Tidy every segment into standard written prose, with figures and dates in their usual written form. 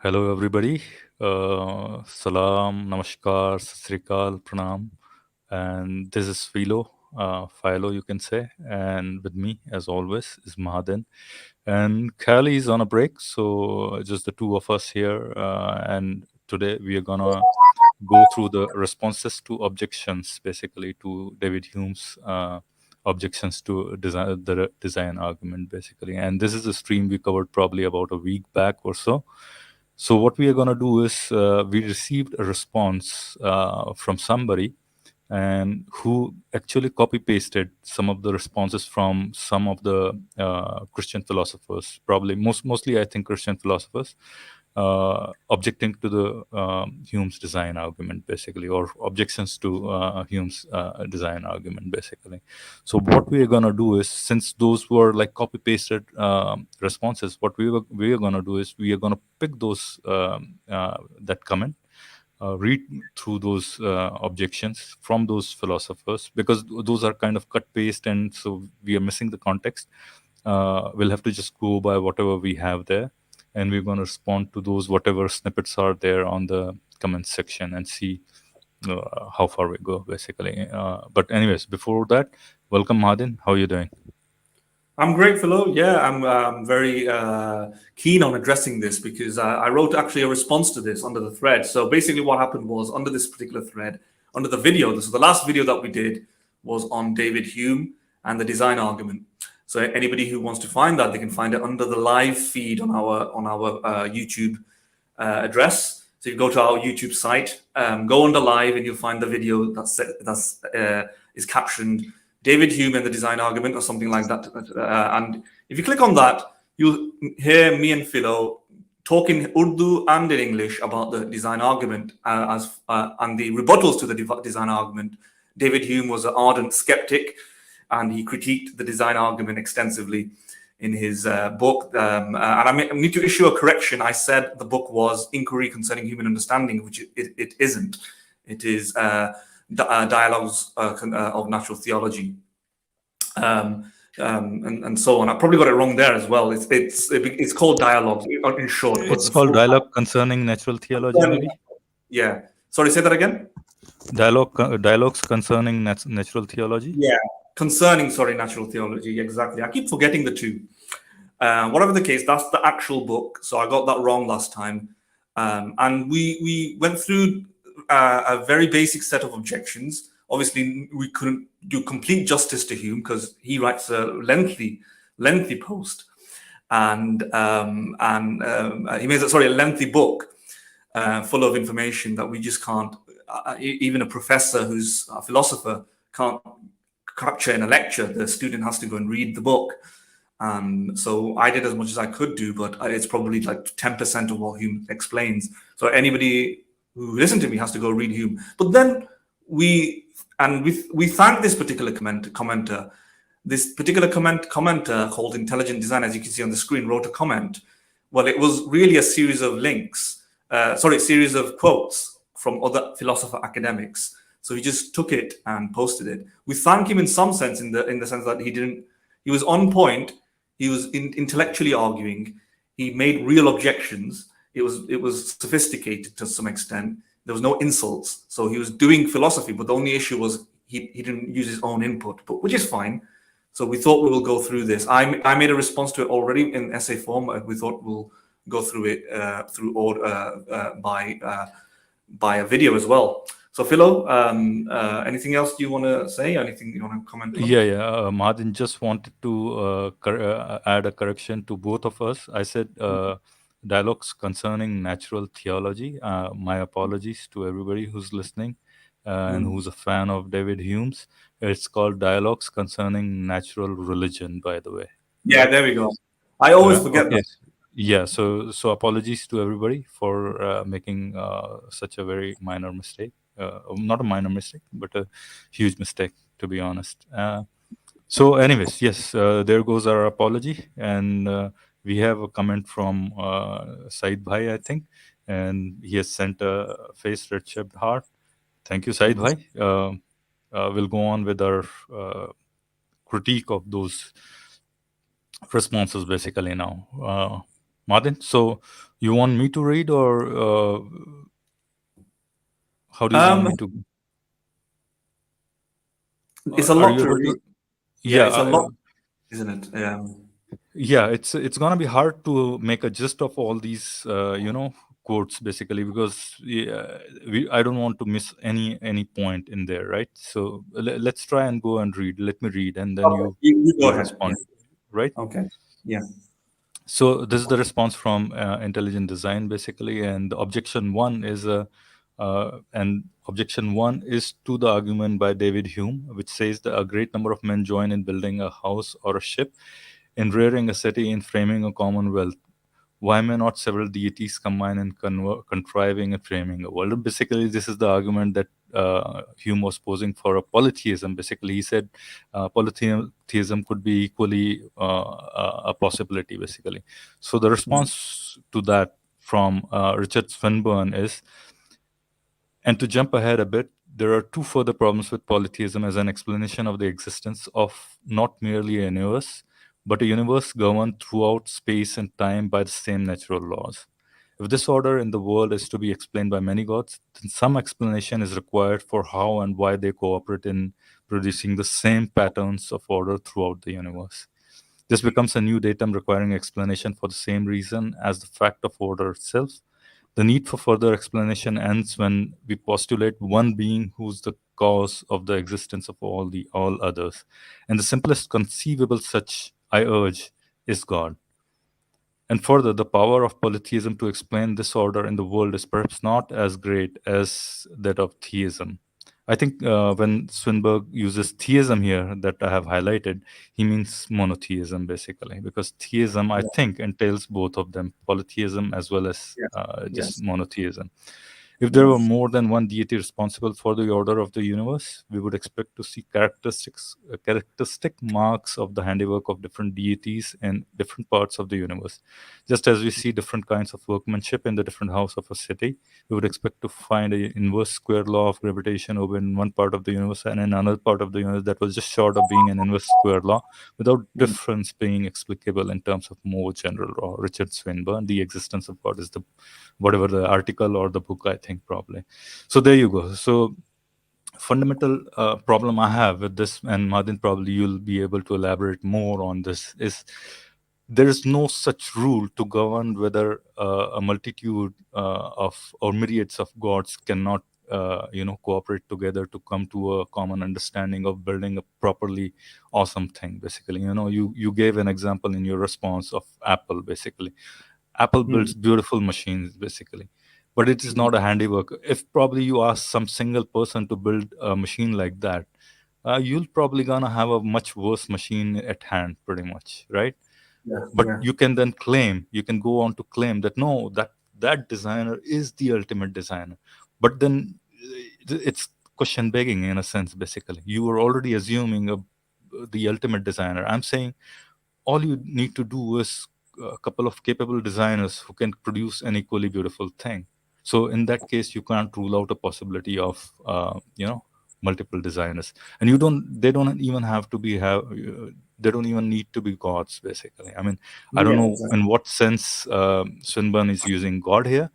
Hello, everybody. Salam, Namaskar, Sat Sri Akal, Pranam. And this is Philo, you can say. And with me, as always, is Mahdin. And Kali is on a break, so just the two of us here. And today we are going to go through the responses to objections, basically, to David Hume's objections to the design argument, basically. And this is a stream we covered probably about a week back or so. So what we are going to do is we received a response from somebody and who actually copy pasted some of the responses from some of the Christian philosophers, probably mostly I think Christian philosophers, objecting to the Hume's design argument, basically, or objections to Hume's design argument, basically. So what we are gonna do is, since those were like copy pasted responses, what we are gonna do is we are gonna pick those that comment. Read through those objections from those philosophers, because those are kind of cut paste, and so we are missing the context. We'll have to just go by whatever we have there, and we're going to respond to those whatever snippets are there on the comment section and see how far we go, basically. But anyways, before that, welcome, Mahdin. How are you doing? I'm great, Philo. Yeah, I'm very keen on addressing this because I wrote actually a response to this under the thread. So basically what happened was, under this particular thread, under the video, so the last video that we did was on David Hume and the design argument. So anybody who wants to find that, they can find it under the live feed on our YouTube address. So you go to our YouTube site, go under live, and you'll find the video that's is captioned David Hume and the design argument, or something like that. And if you click on that, you'll hear me and Philo talking Urdu and in English about the design argument and the rebuttals to the design argument. David Hume was an ardent skeptic, and he critiqued the design argument extensively in his book. And I need to issue a correction. I said the book was Inquiry Concerning Human Understanding, which it isn't. It is Dialogues of Natural Theology, and so on. I probably got it wrong there as well. It's called Dialogues in short. It's called Dialogue Concerning Natural Theology, maybe? Yeah. Sorry, say that again? Dialogues Concerning Natural Theology? Yeah. Concerning, natural theology. Exactly. I keep forgetting the two. Whatever the case, that's the actual book. So I got that wrong last time. And we went through a very basic set of objections. Obviously, we couldn't do complete justice to Hume because he writes a lengthy post, and he makes a lengthy book full of information that we just can't. Even a professor who's a philosopher can't capture in a lecture. The student has to go and read the book. So I did as much as I could do, but it's probably like 10% of what Hume explains. So anybody who listened to me has to go read Hume. But then we thank this particular commenter. This particular commenter called Intelligent Design, as you can see on the screen, wrote a comment. Well, it was really a series of series of quotes from other philosopher academics. So he just took it and posted it. We thank him in some sense, in the sense that he was on point. He was intellectually arguing. He made real objections. It was sophisticated to some extent. There was no insults. So he was doing philosophy, but the only issue was he didn't use his own input, but which is fine. So we thought we will go through this. I made a response to it already in essay form. We thought we'll go through it by a video as well. So Philo, anything else you want to say? Anything you want to comment on? Yeah. Mahdin just wanted to add a correction to both of us. I said dialogues concerning natural theology. My apologies to everybody who's listening and who's a fan of David Hume's. It's called Dialogues Concerning Natural Religion, by the way. Yeah, there we go. I always forget that. Yeah, so apologies to everybody for making such a very minor mistake. Not a minor mistake, but a huge mistake, to be honest. So anyways, yes, there goes our apology. And we have a comment from Said Bhai, I think, and he has sent a face red shaped heart. Thank you, Said Bhai. We'll go on with our critique of those responses basically now. Martin. So you want me to read, or how do you want Um, me to? it's a Are lot you to able read. to? Yeah, Yeah, it's a lot, isn't it? yeah. It's gonna be hard to make a gist of all these, quotes basically, because yeah, I don't want to miss any point in there, right? So let's try and go and read. Let me read, and then Okay, you you go you ahead. Yeah. respond, right? Okay. Yeah. So this is the response from intelligent design basically, and objection one is objection one is to the argument by David Hume, which says that a great number of men join in building a house or a ship, in rearing a city, in framing a commonwealth. Why may not several deities combine in contriving and framing a world? Basically, this is the argument that Hume was posing for a polytheism. Basically, he said polytheism could be equally a possibility, basically. So the Mm, response to that from Richard Swinburne is, and to jump ahead a bit, there are two further problems with polytheism as an explanation of the existence of not merely a universe, but a universe governed throughout space and time by the same natural laws. If this order in the world is to be explained by many gods, then some explanation is required for how and why they cooperate in producing the same patterns of order throughout the universe. This becomes a new datum requiring explanation for the same reason as the fact of order itself. The need for further explanation ends when we postulate one being who's the cause of the existence of all others. And the simplest conceivable such, I urge, is God. And further, the power of polytheism to explain this order in the world is perhaps not as great as that of theism. I think when Swinburne uses theism here, that I have highlighted, he means monotheism basically, because theism, I yeah. think, entails both of them, polytheism as well as Yes. just Yes. monotheism. If there were Yes. more than one deity responsible for the order of the universe, we would expect to see characteristic marks of the handiwork of different deities in different parts of the universe. Just as we see different kinds of workmanship in the different house of a city, we would expect to find a inverse square law of gravitation over in one part of the universe and in another part of the universe that was just short of being an inverse square law, without Mm, difference being explicable in terms of more general law. Richard Swinburne, The Existence of God is the whatever the article or the book, I think, probably. So there you go. So fundamental problem I have with this, and Madin, probably you'll be able to elaborate more on this, is there is no such rule to govern whether a multitude of or myriads of gods cannot cooperate together to come to a common understanding of building a properly awesome thing. Basically, you gave an example in your response of Apple. Basically, Apple builds mm, beautiful machines, basically, but it is mm. not a handiwork. If probably you ask some single person to build a machine like that, you'll probably gonna have a much worse machine at hand, pretty much, right? Yeah. But Yeah. you can go on to claim that no, that designer is the ultimate designer. But then it's question begging in a sense. Basically, you are already assuming the ultimate designer. I'm saying all you need to do is a couple of capable designers who can produce an equally beautiful thing. So in that case, you can't rule out a possibility of multiple designers, and they don't even have to be have they don't even need to be gods. Basically, I mean, I don't Yeah. know Exactly. in what sense Swinburne is using God here,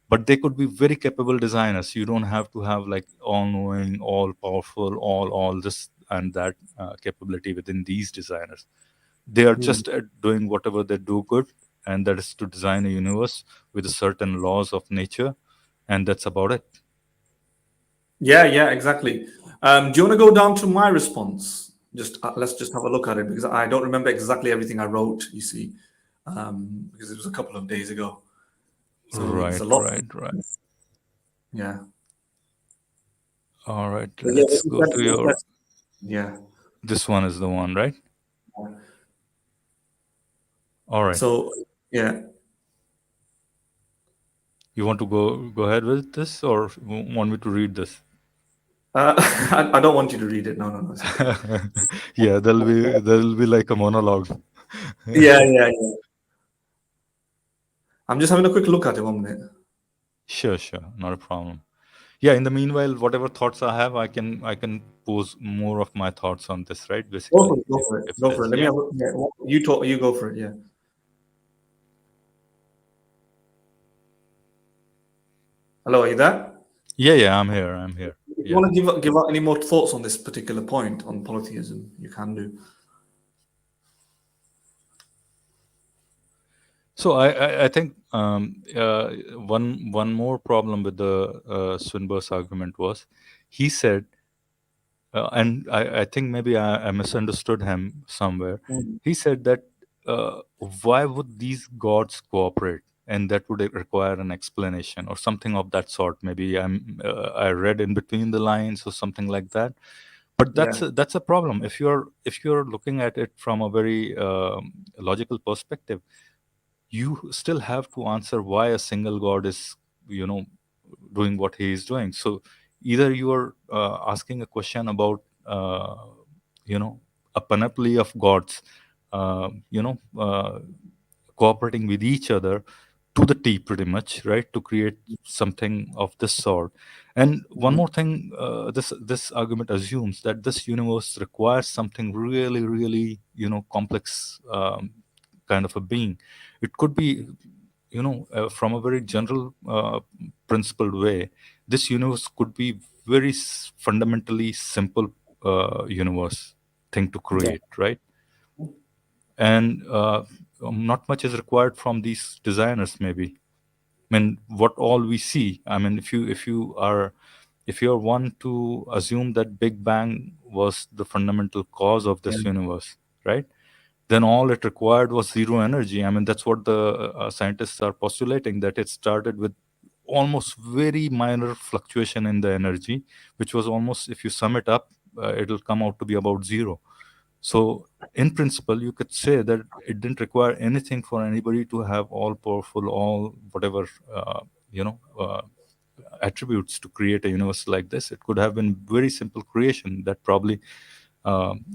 but they could be very capable designers. You don't have to have like all knowing, all powerful, all this and that capability within these designers. They are Mm. just doing whatever they do good, and that is to design a universe with certain laws of nature, and that's about it. Yeah. Yeah. Exactly. Do you want to go down to my response? Just let's just have a look at it because I don't remember exactly everything I wrote. You see, because it was a couple of days ago. So there's a Right, lot. right, right. Yeah. All right, But yeah. let's go to your. Yeah. This one is the one, right? All right. So yeah. You want to go ahead with this, or want me to read this? I don't want you to read it. No. No. No. It's okay. Yeah, there'll be like a monologue. Yeah. Yeah. Yeah. I'm just having a quick look at it. 1 minute. Sure, sure, not a problem. Yeah, in the meanwhile, whatever thoughts I have, I can pose more of my thoughts on this, right? Go for Basically, it. Go if for it. if it Go for is, it. Let me yeah. have. Yeah, you talk. You go for it. Yeah. Hello, are you there? Yeah, yeah, I'm here. I'm here. If you Yeah. want to give out any more thoughts on this particular point on polytheism, you can do. So I think one more problem with the Swinburne's argument was he said, and I think maybe I misunderstood him somewhere. Mm. He said that why would these gods cooperate, and that would require an explanation or something of that sort. Maybe I read in between the lines or something like that. But Yeah, that's a problem if you're looking at it from a very logical perspective. You still have to answer why a single god is, you know, doing what he is doing. So either you are asking a question about you know, a panoply of gods, you know, cooperating with each other to the T, pretty much, right, to create something of this sort. And one more thing, this argument assumes that this universe requires something really, really, you know, complex, kind of a being. It could be, you know, from a very general, principled way, this universe could be very fundamentally simple universe thing to yeah, create, right? And not much is required from these designers, maybe. I mean, what all we see, I mean, if you're one to assume that Big Bang was the fundamental cause of yeah, this universe, right, then all it required was zero energy. I mean, that's what the scientists are postulating, that it started with almost very minor fluctuation in the energy, which was almost, if you sum it up, it'll come out to be about zero. So, in principle, you could say that it didn't require anything for anybody to have all powerful, all whatever, you know, attributes to create a universe like this. It could have been very simple creation that probably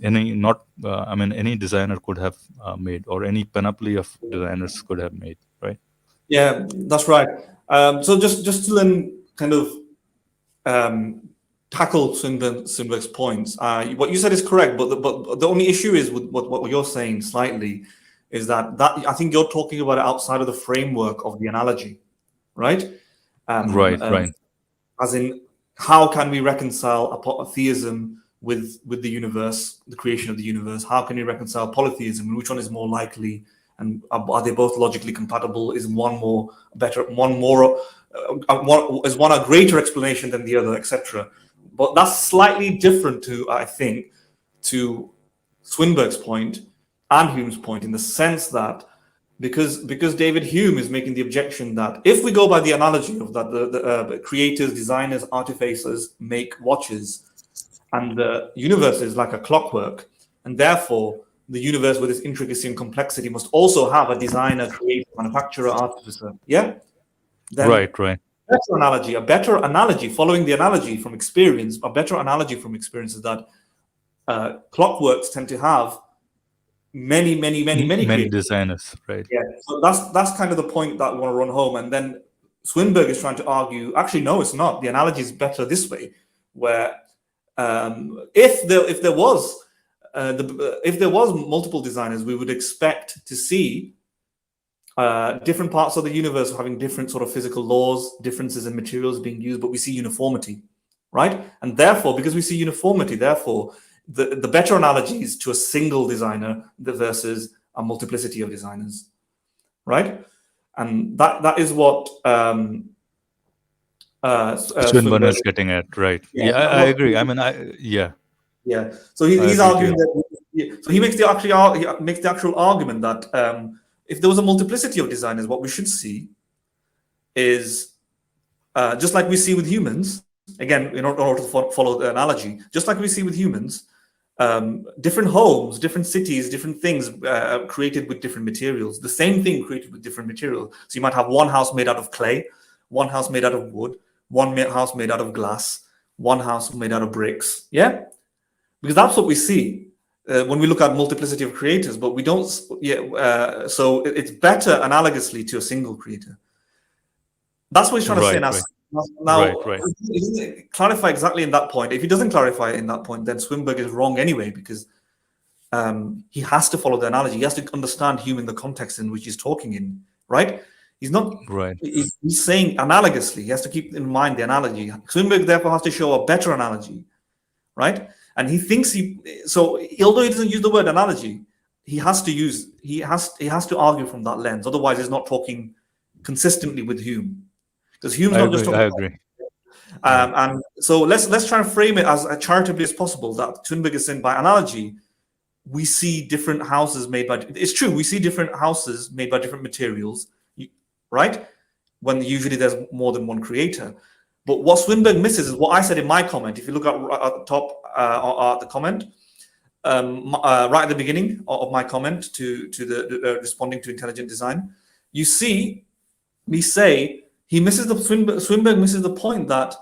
any not, I mean, any designer could have made, or any panoply of designers could have made, right? yeah. That's right. So just to then kind of um, tackle Swinburne's points. What you said is correct, but the only issue is with what you're saying slightly is that I think you're talking about it outside of the framework of the analogy, right? Um, Right, um, right. as in, how can we reconcile a theism with the universe, the creation of the universe? How can we reconcile polytheism? Which one is more likely? And are they both logically compatible? Is one more better? One more? Is one a greater explanation than the other, etc. But that's slightly different to, I think, to Swinburne's point and Hume's point, in the sense that because David Hume is making the objection that if we go by the analogy of that the creators, designers, artificers make watches, and the universe is like a clockwork, and therefore the universe with its intricacy and complexity must also have a designer, creator, manufacturer, artificer. Yeah, then Right, right. a better analogy, following the analogy from experience, a better analogy from experience is that clockworks tend to have many Many creators. designers, right? Yeah, so that's kind of the point that we want to run home. And then Swinburne is trying to argue, actually, no, it's not. The analogy is better this way, where if there was if there was multiple designers, we would expect to see different parts of the universe having different sort of physical laws, differences in materials being used, but we see uniformity, right? And therefore, because we see uniformity, therefore, the better analogy is to a single designer versus a multiplicity of designers, right? And that is what Swinburne Swinburne. is getting at, right? Yeah, Yeah, I agree. I mean, yeah, yeah. So I he's agree to arguing you. that. So he makes the actual argument that if there was a multiplicity of designers, what we should see is just like we see with humans. Again, in order to follow the analogy, just like we see with humans, different homes, different cities, different things created with different materials. The same thing created with different materials. So you might have one house made out of clay, one house made out of wood, one house made out of glass, one house made out of bricks. Yeah, because that's what we see when we look at multiplicity of creators. But we don't. Yeah, so it's better analogously to a single creator. That's what he's trying to say. Right, Now, right, right, now right. he doesn't clarify exactly in that point. If he doesn't clarify in that point, then Swinburne is wrong anyway, because he has to follow the analogy. He has to understand Hume in the context in which he's talking in, right? He's not. Right. He's saying analogously. He has to keep in mind the analogy. Swinburne therefore has to show a better analogy, right? And he thinks so although he doesn't use the word analogy, he has to argue from that lens. Otherwise, he's not talking consistently with Hume, because Hume's I not just agree. talking. I agree. Yeah. And so let's try and frame it as charitably as possible. That Swinburne is saying, by analogy, we see different houses made by. It's true, we see different houses made by different materials, right? When usually there's more than one creator. But what Swinburne misses is what I said in my comment. If you look at the top, at the comment, right at the beginning of my comment to the responding to intelligent design, you see me say he misses Swinburne misses the point that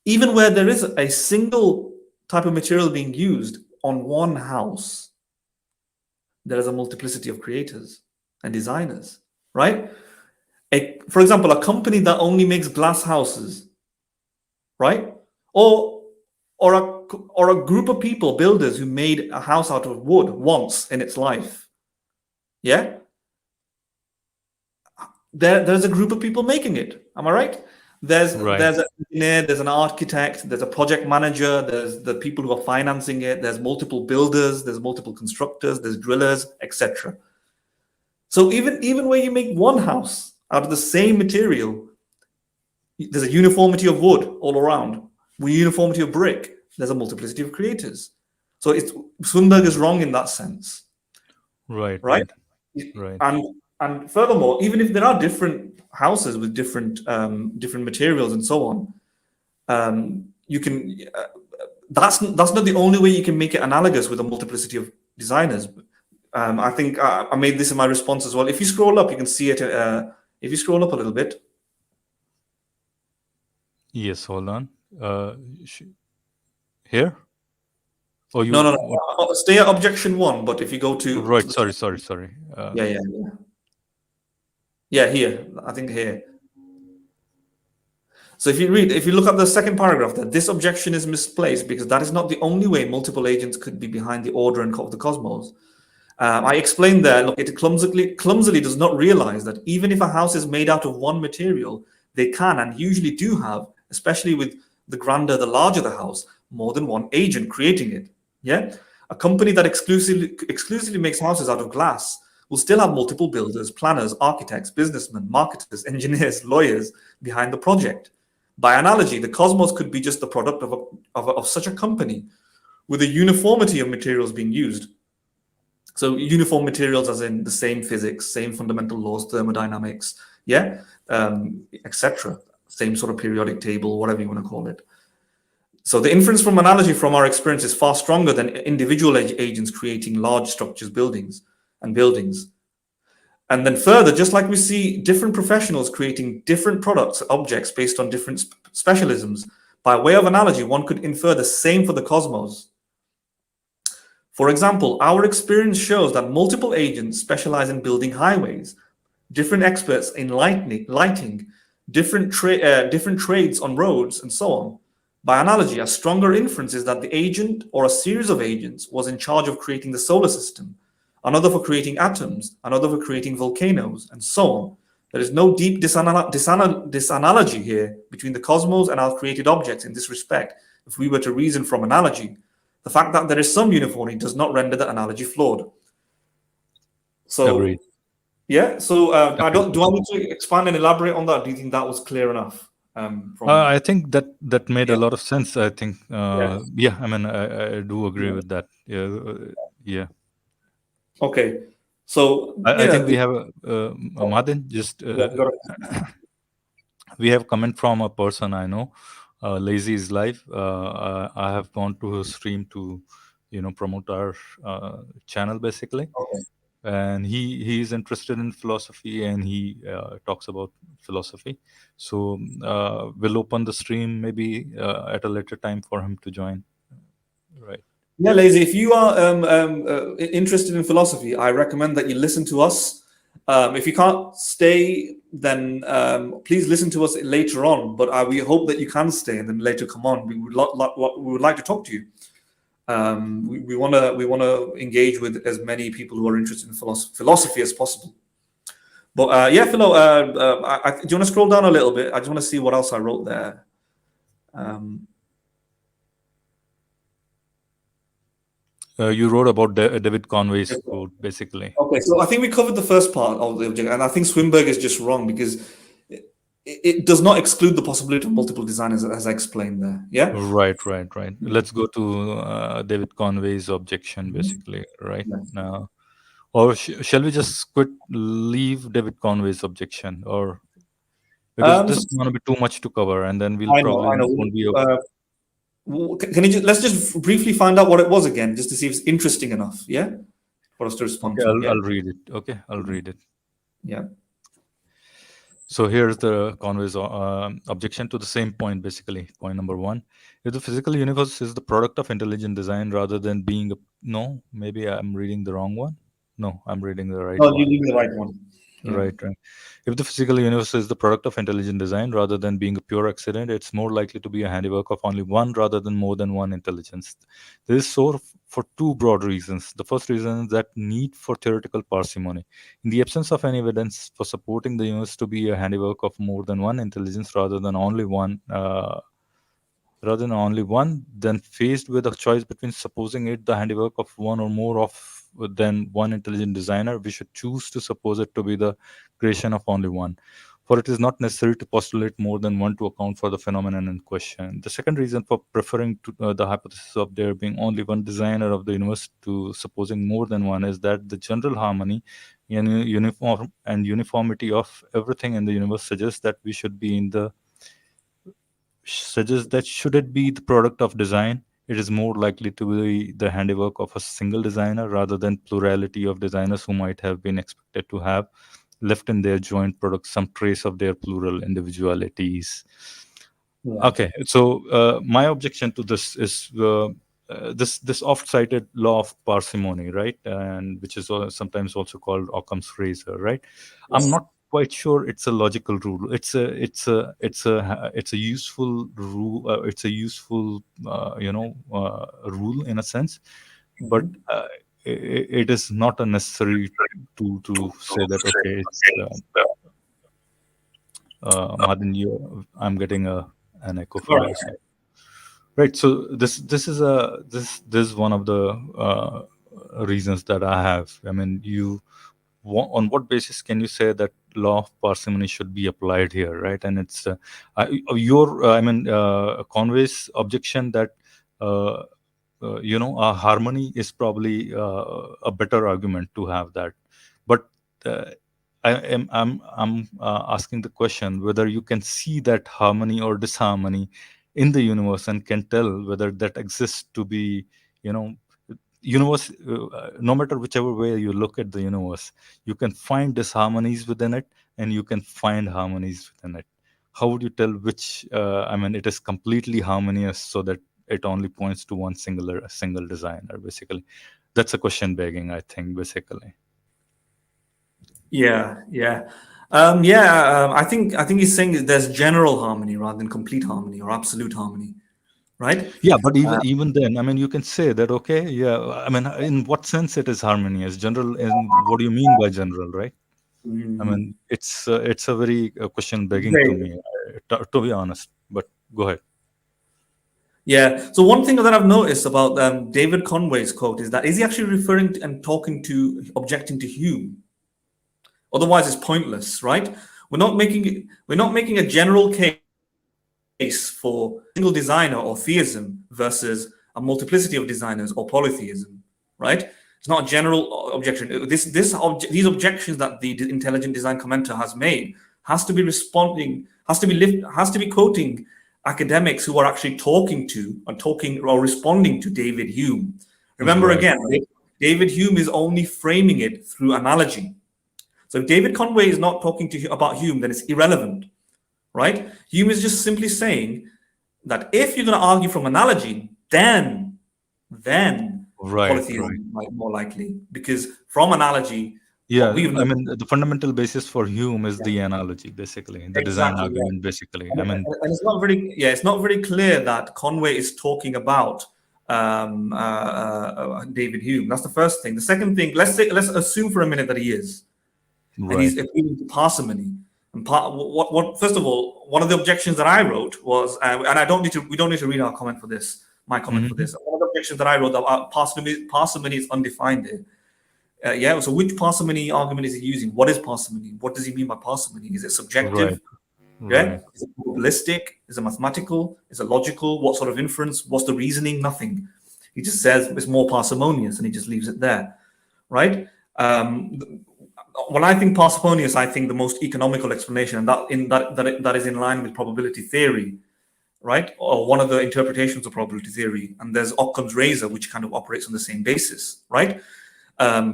even where there is a single type of material being used on one house, there is a multiplicity of creators and designers, right? For example, a company that only makes glass houses, right? Or a group of people, builders, who made a house out of wood once in its life. Yeah? There's a group of people making it. Am I right? There's an engineer, there's an architect, there's a project manager, there's the people who are financing it, there's multiple builders, there's multiple constructors, there's drillers, etc. So even where you make one house out of the same material, there's a uniformity of wood all around. With uniformity of brick, there's a multiplicity of creators. So Swinburne is wrong in that sense. Right. And furthermore, even if there are different houses with different materials and so on, you can. That's not the only way you can make it analogous with a multiplicity of designers. I think I made this in my response as well. If you scroll up, you can see it. If you scroll up a little bit. Yes. Hold on. Here. Oh, you. No. Stay at objection 1. But if you go to Right. Sorry. Yeah. Here, I think here. So if you look at the second paragraph, that this objection is misplaced because that is not the only way multiple agents could be behind the order of the cosmos. I explained there. Look, it clumsily does not realize that even if a house is made out of one material, they can and usually do have, especially with the grander, the larger the house, more than one agent creating it. Yeah, a company that exclusively makes houses out of glass will still have multiple builders, planners, architects, businessmen, marketers, engineers, lawyers behind the project. By analogy, the cosmos could be just the product of such a company with a uniformity of materials being used. So uniform materials as in the same physics, same fundamental laws, thermodynamics, etc. Same sort of periodic table, whatever you want to call it. So the inference from analogy from our experience is far stronger than individual agents creating large structures, buildings. And then further, just like we see different professionals creating different products, objects based on different specialisms, by way of analogy, one could infer the same for the cosmos. For example, our experience shows that multiple agents specialize in building highways, different experts in lighting, different trades on roads, and so on. By analogy, a stronger inference is that the agent or a series of agents was in charge of creating the solar system, another for creating atoms, another for creating volcanoes, and so on. There is no deep disanalogy here between the cosmos and our created objects in this respect. If we were to reason from analogy, the fact that there is some uniformity does not render the analogy flawed. So, agreed. Yeah. So, do I need to expand and elaborate on that? Do you think that was clear enough? I think that made a lot of sense. I think, I mean, I do agree with that. Yeah. Okay. So I think we have Mahdin. Just we have comment from a person I know. Lazy is live. I have gone to his stream to, promote our channel basically. Okay. And he is interested in philosophy, and he talks about philosophy. So we'll open the stream maybe at a later time for him to join. Right. Yeah, Lazy, if you are interested in philosophy, I recommend that you listen to us. If you can't stay, then please listen to us later on. But we hope that you can stay and then later come on. We would like to talk to you. We want to engage with as many people who are interested in philosophy as possible. But yeah, Philo, do you want to scroll down a little bit? I just want to see what else I wrote there. You wrote about David Conway's quote, basically. Okay, so I think we covered the first part of the object, and I think Swinburne is just wrong because it does not exclude the possibility of multiple designers, as I explained there. Yeah. Right. Let's go to David Conway's objection, basically, right Yeah. now. Or shall we just leave David Conway's objection, or because this So is going to be too much to cover, and then we'll I know, probably I know. won't be. Can you let's just briefly find out what it was again, just to see if it's interesting enough, yeah, for us to respond Okay, to. Yeah, I'll read it. Okay, I'll read it. yeah. So here's the Conway's objection to the same point, basically. Point number one: if the physical universe is the product of intelligent design rather than being a no, maybe I'm reading the wrong one. No, I'm reading the right No, you one. give me the right one. Yeah. Right. If the physical universe is the product of intelligent design rather than being a pure accident, it's more likely to be a handiwork of only one rather than more than one intelligence. This is so for two broad reasons. The first reason is that need for theoretical parsimony. In the absence of any evidence for supporting the universe to be a handiwork of more than one intelligence rather than only one, then faced with a choice between supposing it the handiwork of one or more of than one intelligent designer, we should choose to suppose it to be the creation of only one. For it is not necessary to postulate more than one to account for the phenomenon in question. The second reason for preferring the hypothesis of there being only one designer of the universe to supposing more than one is that the general harmony and uniformity of everything in the universe suggests that should it be the product of design, it is more likely to be the handiwork of a single designer rather than plurality of designers who might have been expected to have left in their joint product some trace of their plural individualities. Yeah. Okay, so my objection to this is this oft-cited law of parsimony, right, and which is sometimes also called Occam's razor, right? I'm Yes. not quite sure it's a logical rule. It's a useful rule. It's a useful rule in a sense, but Mhm. it is not a necessary to say that okay. Mahdin, I'm getting an echo All from right. your side. Right. So this is one of the reasons that I have. I mean, on what basis can you say that law of parsimony should be applied here, right? And it's Conway's objection that uh, harmony is probably a better argument to have that, but uh, I'm asking the question whether you can see that harmony or disharmony in the universe and can tell whether that exists to be, you know, universe. No matter whichever way you look at the universe, you can find disharmonies within it, and you can find harmonies within it. How would you tell which? It is completely harmonious, so that it only points to one single designer. Basically, that's a question begging. I think basically. Yeah, yeah, I think he's saying that there's general harmony rather than complete harmony or absolute harmony, right? Yeah, but even then, I mean, you can say that, okay, yeah. I mean, in what sense it is harmonious? General, and what do you mean by general, right? I Mhm. mean, it's a very question begging to Great. me, to be honest. But go ahead. Yeah. So one thing that I've noticed about David Conway's quote is he actually referring to and talking to objecting to Hume? Otherwise, it's pointless, right? We're not making a general case for single designer or theism versus a multiplicity of designers or polytheism, right? It's not a general objection. These objections that the intelligent design commenter has made has to be quoting academics who are actually talking or responding to David Hume. Remember Right. again, David Hume is only framing it through analogy. So if David Conway is not talking to you about Hume, then it's irrelevant, right? Hume is just simply saying that if you're going to argue from analogy, then Right. Right. polytheism might be more likely because from analogy, what Yeah. we've I known, mean, the fundamental basis for Hume is the analogy, basically, the design exactly, yeah. argument, basically. I And mean, it's not very clear that Conway is talking about David Hume. That's the first thing. The second thing, let's assume for a minute that he is. and he's Right. appealing to parsimony. And first of all, one of the objections that I wrote was, and I don't need to, we don't need to read our comment for this, my comment for Hmm. this. One of the objections that I wrote that parsimony is undefined here. Yeah, so which parsimony argument is he using? What is parsimony? What does he mean by parsimony? Is it Right. subjective? Yeah, Right. is it probabilistic? Is it mathematical? Is it logical? What sort of inference? What's the reasoning? Nothing. He just says it's more parsimonious, and he just leaves it there, right? When I think parsimonious, I think the most economical explanation, and that is in line with probability theory, right? Or one of the interpretations of probability theory. And there's Occam's razor, which kind of operates on the same basis, right?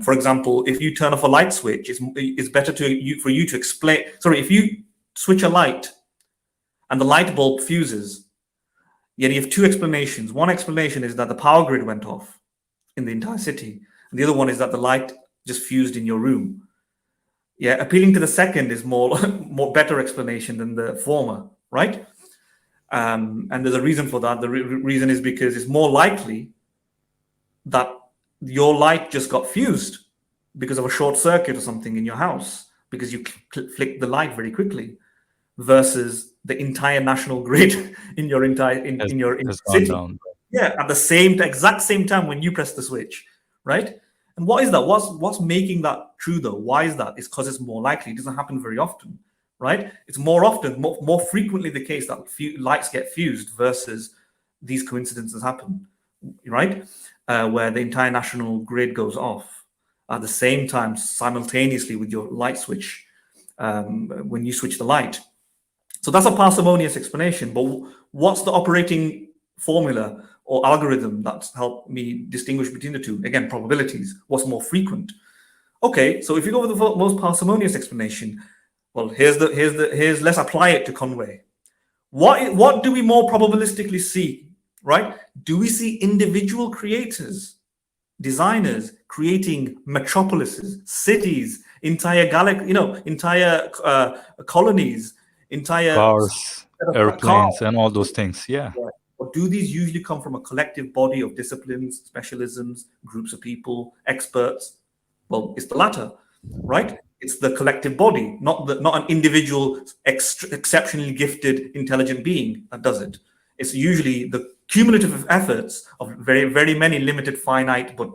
For example, if you turn off a light switch, it's better for you to explain. Sorry, if you switch a light and the light bulb fuses, yet you have two explanations. One explanation is that the power grid went off in the entire city, and the other one is that the light just fused in your room. Yeah, appealing to the second is more more better explanation than the former, right? And there's a reason for that. The reason is because it's more likely that your light just got fused because of a short circuit or something in your house because you flicked the light very quickly, versus the entire national grid in your Has in your gone city. down. Yeah, at the exact same time when you press the switch, right? And what is that? What's making that true though? Why is that? It's because it's more likely. It doesn't happen very often, right? It's more often, more frequently the case that lights get fused versus these coincidences happen, right? Where the entire national grid goes off at the same time, simultaneously with your light switch, when you switch the light. So that's a parsimonious explanation. But what's the operating formula or algorithm that's helped me distinguish between the two? Again, probabilities. What's more frequent? Okay, so if you go with the most parsimonious explanation, well, here's let's apply it to Conway. What do we more probabilistically see? Right? Do we see individual creators, designers creating metropolises, cities, entire entire colonies, entire Cars, cars? airplanes, and all those things. Yeah. Yeah. Or do these usually come from a collective body of disciplines, specialisms, groups of people, experts? Well, it's the latter, right? It's the collective body, not an individual exceptionally gifted, intelligent being that does it. It's usually the cumulative efforts of very, very many limited, finite, but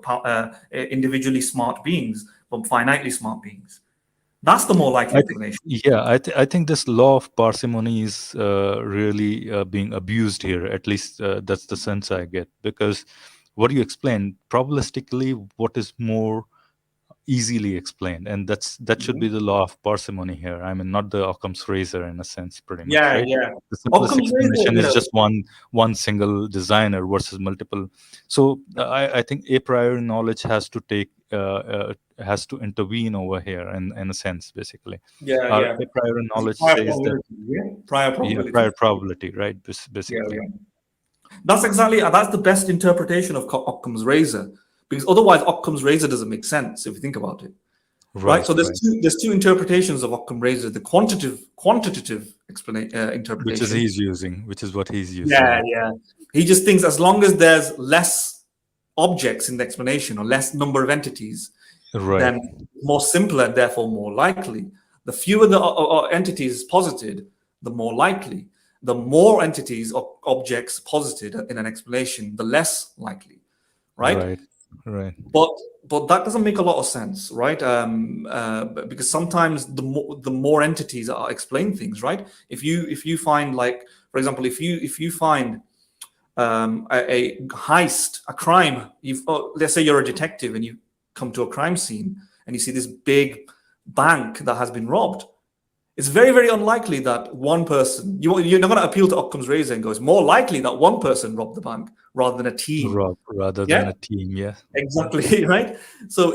individually smart beings, but finitely smart beings. That's the more likely I think, explanation. yeah, I think this law of parsimony is really being abused here. At least that's the sense I get. Because what you explained, probabilistically, what is more easily explained, and that should be Mhm. the law of parsimony here. I mean, not the Occam's razor in a sense, pretty much, Yeah, right? yeah. The simplest Occam's razor, explanation is just one single designer versus multiple. So I think a priori knowledge has to intervene over here in a sense, basically. yeah, Our yeah. a priori It's knowledge prior says that, probability. Yeah, prior yeah, probability. prior probability, right? Yeah, Basically, yeah. That's the best interpretation of Occam's razor, because otherwise Occam's razor doesn't make sense if you think about it, right? right, So right. there's two interpretations of Occam's razor: the quantitative Which is interpretation. he's using, which is what he's using. Yeah, Yeah, yeah. He just thinks as long as there's less objects in the explanation or less number of entities, right, then more simpler and therefore more likely. The fewer the entities posited, the more likely. The more entities or objects posited in an explanation, the less likely, right? right, right, But that doesn't make a lot of sense, right? Because sometimes the more entities are explain things, right? If you find, like, for example, if you find a heist, a crime. Let's say you're a detective and you come to a crime scene and you see this big bank that has been robbed. It's very, very unlikely that one person, you're not going to appeal to Occam's razor and go, it's more likely that one person robbed the bank rather than a team. Rob, rather Yeah, than a team. Yeah, yeah, exactly. Right. So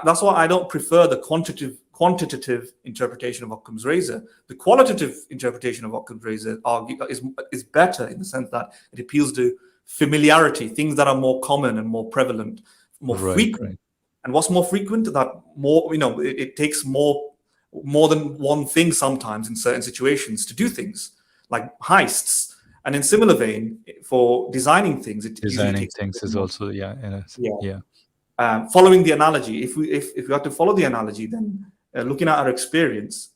that's why I don't prefer the quantitative interpretation of Occam's razor. The qualitative interpretation of Occam's razor is better in the sense that it appeals to familiarity, things that are more common and more prevalent, more right, frequent. right, And what's more frequent? That more, it takes more than one thing sometimes in certain situations to do things like heists. And in similar vein, for designing things, it usually designing takes a things bit is more. also, yeah, Yeah. yeah, Following the analogy, if we have to follow the analogy, then looking at our experience,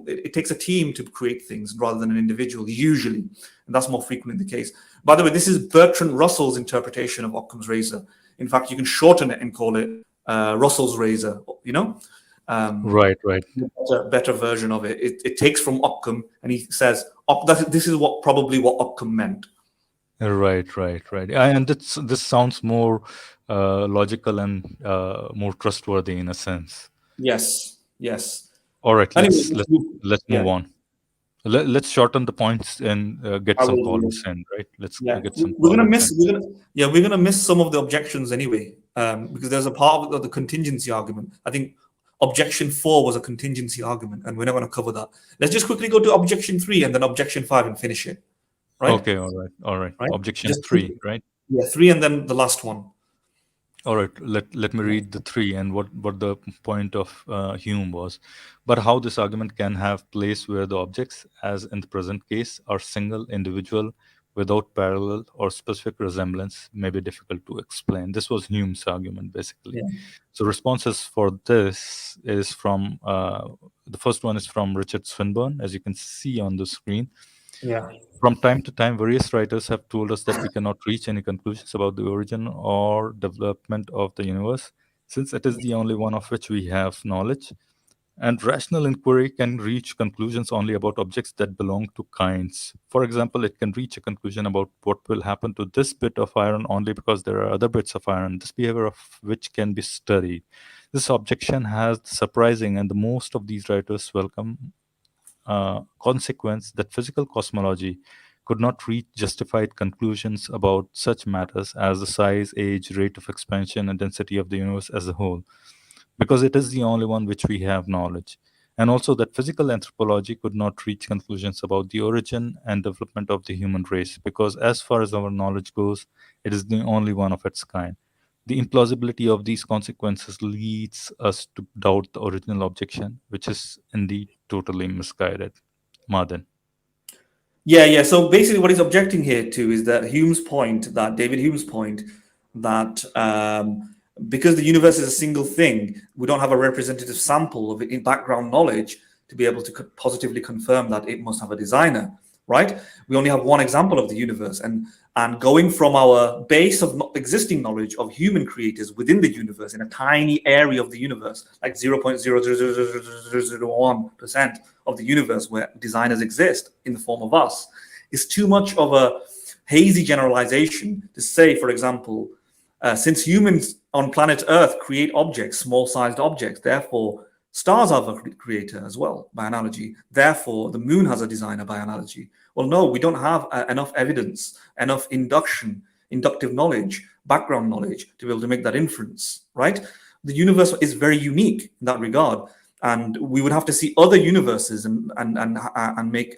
it takes a team to create things rather than an individual, usually, and that's more frequently the case. By the way, this is Bertrand Russell's interpretation of Occam's razor. In fact, you can shorten it and call it Russell's razor. Right, right. Better version of it. It takes from Occam, and he says this is probably what Occam meant. Right, right, right. And this sounds more logical and more trustworthy in a sense. Yes, yes. All right, Anyway, let's move yeah, on. Let's shorten the points and get I some will. callers in, right? Let's Yeah, get some we're gonna callers miss. in. We're gonna miss some of the objections anyway, because there's a part of the contingency argument. I think objection 4 was a contingency argument, and we're not going to cover that. Let's just quickly go to objection 3 and then objection 5 and finish it. Right? Okay, all right, all right. Right? Objection Just 3, right? Yeah, 3 and then the last one. All right, let me read the 3 and what the point of Hume was. But how this argument can have place where the objects, as in the present case, are single, individual, without parallel or specific resemblance may be difficult to explain. This was Hume's argument, basically. Yeah. So responses for this is from, the first one is from Richard Swinburne, as you can see on the screen. Yeah. From time to time, various writers have told us that we cannot reach any conclusions about the origin or development of the universe, since it is the only one of which we have knowledge. And rational inquiry can reach conclusions only about objects that belong to kinds. For example, it can reach a conclusion about what will happen to this bit of iron only because there are other bits of iron, this behavior of which can be studied. This objection has the surprising and the most of these writers welcome consequence that physical cosmology could not reach justified conclusions about such matters as the size, age, rate of expansion, and density of the universe as a whole, because it is the only one which we have knowledge. And also that physical anthropology could not reach conclusions about the origin and development of the human race, because as far as our knowledge goes, it is the only one of its kind. The implausibility of these consequences leads us to doubt the original objection, which is indeed totally misguided. Mahdin. Yeah. So basically, what he's objecting here to is that David Hume's point, that because the universe is a single thing, we don't have a representative sample of it in background knowledge to be able to positively confirm that it must have a designer, right? We only have one example of the universe, and going from our base of existing knowledge of human creators within the universe in a tiny area of the universe, like 0.00001% of the universe where designers exist in the form of us, is too much of a hazy generalization to say, for example, since humans on planet Earth create objects, small-sized objects, therefore stars have a creator as well, by analogy. Therefore, the moon has a designer, by analogy. Well, no, we don't have enough evidence, enough inductive knowledge, background knowledge to be able to make that inference, right? The universe is very unique in that regard, and we would have to see other universes and make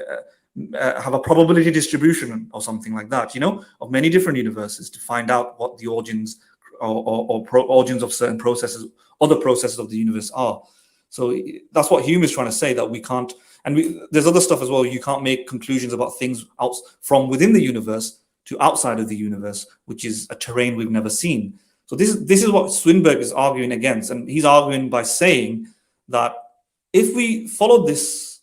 have a probability distribution or something like that, of many different universes to find out what the origins origins of certain processes, other processes of the universe are. So that's what Hume is trying to say, that we can't, and there's other stuff as well. You can't make conclusions about things out from within the universe to outside of the universe, which is a terrain we've never seen. So this is what Swinburne is arguing against, and he's arguing by saying that if we follow this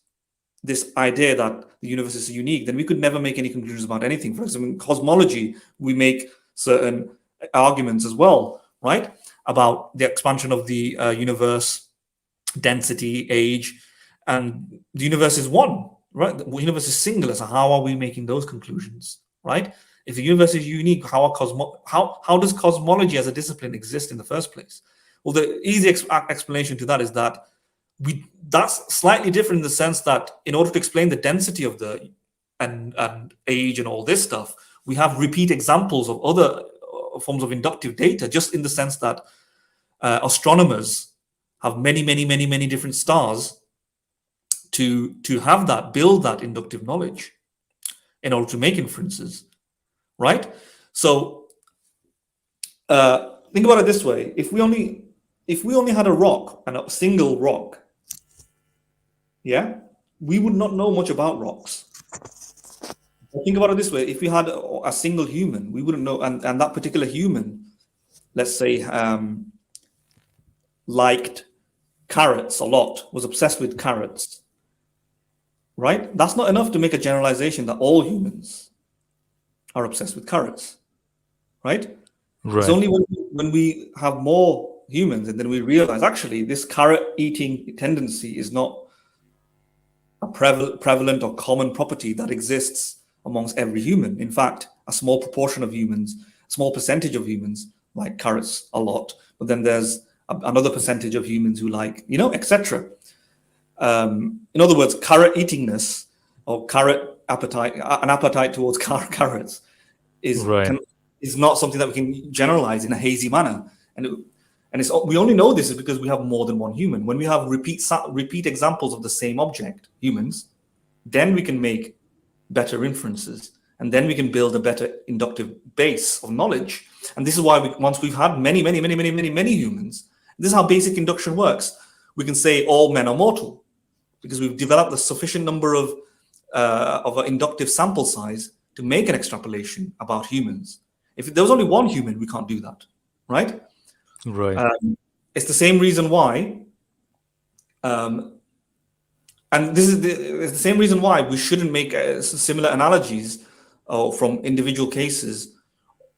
idea that the universe is unique, then we could never make any conclusions about anything. For example, in cosmology, we make certain arguments as well, right, about the expansion of the universe, density, age, and the universe is one, right? The universe is singular. So how are we making those conclusions, right? If the universe is unique, how does cosmology as a discipline exist in the first place? Well, the easy explanation to that is that that's slightly different in the sense that in order to explain the density of the and age and all this stuff, we have repeat examples of other forms of inductive data, just in the sense that astronomers have many different stars to build that inductive knowledge in order to make inferences, right? So think about it this way: if we only had a rock, and a single rock, we would not know much about rocks. Think about it this way: if we had a single human, we wouldn't know, and that particular human, let's say, liked carrots a lot, was obsessed with carrots, right? That's not enough to make a generalization that all humans are obsessed with carrots, right? It's Right. only when we have more humans and then we realize actually this carrot eating tendency is not a prevalent or common property that exists amongst every human. In fact, a small proportion of humans, a small percentage of humans like carrots a lot, but then there's another percentage of humans who like, etc. In other words, carrot eatingness or carrot appetite, an appetite towards carrots is Right. can, is not something that we can generalize in a hazy manner. And we only know this is because we have more than one human. When we have repeat examples of the same object, humans, then we can make better inferences, and then we can build a better inductive base of knowledge. And this is why once we've had many humans, this is how basic induction works. We can say all men are mortal because we've developed a sufficient number of an inductive sample size to make an extrapolation about humans. If there was only one human, we can't do that, right? Right. It's the same reason why, and it's the same reason why we shouldn't make similar analogies from individual cases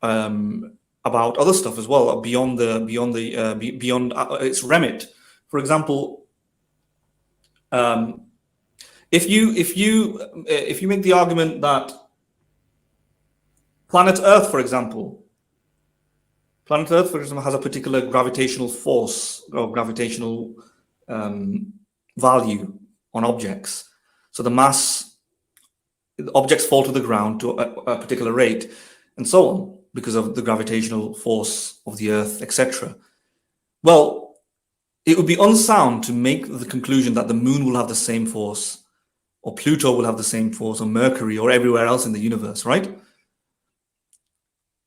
about other stuff as well, beyond its remit. For example, if you make the argument that planet Earth, for example, has a particular gravitational force or gravitational value on objects. So the objects fall to the ground to a particular rate, and so on, because of the gravitational force of the Earth, etc. Well, it would be unsound to make the conclusion that the moon will have the same force, or Pluto will have the same force, or Mercury, or everywhere else in the universe, right?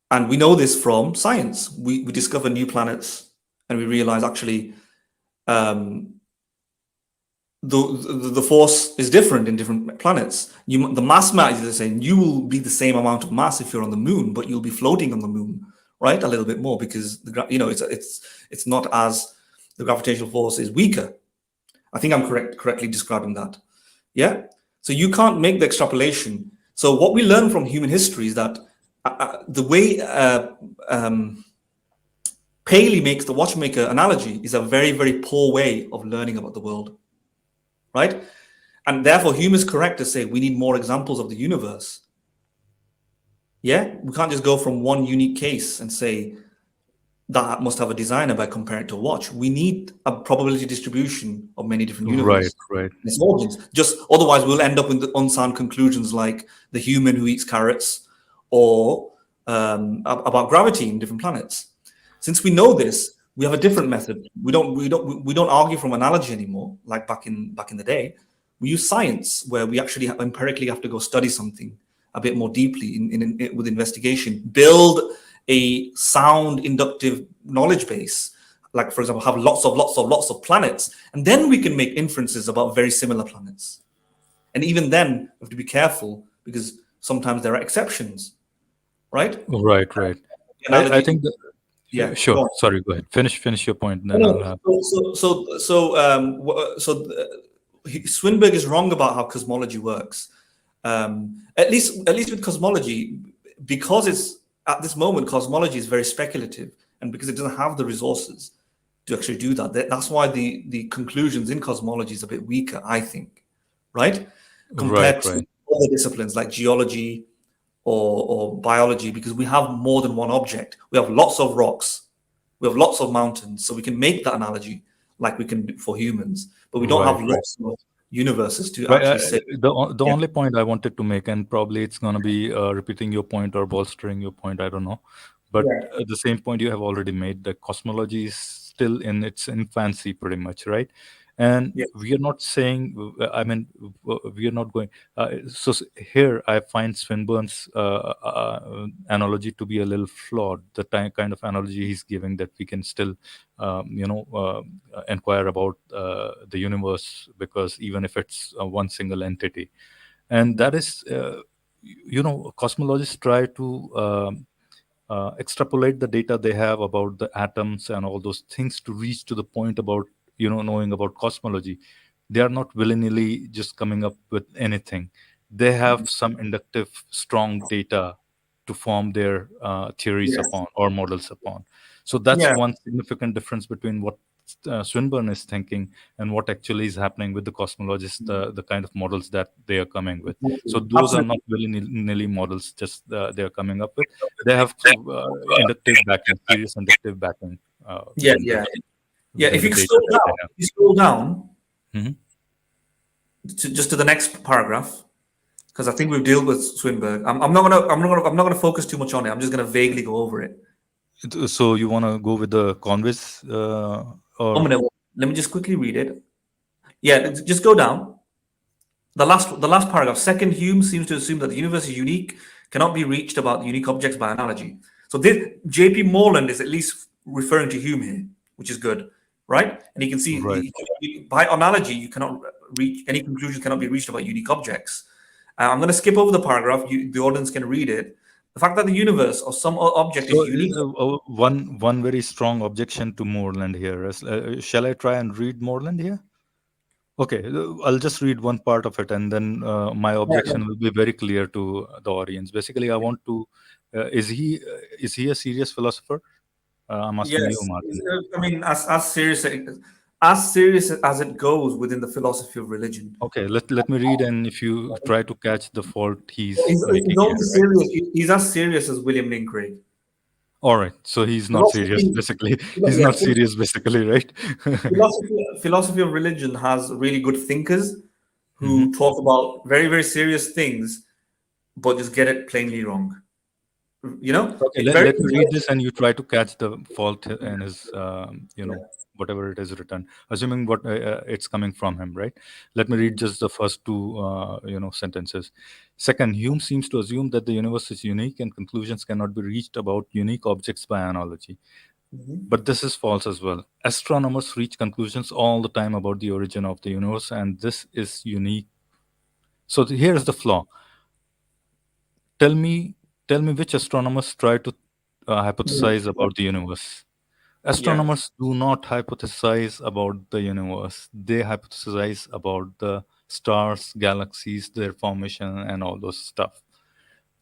And we know this from science. We discover new planets, and we realize actually the force is different in different planets. The mass is the same. You will be the same amount of mass if you're on the moon, but you'll be floating on the moon, right? A little bit more because it's not as the gravitational force is weaker. I think I'm correctly describing that. Yeah. So you can't make the extrapolation. So what we learn from human history is that the way Paley makes the watchmaker analogy is a very, very poor way of learning about the world. Right? And therefore, Hume is correct to say we need more examples of the universe. Yeah? We can't just go from one unique case and say that must have a designer by comparing it to a watch. We need a probability distribution of many different Right. universes. Right. Its origins. Just otherwise, we'll end up with unsound conclusions like the human who eats carrots or about gravity in different planets. Since we know this, we have a different method. We don't argue from analogy anymore, like back in the day. We use science, where we actually empirically have to go study something a bit more deeply with investigation, build a sound inductive knowledge base. Like, for example, have lots of planets, and then we can make inferences about very similar planets. And even then, we have to be careful because sometimes there are exceptions, right? Right. Right. The I analogy, think that, yeah. sure. Go on. Sorry. Go ahead. Finish your point, and then No, I'll no. have. Swinburne is wrong about how cosmology works. At least with cosmology, because it's at this moment cosmology is very speculative, and because it doesn't have the resources to actually do that. That's why the conclusions in cosmology is a bit weaker, I think, right, Right. compared to Right. other disciplines like geology or biology, because we have more than one object. We have lots of rocks, we have lots of mountains, so we can make that analogy like we can do for humans, but we don't have Right. Right. lots of universes to Right. actually say, The yeah, only point I wanted to make, and probably it's going to be repeating your point or bolstering your point, I don't know. But yeah, the same point you have already made, that cosmology is still in its infancy, pretty much, right? And yeah, we are not saying, I mean, we are not going. Here, I find Swinburne's analogy to be a little flawed. The kind of analogy he's giving, that we can still, inquire about the universe, because even if it's one single entity, and that is, cosmologists try to extrapolate the data they have about the atoms and all those things to reach to the point about knowing about cosmology, they are not willy-nilly just coming up with anything. They have some inductive strong data to form their theories Yes. upon or models upon. So that's Yeah. one significant difference between what Swinburne is thinking and what actually is happening with the cosmologists, the kind of models that they are coming with. So those are not Absolutely. willy-nilly models just they are coming up with. They have inductive backing, serious inductive backing Yeah, within yeah. Yeah. within If the you data scroll that down, they have. if you scroll down Mhm. just to the next paragraph, because I think we've dealt with Swinburne. I'm not gonna focus too much on it. I'm just gonna vaguely go over it. So you want to go with the Convis I'm or gonna let me just quickly read it. Yeah, just go down. The last paragraph. Second, Hume seems to assume that the universe is unique, cannot be reached about unique objects by analogy. So this J.P. Morland is at least referring to Hume here, which is good, right? And you can see right? by analogy, you cannot reach any conclusion cannot be reached about unique objects. I'm going to skip over the paragraph. The audience can read it. The fact that the universe or some object is So unique. one very strong objection to Moreland here is, shall I try and read Moreland here? Okay, I'll just read one part of it, and then my Yeah, objection will be very clear to the audience. Basically, I want to is he a serious philosopher? I'm asking you, yes, Martin. I mean, as serious as it goes within the philosophy of religion. Okay, let me read, and if you try to catch the fault he's He's making here, only right? serious. He's as serious as William Lane Craig. All right, so he's not serious, Philosophy, basically. He's yeah, not serious, basically, right? philosophy of religion has really good thinkers Hmm. who talk about very, very serious things, but just get it plainly wrong. Okay, It's very, let me read this, and you try to catch the fault in his, whatever it is written, assuming what it's coming from him, right? Let me read just the first two, sentences. Second, Hume seems to assume that the universe is unique and conclusions cannot be reached about unique objects by analogy. But this is false as well. Astronomers reach conclusions all the time about the origin of the universe, and this is unique. So here's the flaw. Tell me, tell me which astronomers try to hypothesize about the universe. yeah. Astronomers do not hypothesize about the universe. They hypothesize about the stars, galaxies, their formation, and all those stuff.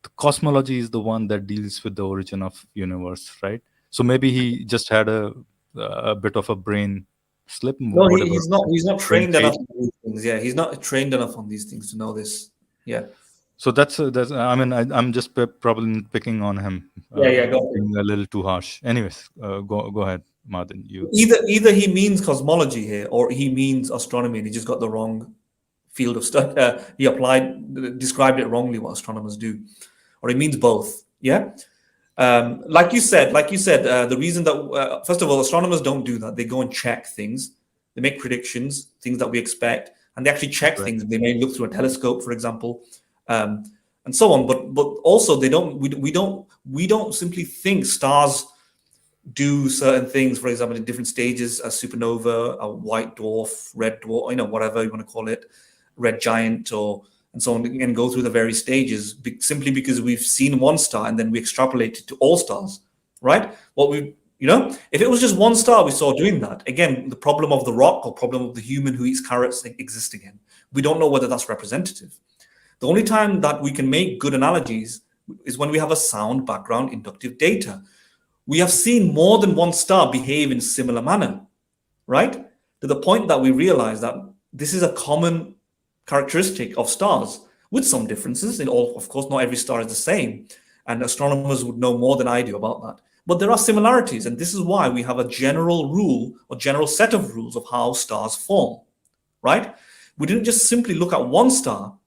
The cosmology is the one that deals with the origin of universe, right? So maybe he just had a bit of a brain slip, No, whatever, he's not. He's not brain trained enough fade. on these things. Yeah, he's not trained enough on these things to know this. Yeah, So that's. I mean, I'm just probably picking on him, yeah, yeah. Got it. being a little too harsh. Anyways, go ahead, Martin. You Either he means cosmology here, or he means astronomy, and he just got the wrong field of study. He described it wrongly what astronomers do, or he means both. Yeah. Like you said, the reason that first of all, astronomers don't do that. They go and check things. They make predictions, things that we expect, and they actually check right? things. They may look through a telescope, for example, um, and so on. But also they don't. We don't simply think stars do certain things. For example, in different stages, a supernova, a white dwarf, red dwarf, whatever you want to call it, red giant, or and so on, and go through the various stages simply because we've seen one star and then we extrapolate it to all stars, right? If it was just one star we saw doing that, again, the problem of the rock or problem of the human who eats carrots exists again. We don't know whether that's representative. The only time that we can make good analogies is when we have a sound background inductive data. We have seen more than one star behave in similar manner, right? To the point that we realize that this is a common characteristic of stars with some differences. In all, of course, not every star is the same, and astronomers would know more than I do about that. But there are similarities, and this is why we have a general rule or general set of rules of how stars form, right? We didn't just simply look at one star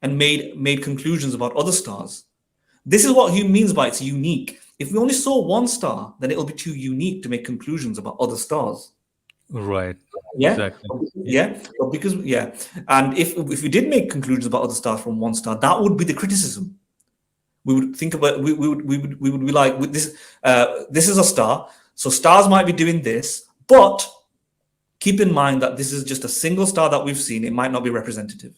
and made conclusions about other stars. This is what Hume means by it's unique. If we only saw one star, then it'll be too unique to make conclusions about other stars. Right. Yeah, Exactly. Yeah. yeah, but because yeah, and if we did make conclusions about other stars from one star, that would be the criticism. We would think about we would be like with this. This is a star, so stars might be doing this, but keep in mind that this is just a single star that we've seen. It might not be representative,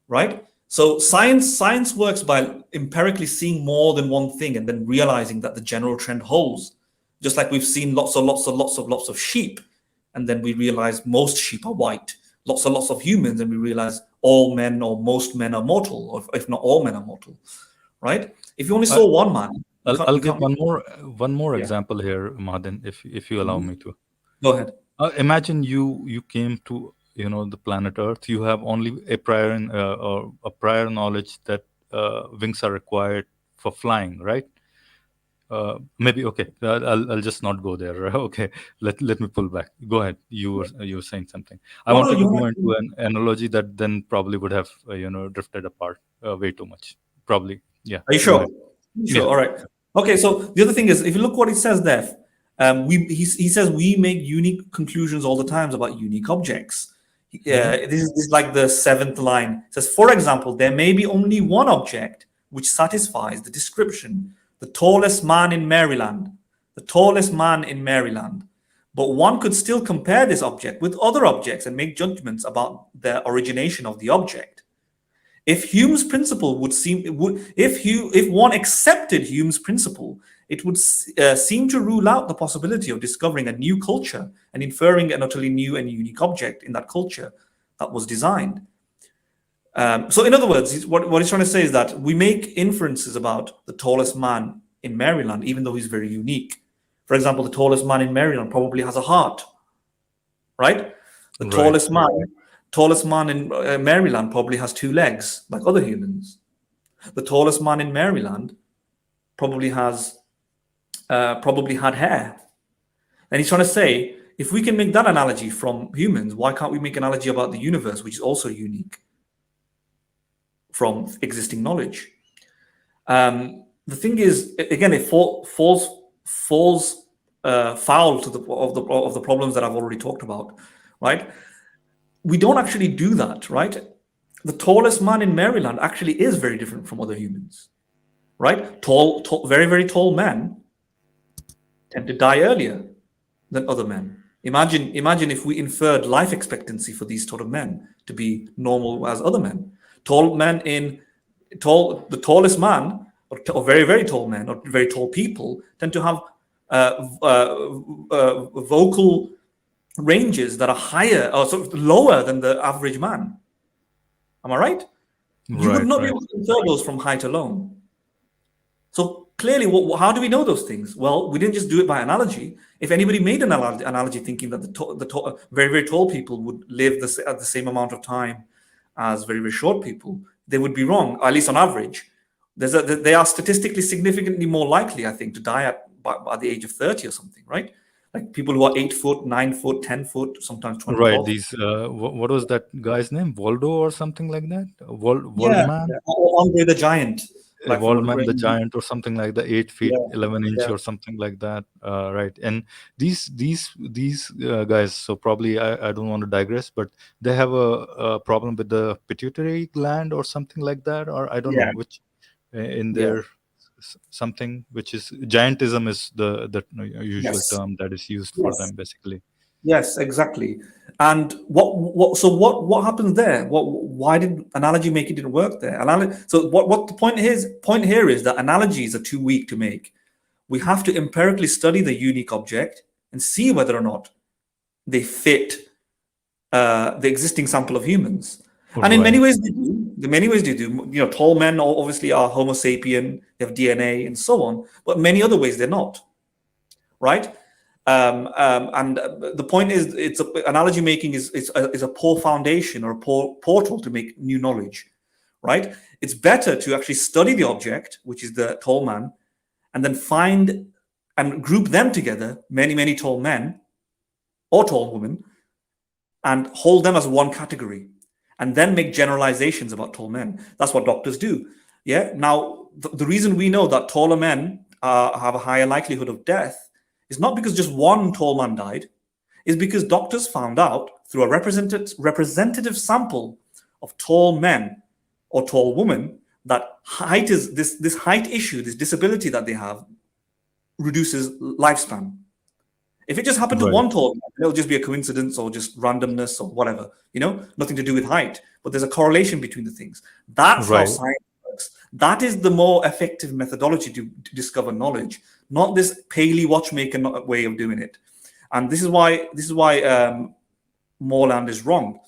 right? So science works by empirically seeing more than one thing and then realizing that the general trend holds. Just like we've seen lots of sheep and then we realize most sheep are white. Lots and lots of humans, and we realize all men or most men are mortal, or if not all men are mortal, right? If you only I, saw one man, you can't. I'll You give can't. one more Yeah. example here, Mahdin, if you allow Mhm. me to. Go ahead. Imagine you came to the planet Earth. You have only a prior knowledge that wings are required for flying, right? Maybe okay. I'll just not go there. Okay, let me pull back. Go ahead. You were saying something. I No, no, wanted to you're go not. into an analogy that then probably would have drifted apart way too much. Probably. Yeah. Are you Go sure? ahead. Are you sure? Yeah. All right. Okay. So the other thing is, if you look what it says there, he says we make unique conclusions all the times about unique objects. Hmm. This is like the seventh line. It says, for example, there may be only one object which satisfies the description: the tallest man in Maryland, the tallest man in Maryland. But one could still compare this object with other objects and make judgments about the origination of the object. If Hume's principle would seem would if one accepted Hume's principle, it would seem to rule out the possibility of discovering a new culture and inferring an utterly new and unique object in that culture that was designed. So, in other words, what he's trying to say is that we make inferences about the tallest man in Maryland, even though he's very unique. For example, the tallest man in Maryland probably has a heart, right? The Right. tallest man in Maryland probably has two legs, like other humans. The tallest man in Maryland probably has probably had hair. And he's trying to say, if we can make that analogy from humans, why can't we make an analogy about the universe, which is also unique from existing knowledge? The thing is, again, it falls foul to the problems that I've already talked about, right? We don't actually do that, right? The tallest man in Maryland actually is very different from other humans, right? Very, very tall men tend to die earlier than other men. Imagine if we inferred life expectancy for these sort of men to be normal as other men. Tall men in the tallest man, or very, very tall men, or very tall people tend to have vocal ranges that are higher or sort of lower than the average man. Am I right? You would Right. not be Right. able to infer those from height alone. So clearly, how do we know those things? Well, we didn't just do it by analogy. If anybody made an analogy thinking that the very, very tall people would live at the same amount of time as very, very short people, they would be wrong, at least on average. They are statistically significantly more likely, I think, to die by the age of 30 or something, right? Like people who are 8 foot, 9 foot, 10 foot, sometimes 12 Right. foot. These. What was that guy's name? Waldo or something like that. Yeah, Waldman. or Andre the Giant, like from Waldman the Giant or something like that, 8 feet yeah, 11 inch yeah, or something like that. Right. And these guys. So probably I don't want to digress, but they have a problem with the pituitary gland or something like that, or I don't know yeah, which in yeah. their something which is giantism is the usual Yes. term that is used for Yes. them basically. Yes, exactly. And what happens there? Why did analogy make it didn't work there? So what the point here is that analogies are too weak to make. We have to empirically study the unique object and see whether or not they fit the existing sample of humans. And in many Right. ways they do. In many ways they do. Tall men obviously are Homo sapien, they have DNA and so on, but many other ways they're not, right? And the point is, analogy making is a poor foundation or a poor portal to make new knowledge, right? It's better to actually study the object, which is the tall man, and then find and group them together, many tall men or tall women, and hold them as one category, and then make generalizations about tall men. That's what doctors do. Yeah. Now, the reason we know that taller men have a higher likelihood of death is not because just one tall man died, is because doctors found out through a representative sample of tall men or tall women that height is this height issue, this disability that they have reduces lifespan. If it just happened to Right. one tall man, it'll just be a coincidence or just randomness or whatever, nothing to do with height. But there's a correlation between the things. That's how Right. science works. That is the more effective methodology to discover knowledge, not this Paley watchmaker way of doing it. and this is why Morland is wrong.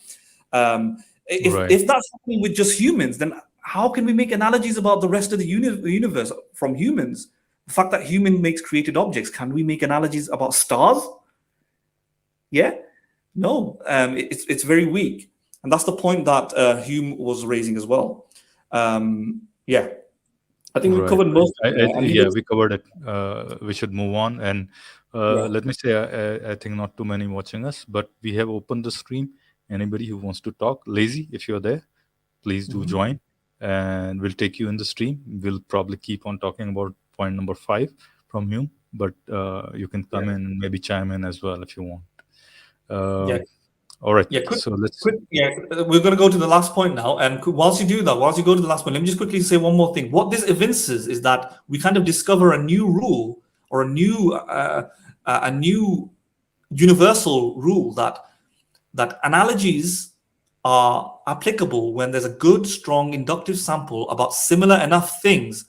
Right. If that's happening with just humans, then how can we make analogies about the rest of the universe from humans? The fact that human makes created objects, can we make analogies about stars? Yeah, no, it's very weak, and that's the point that Hume was raising as well. Yeah, I think we Right. covered most of it, and he Yeah, was we covered it. We should move on. And yeah. let me say, I think not too many watching us, but we have opened the stream. Anybody who wants to talk, Lazy, if you're there, please do Mhm. join, and we'll take you in the stream. We'll probably keep on talking about point number 5 from Hume, but you can Yeah, come in and maybe chime in as well if you want. yeah. All right, Yeah, quick, so let's. quick. Yeah, we're going to go to the last point now. And whilst you do that, whilst you go to the last point, let me just quickly say one more thing. What this evinces is that we kind of discover a new rule or a new universal rule that analogies are applicable when there's a good, strong inductive sample about similar enough things,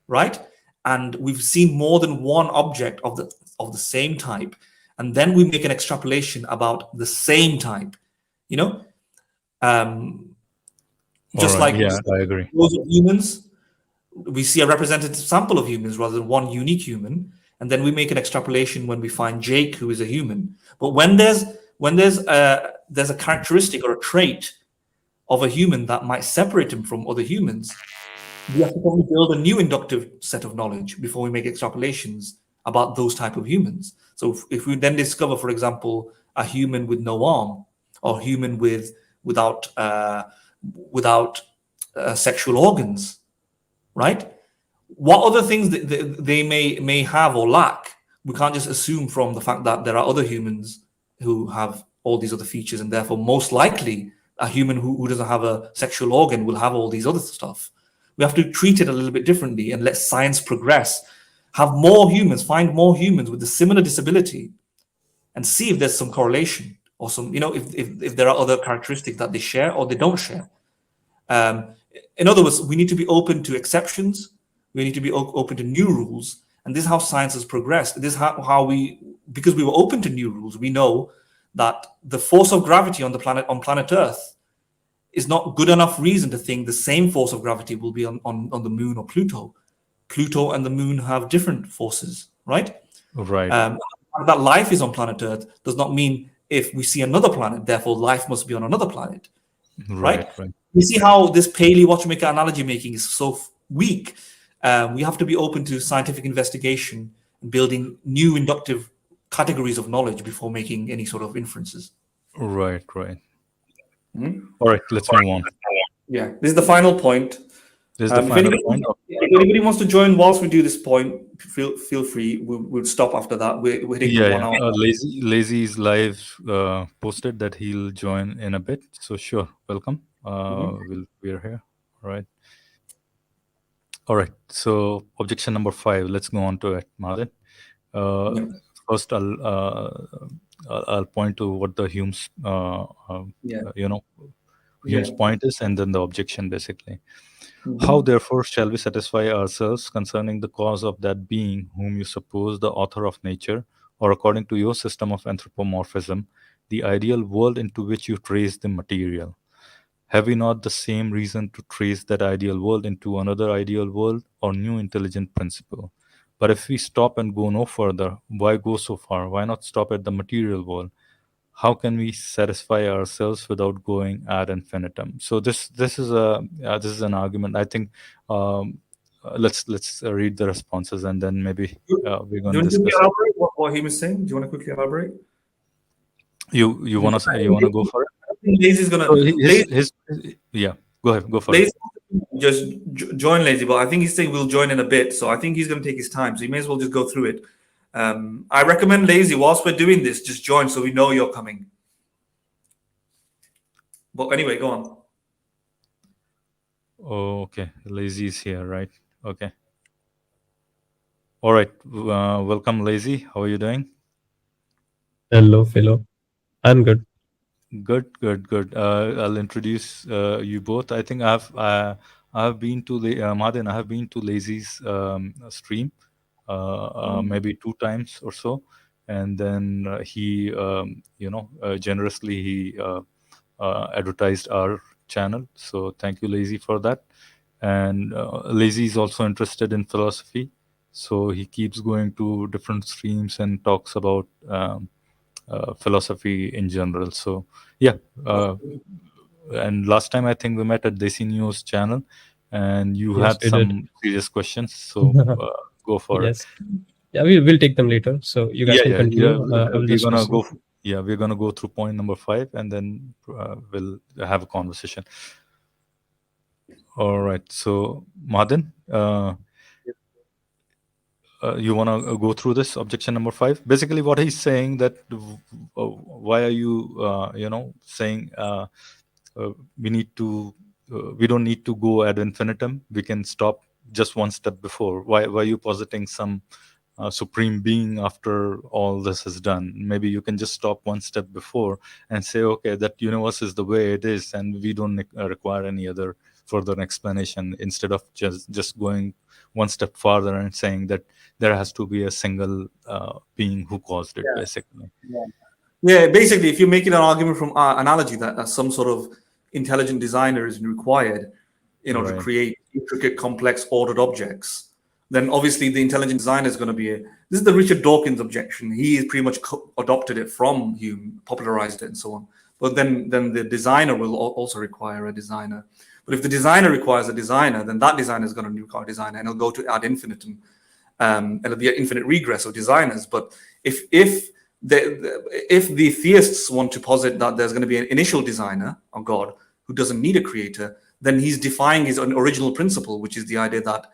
right? And we've seen more than one object of the same type, and then we make an extrapolation about the same type. You know, um, All just right, like we yeah, see I agree. those of humans, we see a representative sample of humans rather than one unique human, and then we make an extrapolation when we find Jake, who is a human. But when there's a characteristic or a trait of a human that might separate him from other humans, we have to probably build a new inductive set of knowledge before we make extrapolations about those type of humans. So if we then discover, for example, a human with no arm or human without without sexual organs, right? What other things they may have or lack? We can't just assume from the fact that there are other humans who have all these other features, and therefore most likely a human who doesn't have a sexual organ will have all these other stuff. We have to treat it a little bit differently and let science progress. Have more humans, find more humans with a similar disability, and see if there's some correlation or some, if there are other characteristics that they share or they don't share. Um, in other words, we need to be open to exceptions. We need to be open to new rules. And this is how science has progressed. This is how because we were open to new rules, we know that the force of gravity on planet Earth is not good enough reason to think the same force of gravity will be on the moon or Pluto. Pluto and the moon have different forces, right? Right, Um, that life is on planet Earth does not mean if we see another planet, therefore life must be on another planet, right? right, right. You see how this Paley watchmaker analogy making is so weak. We have to be open to scientific investigation and building new inductive categories of knowledge before making any sort of inferences. Right, right. Mhm. All right, let's move on. Yeah, this is the final point. This is the If final anybody, point. if anybody wants to join whilst we do this point, feel free. We'll stop after that. We're hitting the Yeah, one yeah. hour. Lazy is live. Posted that he'll join in a bit. So sure, welcome. Mhm. We're here. All right. All right. So objection number 5. Let's go on to it, Mahdin. Uh, Yeah, First, I'll point to what the Hume's yeah, Hume's yeah. point is, and then the objection basically. How Mhm. therefore shall we satisfy ourselves concerning the cause of that being whom you suppose the author of nature, or according to your system of anthropomorphism, the ideal world into which you trace the material? Have we not the same reason to trace that ideal world into another ideal world or new intelligent principle? But if we stop and go no further, why go so far? Why not stop at the material world? How can we satisfy ourselves without going ad infinitum? So this is an argument. I think let's read the responses, and then maybe Do we're you going to want to quickly discuss it. elaborate what he was saying? Do you want to quickly elaborate? You Because want to go for it? I think Lazy's So gonna yeah, go ahead, go for it. Lazy just join Lazy, but I think he's saying we'll join in a bit, so I think he's gonna take his time. So you may as well just go through it. I recommend Lazy whilst we're doing this, just join so we know you're coming. But anyway, go on. Oh, okay, Lazy is here, right? Okay, all right. Welcome, Lazy. How are you doing? Hello, Philo. I'm good. Good, good, good. I'll introduce you both. I think I have been to the Madan. I have been to Lazy's stream, maybe 2 times or so, and then generously he advertised our channel. So thank you, Lazy, for that. And Lazy is also interested in philosophy, so he keeps going to different streams and talks about philosophy in general. So yeah, and last time I think we met at Desi News channel, and you Yes, had we did. some serious questions. So go for it. Yes. Yeah, we'll take them later. So you guys Yeah, can yeah, yeah. continue. I will We're just gonna listen. go. Yeah, we're gonna go through point number 5, and then we'll have a conversation. All right. So, Madan, you wanna go through this objection number 5? Basically, what he's saying that why are you, saying we need to, we don't need to go ad infinitum. We can stop just one step before. Why are you positing some supreme being after all this is done? Maybe you can just stop one step before and say, okay, that universe is the way it is, and we don't require any other further explanation, instead of just going one step farther and saying that there has to be a single being who caused it, basically. Yeah, basically, if you're making an argument from analogy that some sort of intelligent designer is required in order to Right. create intricate, complex, ordered objects, then obviously the intelligent designer is going to be a. This is the Richard Dawkins objection. He pretty much adopted it from Hume, popularized it, and so on. But then the designer will also require a designer. But if the designer requires a designer, then that designer is going to require a designer, and it'll go to ad infinitum. It'll be an infinite regress of designers. But if if the theists want to posit that there's going to be an initial designer, or God, who doesn't need a creator, then he's defying his own original principle, which is the idea that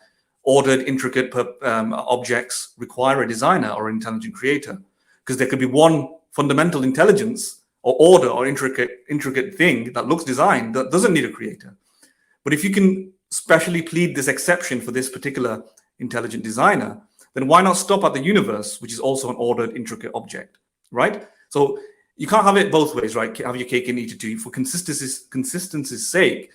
ordered, intricate objects require a designer or an intelligent creator, because there could be one fundamental intelligence or order or intricate thing that looks designed that doesn't need a creator. But if you can specially plead this exception for this particular intelligent designer, then why not stop at the universe, which is also an ordered, intricate object, right? So you can't have it both ways, right? Have your cake and eat it too. For consistency's sake,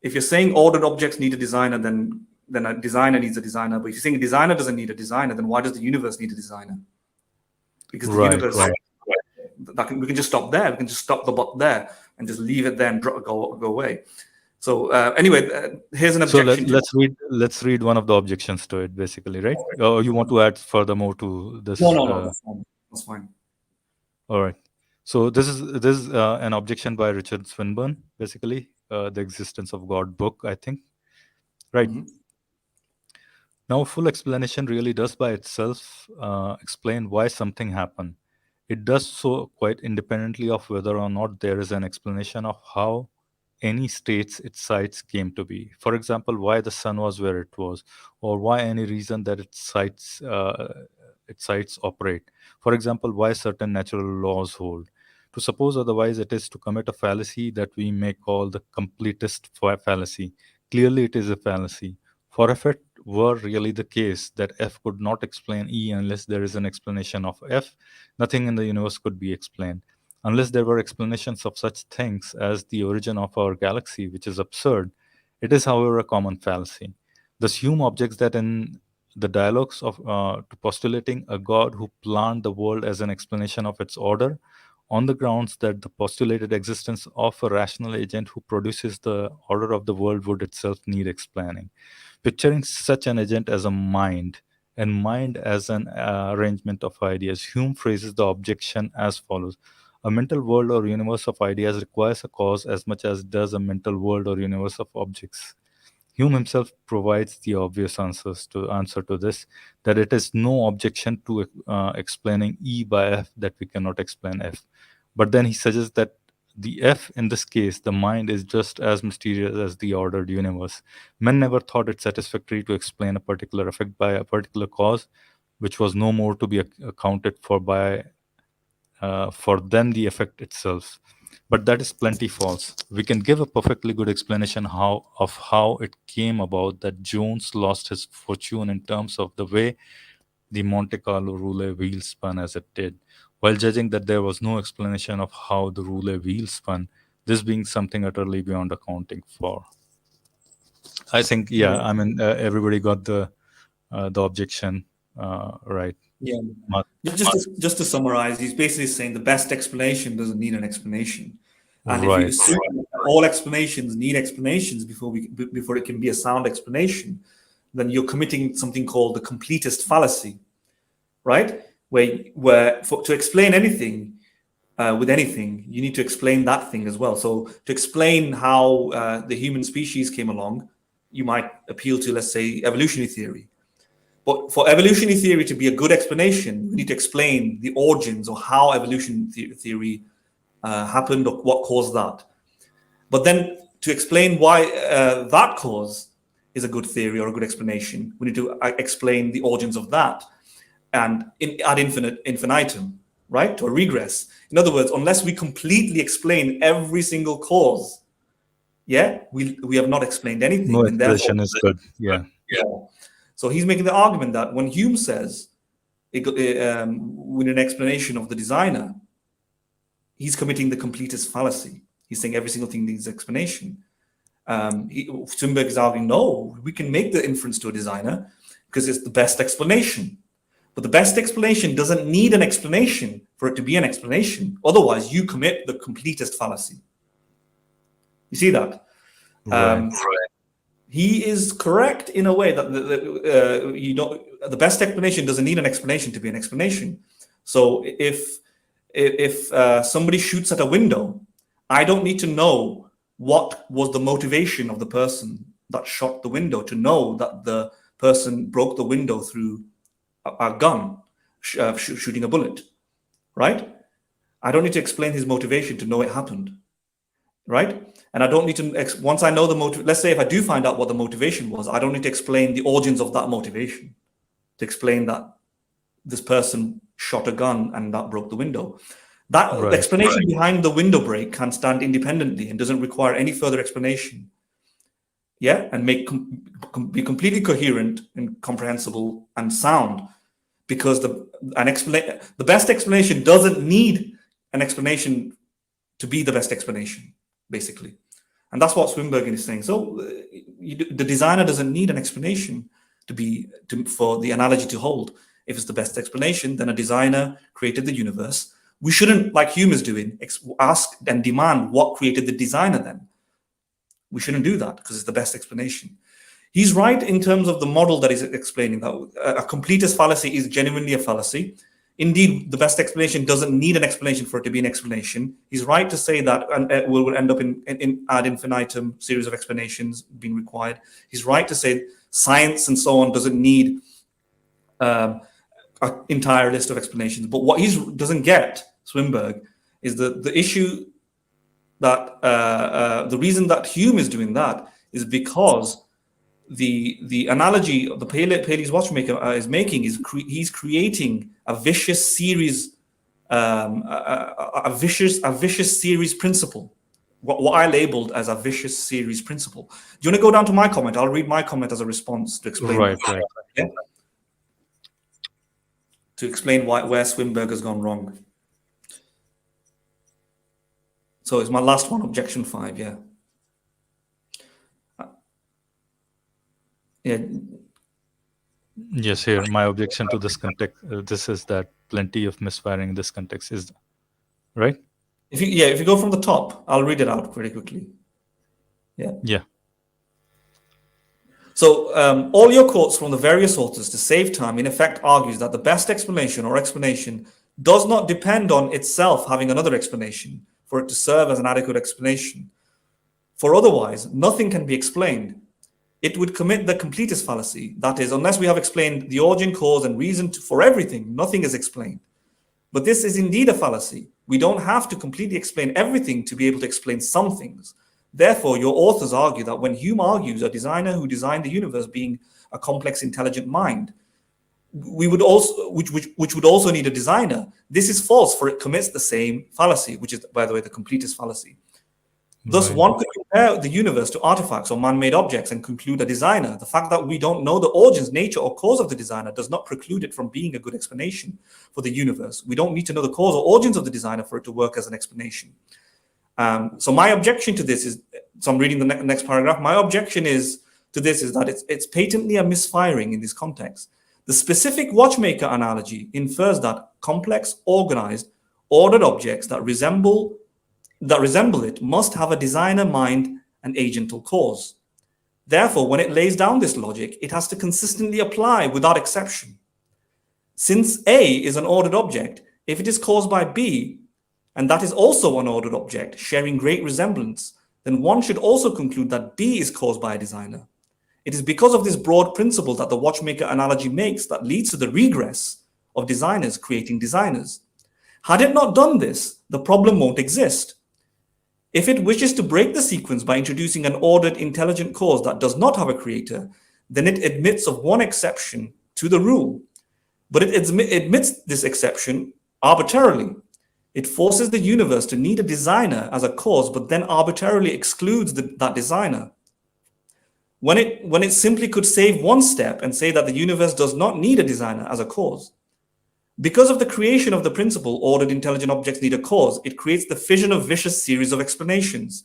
if you're saying ordered objects need a designer, then a designer needs a designer. But if you're saying a designer doesn't need a designer, then why does the universe need a designer? Because the Right, universe, right. we can just stop there. We can just stop the buck there and just leave it there and go away. So anyway, here's an So objection. let's read one of the objections to it, basically, right? Or you want to add furthermore to this? No. That's fine. All right. So this is an objection by Richard Swinburne, basically, the existence of God book, I think. Right. Mhm. Now, full explanation really does by itself explain why something happened. It does so quite independently of whether or not there is an explanation of how any states its sites came to be. For example, why the sun was where it was, or why any reason that its sites operate. For example, why certain natural laws hold. To suppose otherwise, it is to commit a fallacy that we may call the completist fallacy. Clearly, it is a fallacy. For if it were really the case that F could not explain E unless there is an explanation of F, nothing in the universe could be explained. Unless there were explanations of such things as the origin of our galaxy, which is absurd, it is, however, a common fallacy. Thus, Hume objects that in the dialogues of to postulating a God who planned the world as an explanation of its order, on the grounds that the postulated existence of a rational agent who produces the order of the world would itself need explaining. Picturing such an agent as a mind, and mind as an arrangement of ideas, Hume phrases the objection as follows: a mental world or universe of ideas requires a cause as much as does a mental world or universe of objects. Hume himself provides the obvious answer to this, that it is no objection to explaining E by F that we cannot explain F. But then he suggests that the F in this case, the mind, is just as mysterious as the ordered universe. Men never thought it satisfactory to explain a particular effect by a particular cause, which was no more to be accounted for by for than the effect itself. But that is plenty false. We can give a perfectly good explanation of how it came about that Jones lost his fortune in terms of the way the Monte Carlo roulette wheel spun as it did, while judging that there was no explanation of how the roulette wheel spun, this being something utterly beyond accounting for. I think, yeah, Yeah. I mean, everybody got the objection right. Yeah. Ma- Just to summarize, he's basically saying the best explanation doesn't need an explanation. And if you Right. assume that all explanations need explanations before it can be a sound explanation, then you're committing something called the completist fallacy, right? To explain anything with anything, you need to explain that thing as well. So to explain how the human species came along, you might appeal to, let's say, evolutionary theory. But for evolutionary theory to be a good explanation, we need to explain the origins or how evolution theory happened or what caused that. But then to explain why that cause is a good theory or a good explanation, we need to explain the origins of that and ad infinitum, right? To a regress. In other words, unless we completely explain every single cause, yeah, we have not explained anything. No And therefore, explanation is good. Yeah. yeah. So he's making the argument that when Hume says with an explanation of the designer, he's committing the completist fallacy. He's saying every single thing needs explanation. Swinburne is arguing, no, we can make the inference to a designer because it's the best explanation. But the best explanation doesn't need an explanation for it to be an explanation. Otherwise, you commit the completist fallacy. You see that? Right. He is correct in a way that the best explanation doesn't need an explanation to be an explanation. So if somebody shoots at a window, I don't need to know what was the motivation of the person that shot the window to know that the person broke the window through a gun, shooting a bullet, right? I don't need to explain his motivation to know it happened, right? And I don't need to, once I know the motive, let's say if I do find out what the motivation was, I don't need to explain the origins of that motivation to explain that this person shot a gun and that broke the window. That explanation behind the window break can stand independently and doesn't require any further explanation. Yeah, and be completely coherent and comprehensible and sound, because the best explanation doesn't need an explanation to be the best explanation, basically. And that's what Swinburne is saying. So the designer doesn't need an explanation for the analogy to hold. If it's the best explanation, then a designer created the universe. We shouldn't, like Hume is doing, ask and demand what created the designer then. We shouldn't do that because it's the best explanation. He's right in terms of the model that he's explaining, that a completist fallacy is genuinely a fallacy. Indeed, the best explanation doesn't need an explanation for it to be an explanation. He's right to say that, and it will end up in ad infinitum series of explanations being required. He's right to say science and so on doesn't need an entire list of explanations. But what he doesn't get, Swinburne, is the issue that the reason that Hume is doing that is because the analogy of the Paley's watchmaker is making is he's creating a vicious series, a vicious series principle. What I labeled as a vicious series principle. Do you want to go down to my comment? I'll read my comment as a response to explain. Right. Yeah? To explain where Swinburne has gone wrong. So it's my last one, objection 5. Yeah. Yeah. Yes, here my objection to this context. This is that plenty of misfiring in this context is right. If you go from the top, I'll read it out pretty quickly. Yeah. So all your quotes from the various authors to save time in effect argues that the best explanation or explanation does not depend on itself having another explanation for it to serve as an adequate explanation. For otherwise, nothing can be explained. It would commit the completist fallacy. That is, unless we have explained the origin, cause, and reason for everything, nothing is explained. But this is indeed a fallacy. We don't have to completely explain everything to be able to explain some things. Therefore, your authors argue that when Hume argues a designer who designed the universe being a complex, intelligent mind, which would also need a designer, this is false, for it commits the same fallacy, which is, by the way, the completist fallacy. Thus, one could compare the universe to artifacts or man-made objects and conclude a designer. The fact that we don't know the origins, nature, or cause of the designer does not preclude it from being a good explanation for the universe. We don't need to know the cause or origins of the designer for it to work as an explanation. So my objection to this is, so I'm reading the next paragraph. My objection to this is that it's patently a misfiring in this context. The specific watchmaker analogy infers that complex, organized, ordered objects that resemble it must have a designer mind and agental cause. Therefore, when it lays down this logic, it has to consistently apply without exception. Since A is an ordered object, if it is caused by B, and that is also an ordered object sharing great resemblance, then one should also conclude that B is caused by a designer. It is because of this broad principle that the watchmaker analogy makes that leads to the regress of designers creating designers. Had it not done this, the problem won't exist. If it wishes to break the sequence by introducing an ordered intelligent cause that does not have a creator, then it admits of one exception to the rule. But it admits this exception arbitrarily. It forces the universe to need a designer as a cause, but then arbitrarily excludes that designer. When it simply could save one step and say that the universe does not need a designer as a cause. Because of the creation of the principle, ordered intelligent objects need a cause, it creates the fission of vicious series of explanations,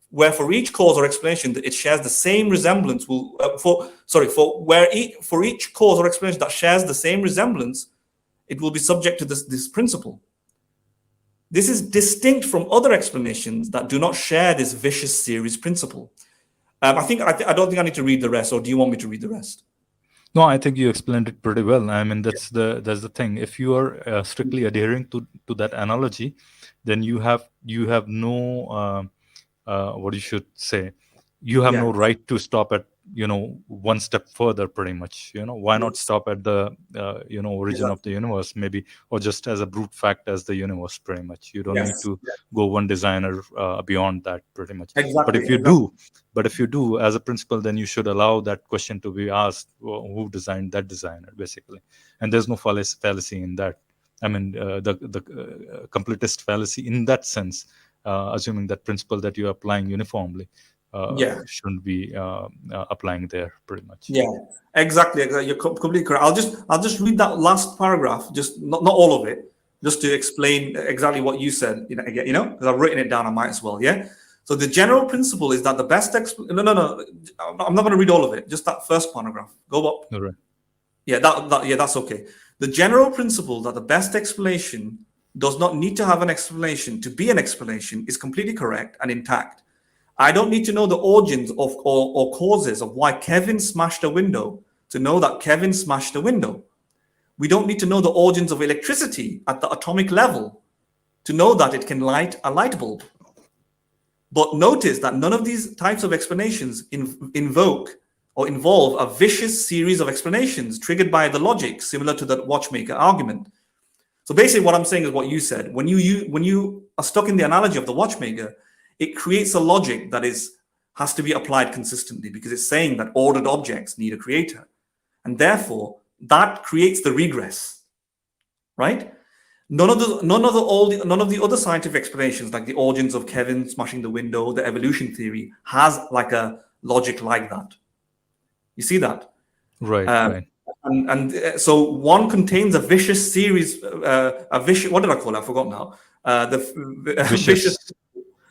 where for each cause or explanation it shares the same resemblance for each cause or explanation that shares the same resemblance, it will be subject to this principle. This is distinct from other explanations that do not share this vicious series principle. I don't think I need to read the rest, or do you want me to read the rest? No, I think you explained it pretty well. I mean, that's the thing. If you are strictly adhering to that analogy, then you have no what you should say. You have no right to stop at one step further. Pretty much, why not stop at the origin of the universe, maybe, or just as a brute fact as the universe. Pretty much, you don't need to go one designer beyond that. Pretty much. Exactly. But if you do, as a principle, then you should allow that question to be asked: who designed that designer, basically? And there's no fallacy in that. I mean, the completist fallacy in that sense, assuming that principle that you're applying uniformly. Shouldn't be applying there, pretty much. Yeah, exactly. You're completely correct. I'll just read that last paragraph, just not all of it, just to explain exactly what you said. Because I've written it down. I might as well. Yeah. So the general principle is that the best no, I'm not going to read all of it. Just that first paragraph. Go up. All right. Yeah, that's okay. The general principle that the best explanation does not need to have an explanation to be an explanation is completely correct and intact. I don't need to know the origins of or causes of why Kevin smashed a window to know that Kevin smashed a window. We don't need to know the origins of electricity at the atomic level to know that it can light a light bulb. But notice that none of these types of explanations invoke or involve a vicious series of explanations triggered by the logic similar to the watchmaker argument. So basically what I'm saying is what you said. When you are stuck in the analogy of the watchmaker, it creates a logic that has to be applied consistently because it's saying that ordered objects need a creator. And therefore, that creates the regress, right? None of the other scientific explanations, like the origins of Kevin smashing the window, the evolution theory, has like a logic like that. You see that? Right, right. And so one contains a vicious series, what did I call it? I forgot now. Vicious.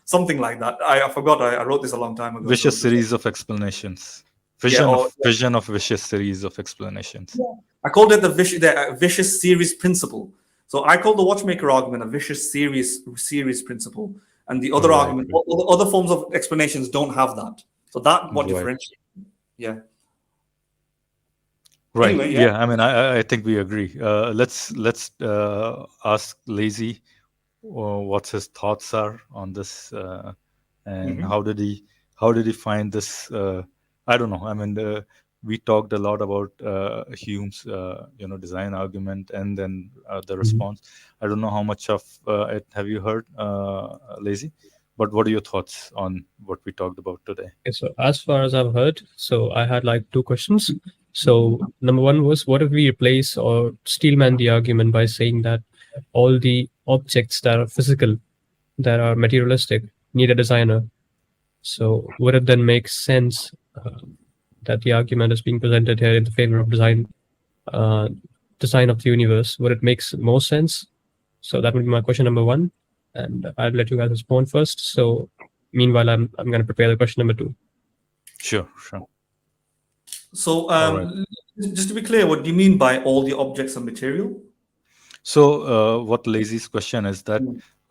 Something like that. I forgot. I wrote this a long time ago. Vicious series of explanations. Vision of vicious series of explanations. Yeah. I called it the vicious series principle. So I call the watchmaker argument a vicious series principle, and the other argument, other forms of explanations don't have that. So that what differentiates. Yeah. Right. Anyway, yeah. I mean, I think we agree. Let's ask Lazy what his thoughts are on this, and how did he find this? I don't know. I mean, we talked a lot about Hume's design argument and then the response. I don't know how much of it have you heard, Lazy, but what are your thoughts on what we talked about today? Okay, so as far as I've heard, so I had like two questions. So number one was, what if we replace or steelman the argument by saying that all the objects that are physical, that are materialistic, need a designer? So would it then make sense that the argument is being presented here in the favor of design of the universe? Would it make more sense? So that would be my question number one, and I'll let you guys respond first. So meanwhile, I'm going to prepare the question number two. Sure. So Just to be clear, what do you mean by all the objects are material? So what Lazy's question is that,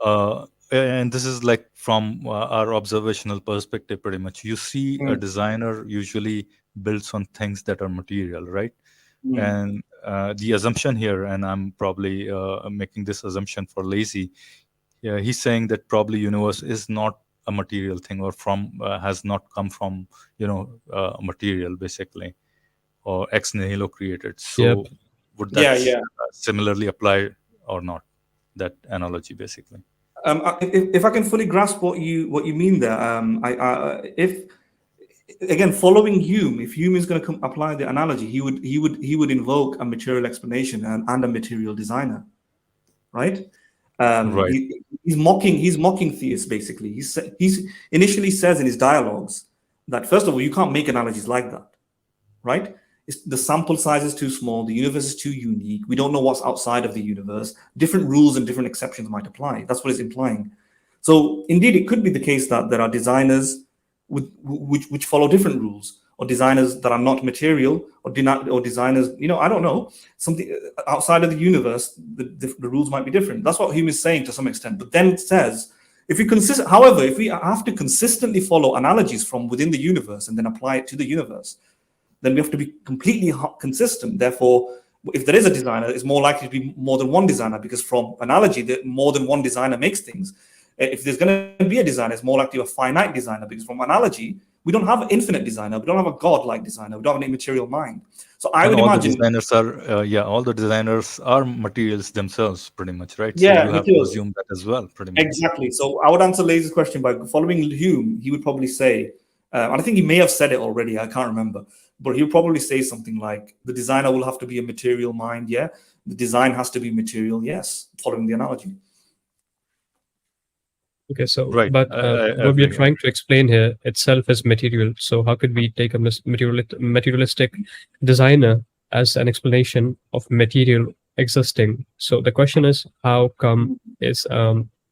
Mm, and this is like from our observational perspective, pretty much. You see, a mm, designer usually builds on things that are material, right? mm. And the assumption here, and I'm probably making this assumption for Lazy, yeah, he's saying that probably universe is not a material thing, or from has not come from material basically, or ex nihilo created. Yep. So would that Yeah, yeah. similarly apply or not? That analogy basically. If I can fully grasp what you mean there, if again following Hume, if Hume is going to apply the analogy, he would invoke a material explanation and a material designer, right? Right. He's mocking theists basically. He's initially says in his dialogues that first of all you can't make analogies like that, right? The sample size is too small, the universe is too unique, we don't know what's outside of the universe, different rules and different exceptions might apply. That's what it's implying. So indeed, it could be the case that there are designers which follow different rules, or designers that are not material, or designers, I don't know, something outside of the universe. The rules might be different. That's what Hume is saying to some extent. But then it says, however, if we have to consistently follow analogies from within the universe and then apply it to the universe, then we have to be completely consistent. Therefore, if there is a designer, it's more likely to be more than one designer, because from analogy, that more than one designer makes things. If there's going to be a designer, it's more likely a finite designer, because from analogy, we don't have an infinite designer. We don't have a god-like designer. We don't have an immaterial mind. So I And would all the imagine, designers are, all the designers are materials themselves, pretty much, right? So yeah, you have to materials. assume that as well, pretty much. Exactly. So I would answer Lazy's question by following Hume. He would probably say, and I think he may have said it already, I can't remember, but he'll probably say something like, the designer will have to be a material mind, yeah. The design has to be material, yes, following the analogy. Okay, so Right. but I what we are agree. trying to explain here itself is material. So how could we take a materialistic designer as an explanation of material existing? So the question is, how come is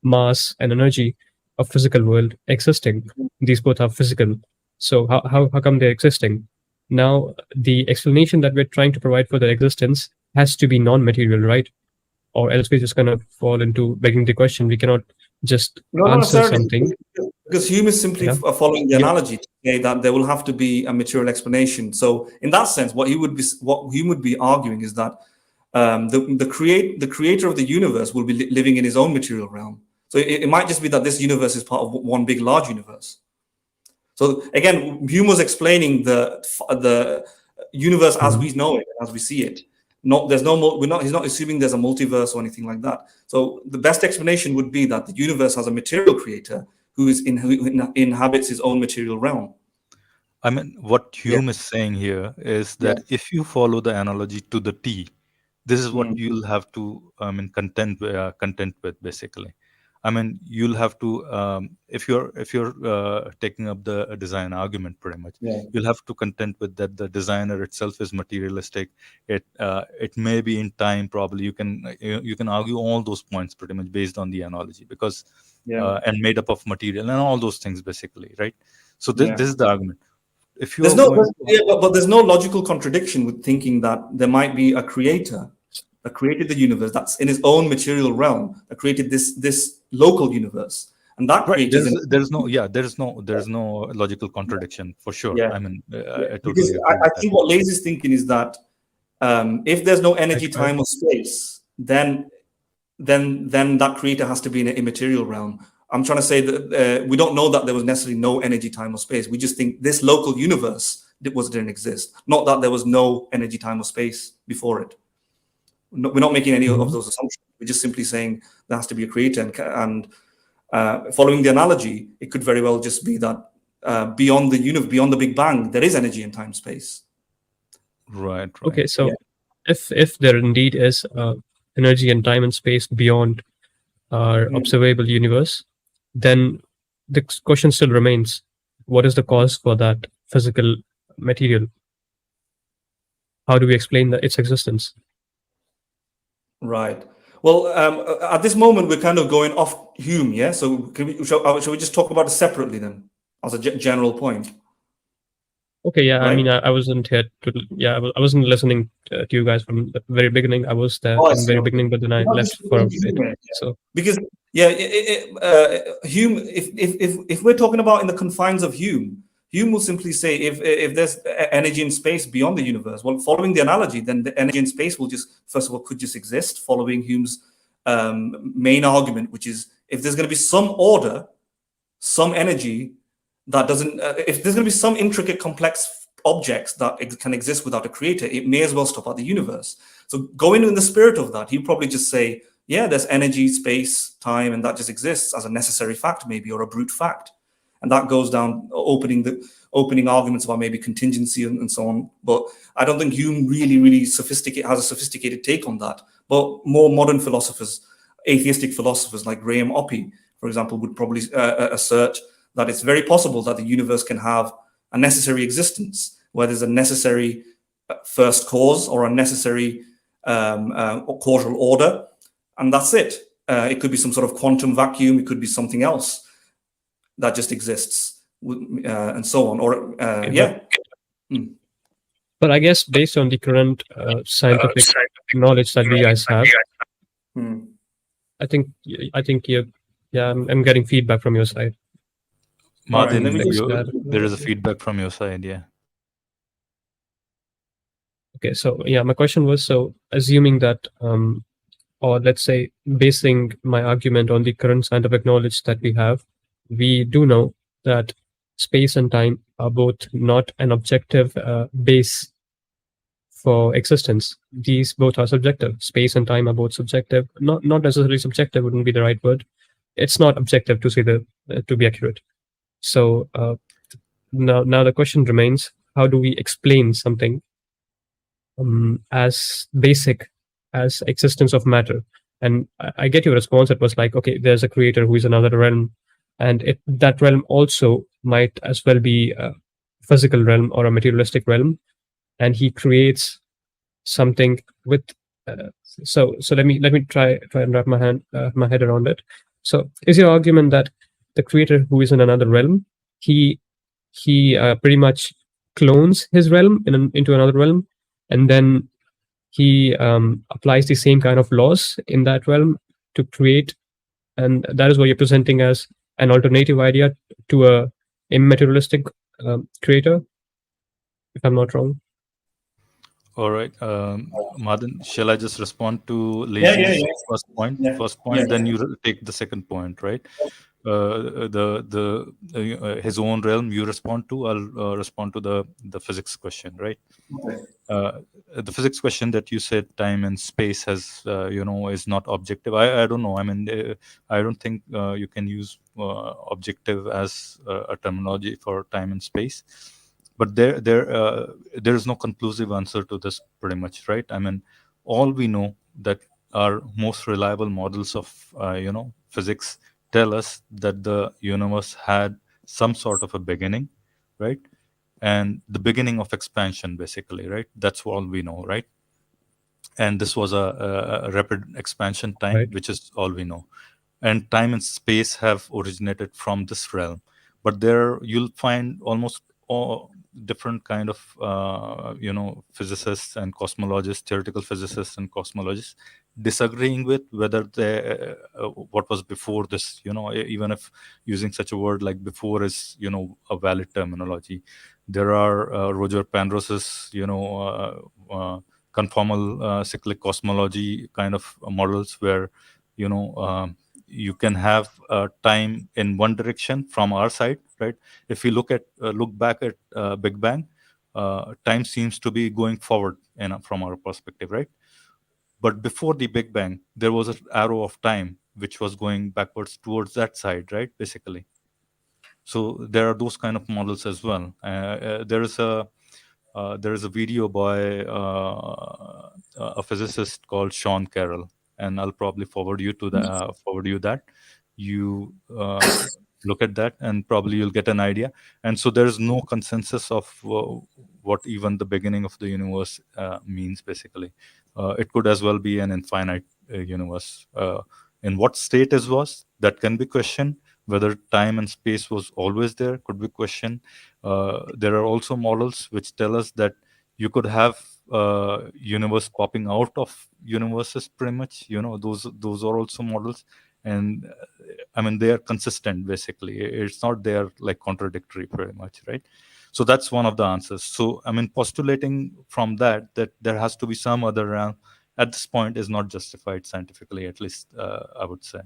mass and energy of physical world existing? These both are physical. So how come they're existing? Now the explanation that we're trying to provide for their existence has to be non-material, right? Or else we're just gonna fall into begging the question. We cannot just No, not answer necessarily, something. because Hume is simply Yeah. following the Yeah. analogy to say that there will have to be a material explanation. So, in that sense, what Hume would be arguing is that the creator of the universe will be living in his own material realm. So it might just be that this universe is part of one big large universe. So again, Hume was explaining the universe as we know it, as we see it. There's no more. He's not assuming there's a multiverse or anything like that. So the best explanation would be that the universe has a material creator who inhabits his own material realm. I mean, what Yeah. Hume is saying here is Yeah. that if you follow the analogy to the T, this is what Mm. you'll have to, content with basically. I mean, you'll have to, if you're taking up the design argument, pretty much, Yeah. you'll have to content with that. The designer itself is materialistic. It may be in time. Probably you can argue all those points pretty much based on the analogy, because Yeah. and made up of material and all those things basically, right? So this Yeah. this is the argument. If you There's are no, going yeah, but there's no logical contradiction with thinking that there might be a creator that created the universe that's in his own material realm, that created this local universe, and that right, creator is in. there's no logical contradiction for sure. Yeah, I mean, yeah. I Because totally I, agree I with that. think what Lazy is thinking is that if there's no energy, I, time, or space, then that creator has to be in an immaterial realm. I'm trying to say that we don't know that there was necessarily no energy, time, or space. We just think this local universe didn't exist, not that there was no energy, time, or space before it. No, we're not making any of those assumptions. We're just simply saying there has to be a creator, and following the analogy, it could very well just be that beyond the universe, beyond the Big Bang, there is energy and time, space. Right. okay, so Yeah. if there indeed is energy and time and space beyond our Mm. observable universe, then the question still remains: what is the cause for that physical material? How do we explain its existence? Right. Well, at this moment, we're kind of going off Hume, yeah? So shall we just talk about it separately then, as a general point? Okay, yeah. I right? mean, I wasn't here to. Yeah, I wasn't listening to you guys from the very beginning. I was there Oh, I from the see. very Okay. beginning, but then I No, left just for a bit. Hume, yeah. So Because yeah, Hume. If we're talking about in the confines of Hume, Hume will simply say if there's energy in space beyond the universe, well, following the analogy, then the energy in space will just first of all could just exist. Following Hume's main argument, which is if there's going to be some order, some energy that doesn't, if there's going to be some intricate, complex objects that can exist without a creator, it may as well stop at the universe. So going in the spirit of that, he'd probably just say, yeah, there's energy, space, time, and that just exists as a necessary fact, maybe, or a brute fact. And that goes down opening arguments about maybe contingency and so on. But I don't think Hume really has a sophisticated take on that. But more modern philosophers, atheistic philosophers like Graham Oppy, for example, would probably assert that it's very possible that the universe can have a necessary existence, where there's a necessary first cause or a necessary causal order, and that's it. It could be some sort of quantum vacuum. It could be something else that just exists, and so on. Or okay, yeah. but I guess based on the current scientific knowledge that we guys have, Hmm. I think you, yeah, I'm getting feedback from your side. All right, let Mahdin, me just. there is a feedback from your side, yeah. Okay, so yeah, my question was, so assuming that, or let's say basing my argument on the current scientific knowledge that we have, we do know that space and time are both not an objective base for existence. These both are subjective. Space and time are both subjective. Not necessarily subjective wouldn't be the right word. It's not objective to say to be accurate. So now the question remains: how do we explain something as basic as existence of matter? And I get your response. It was like, okay, there's a creator who is another realm, and that realm also might as well be a physical realm or a materialistic realm, and he creates something with. So let me try and wrap my head around it. So is your argument that the creator who is in another realm, he pretty much clones his realm into another realm, and then he applies the same kind of laws in that realm to create, and that is what you're presenting as an alternative idea to a immaterialistic creator, if I'm not wrong. All right. Madan, shall I just respond to Yeah. Lazy's first point? Yeah. First Yeah. point, then you take the second point, right? His own realm you respond to. I'll respond to the physics question, right? Okay. The physics question that you said time and space has is not objective. I don't know. I mean, I don't think you can use objective as a terminology for time and space, but there is no conclusive answer to this, pretty much, right? I mean, all we know that our most reliable models of physics tell us that the universe had some sort of a beginning, right? And the beginning of expansion, basically, right? That's all we know, right? And this was a rapid expansion time, Right. which is all we know. And time and space have originated from this realm, but there you'll find almost all different kind of physicists and cosmologists, theoretical physicists and cosmologists, disagreeing with whether what was before this, even if using such a word like before is a valid terminology. There are Roger Penrose's conformal cyclic cosmology kind of models where you know you can have time in one direction from our side, right? If we look back at Big Bang, time seems to be going forward from our perspective, right? But before the Big Bang, there was an arrow of time which was going backwards towards that side, right? Basically. So there are those kind of models as well. There is a video by a physicist called Sean Carroll, and I'll probably forward you that. You look at that, and probably you'll get an idea. And so there is no consensus of what even the beginning of the universe means. Basically, it could as well be an infinite universe. In what state it was, that can be questioned, Whether time and space was always there could be question. There are also models which tell us that you could have universe popping out of universes pretty much. Those are also models. And I mean, they are consistent basically. It's not they are like contradictory pretty much, right? So that's one of the answers. So I mean, postulating from that there has to be some other realm at this point is not justified scientifically, at least I would say.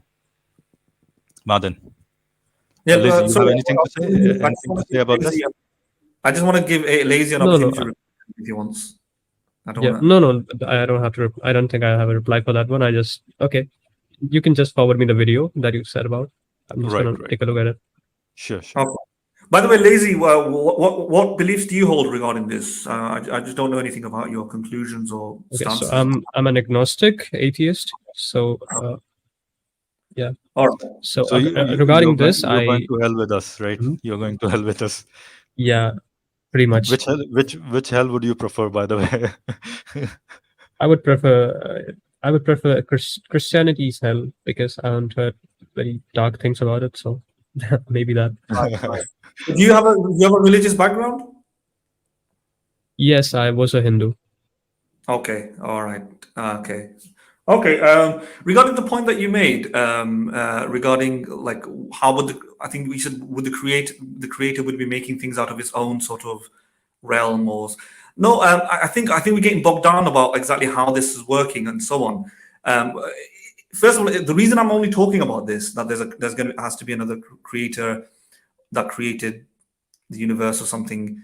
Madan, Yeah, Liz, you have sorry. anything to say? Anything to say about this? I just want to give a lazy an No, no. opportunity to reply if he wants. I don't Yeah, want to. no. I don't have to. I don't think I have a reply for that one. I just okay. You can just forward me the video that you said about. I'm just Right, gonna right. take a look at it. Sure. Okay. By the way, lazy. What beliefs do you hold regarding this? I just don't know anything about your conclusions or Okay, so stances. I'm an agnostic atheist. So yeah. All right. So So regarding this, you're going I to hell with us, right? Mhm. You're going to hell with us. Yeah, pretty much. Which hell would you prefer, by the way? I would prefer Christianity's hell because I haven't heard very dark things about it. So maybe that. Right. Do you have a religious background? Yes, I was a Hindu. Okay. All right. Okay. Okay. Regarding the point that you made, regarding like how would I think we said would the creator would be making things out of his own sort of realm or no? I think we're getting bogged down about exactly how this is working and so on. Um, First of all, the reason I'm only talking about this that has to be another creator that created the universe or something,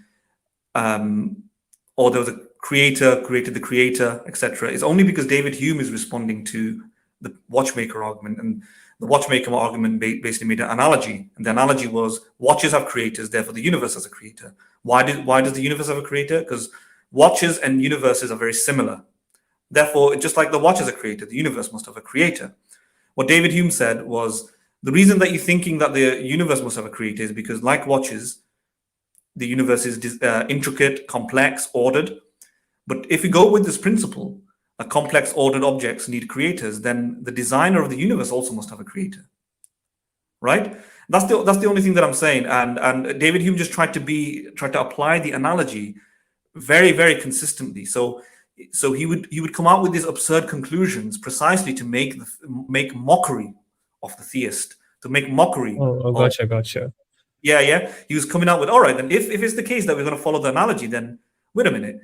or there was a creator created the creator, etc. Is only because David Hume is responding to the watchmaker argument, and the watchmaker argument basically made an analogy, and the analogy was watches have creators, therefore the universe has a creator. Why does the universe have a creator? Because watches and universes are very similar. Therefore, just like the watch has a creator, the universe must have a creator. What David Hume said was the reason that you're thinking that the universe must have a creator is because, like watches, the universe is intricate, complex, ordered. But if you go with this principle, a complex, ordered objects need creators, then the designer of the universe also must have a creator, right? That's the only thing that I'm saying. And David Hume just tried to apply the analogy very, very consistently. So he would come out with these absurd conclusions precisely to make mockery of the theist, to make mockery Oh, of gotcha. yeah. He was coming out with, all right, then if it's the case that we're going to follow the analogy, then wait a minute,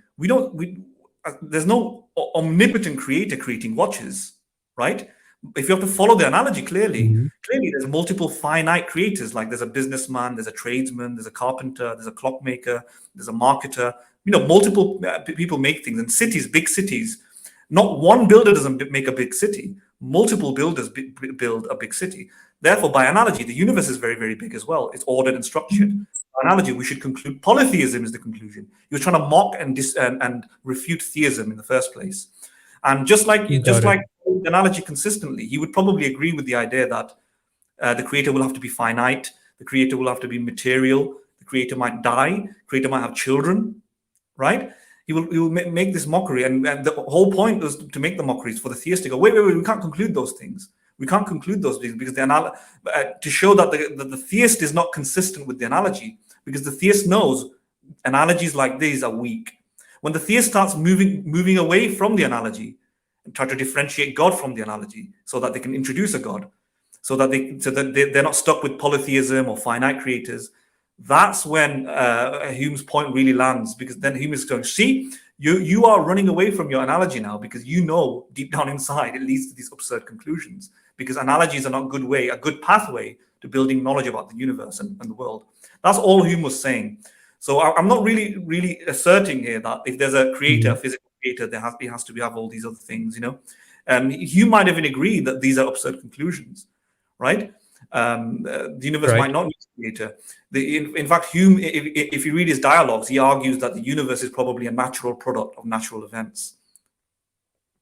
there's no omnipotent creator creating watches, right? If you have to follow the analogy clearly there's multiple finite creators. Like there's a businessman, there's a tradesman, there's a carpenter, there's a clockmaker, there's a marketer. Multiple people make things. And cities, big cities, not one builder doesn't make a big city. Multiple builders build a big city. Therefore, by analogy, the universe is very, very big as well. It's ordered and structured. By analogy, we should conclude polytheism is the conclusion. You're trying to mock and refute theism in the first place. And just like the analogy consistently, he would probably agree with the idea that the creator will have to be finite, the creator will have to be material, the creator might die, the creator might have children, right? He will make this mockery, and the whole point was to make the mockeries for the theist to go, wait, we can't conclude those things. We can't conclude those things because to show that the theist is not consistent with the analogy, because the theist knows analogies like these are weak. When the theist starts moving away from the analogy and try to differentiate God from the analogy so that they can introduce a God, so that they're not stuck with polytheism or finite creators, that's when Hume's point really lands, because then Hume is going, see, you are running away from your analogy now because you know deep down inside it leads to these absurd conclusions, because analogies are not a good pathway to building knowledge about the universe and the world. That's all Hume was saying. So I'm not really asserting here that if there's a creator, a physical creator, he has to have all these other things, Hume might even agree that these are absurd conclusions, right? The universe might not need a creator. In fact, Hume, if you read his dialogues, he argues that the universe is probably a natural product of natural events.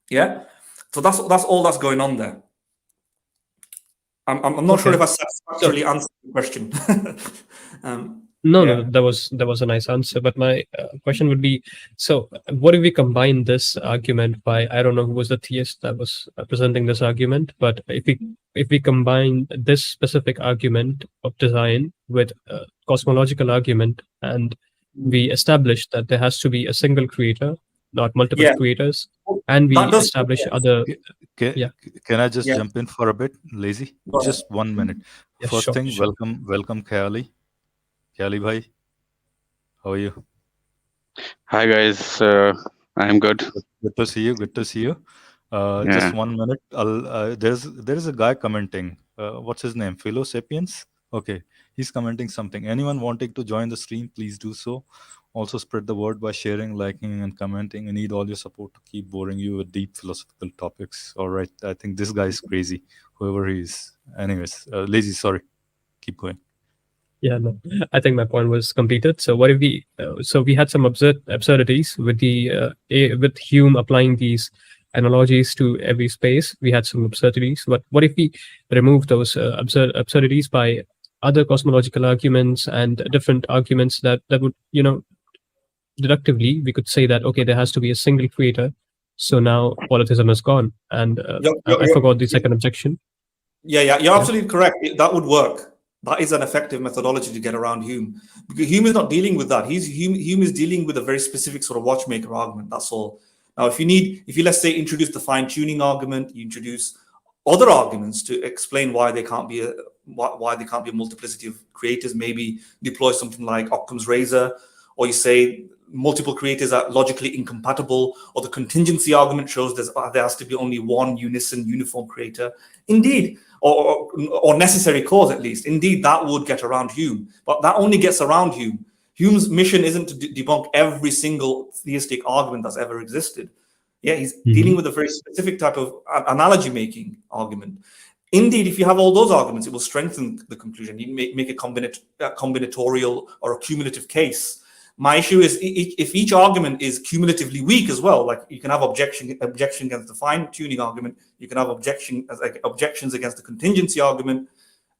Yeah, so that's all that's going on there. I'm not sure if I satisfactorily answered the question. No, no, Yeah. that was a nice answer. But my question would be: so, what if we combine this argument by, I don't know who was the theist that was presenting this argument, but if we combine this specific argument of design with a cosmological argument, and we establish that there has to be a single creator, not multiple Yeah. creators, and That we does. establish Yeah. other, Ca- yeah, Can I just Yeah. jump in for a bit, Lazy? Go ahead. Just 1 minute. yeah, First sure, thing, sure. welcome, Khayali. Khayali bhai, how are you? Hi guys, I'm good. Good to see you. Good to see you. Just Yeah, 1 minute. There is a guy commenting. What's his name? Philo Sapiens. Okay, he's commenting something. Anyone wanting to join the stream, please do so. Also, spread the word by sharing, liking, and commenting. We need all your support to keep boring you with deep philosophical topics. All right, I think this guy is crazy, whoever he is. Anyways, Lazy, sorry. Keep going. Yeah, no, I think my point was completed. So what if we? So we had some absurdities with with Hume applying these analogies to every space. We had some absurdities, but what if we remove those absurdities by other cosmological arguments and different arguments that would, deductively we could say that, okay, there has to be a single creator. So now polytheism is gone, and You're, I you're, forgot the you're, second objection. yeah, you're Yeah. absolutely correct. That would work. That is an effective methodology to get around Hume, because Hume is not dealing with that. Hume is dealing with a very specific sort of watchmaker argument. That's all. Now, if you let's say introduce the fine tuning argument, you introduce other arguments to explain why they can't be why they can't be a multiplicity of creators. Maybe deploy something like Occam's razor, or you say multiple creators are logically incompatible, or the contingency argument shows there has to be only one unison uniform creator. Indeed, or necessary cause at least. Indeed, that would get around Hume, but that only gets around Hume. Hume's mission isn't to debunk every single theistic argument that's ever existed. Yeah, he's dealing with a very specific type of analogy making argument. Indeed, if you have all those arguments, it will strengthen the conclusion. You make a combinatorial or a cumulative case. My issue is if each argument is cumulatively weak as well. Like you can have objection against the fine tuning argument, you can have objections against the contingency argument,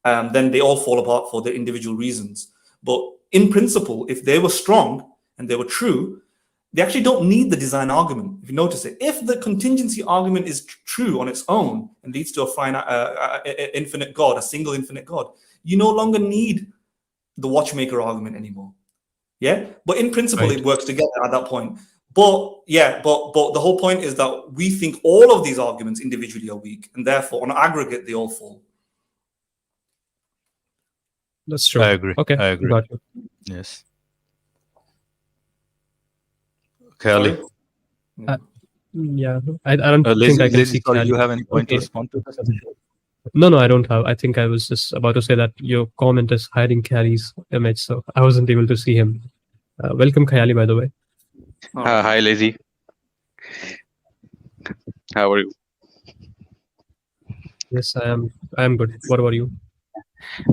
then they all fall apart for their individual reasons. But in principle, if they were strong and they were true, they actually don't need the design argument. If you notice it, if the contingency argument is true on its own and leads to a finite, infinite God, a single infinite God, you no longer need the watchmaker argument anymore. Yeah, but in principle, Right. it works together at that point. But the whole point is that we think all of these arguments individually are weak, and therefore, on aggregate, they all fall. That's true. I agree. Okay, I agree. got you. Yes. Sorry? Khayali. Yeah, I don't think Lazy, I can Lazy, see sorry, Khayali. you have any point to Okay. respond to? No, I don't have. I think I was just about to say that your comment is hiding Khayali's image, so I wasn't able to see him. Welcome, Khayali, by the way. All right. hi Lazy. How are you? Yes, I am. I am good. What about you?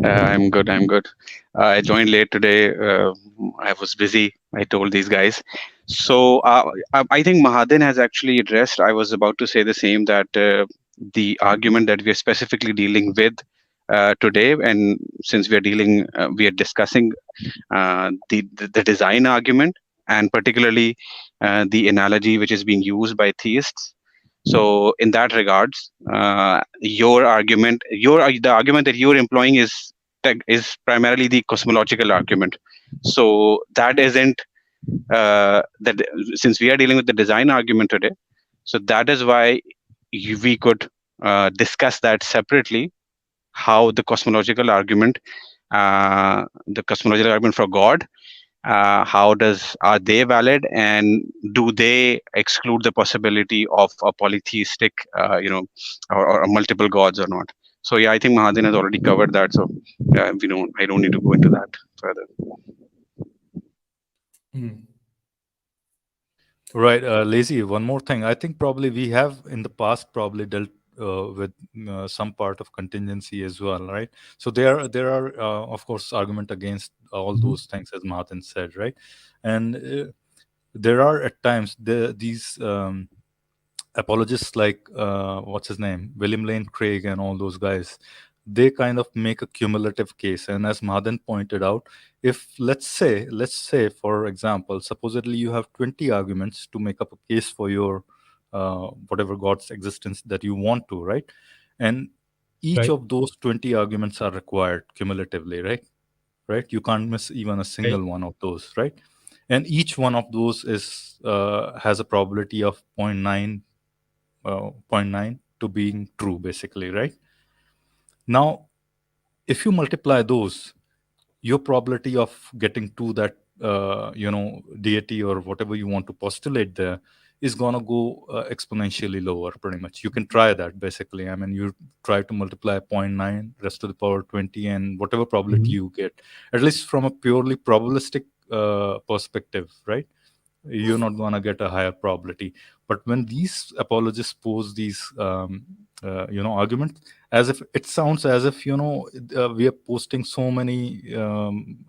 I'm good. I'm good. I joined late today. I was busy. I told these guys. So I think Mahdin has actually addressed. I was about to say the same, that the argument that we are specifically dealing with today, and since we are discussing the design argument, and particularly the analogy which is being used by theists. So in that regards, your argument, the argument that you're employing is primarily the cosmological argument. So that isn't that, since we are dealing with the design argument today. So that is why we could discuss that separately. How the cosmological argument for God, are they valid, and do they exclude the possibility of a polytheistic or multiple gods or not? So yeah, I think Mahdin has already covered that, so I don't need to go into that further. Right, Lazy, one more thing. I think probably we have in the past probably dealt with some part of contingency as well, right? So there are of course argument against all those things, as Martin said, right? And there are at times these apologists like what's his name, William Lane Craig, and all those guys. they kind of make a cumulative case. And as Mahdin pointed out, if let's say, for example, supposedly you have 20 arguments to make up a case for your whatever God's existence that you want to, right? And each Right. of those 20 arguments are required cumulatively, right? You can't miss even a single Right. one of those, right? And each one of those is has a probability of 0.9 to being true, basically, right? Now, if you multiply those, your probability of getting to that deity or whatever you want to postulate there is going to go exponentially lower. Pretty much you can try that, basically. I mean, you try to multiply zero point 0.9 raised to the power 20, and whatever probability you get, at least from a purely probabilistic perspective, right, you're not going to get a higher probability. But when these apologists pose these arguments, as if it sounds as if we are posting so many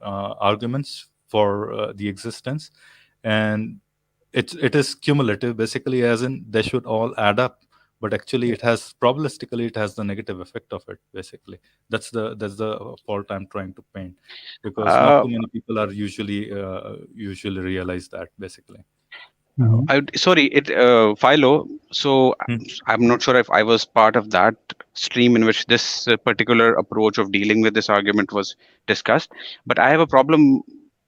arguments for the existence, and it is cumulative, basically, as in they should all add up, but actually it has probabilistically it has the negative effect of it, basically. That's the fault I'm trying to paint, because not Uh, too many people are usually realize that, basically. Mhm. Sorry, Philo. So Hmm. I'm not sure if I was part of that stream in which this particular approach of dealing with this argument was discussed. But I have a problem.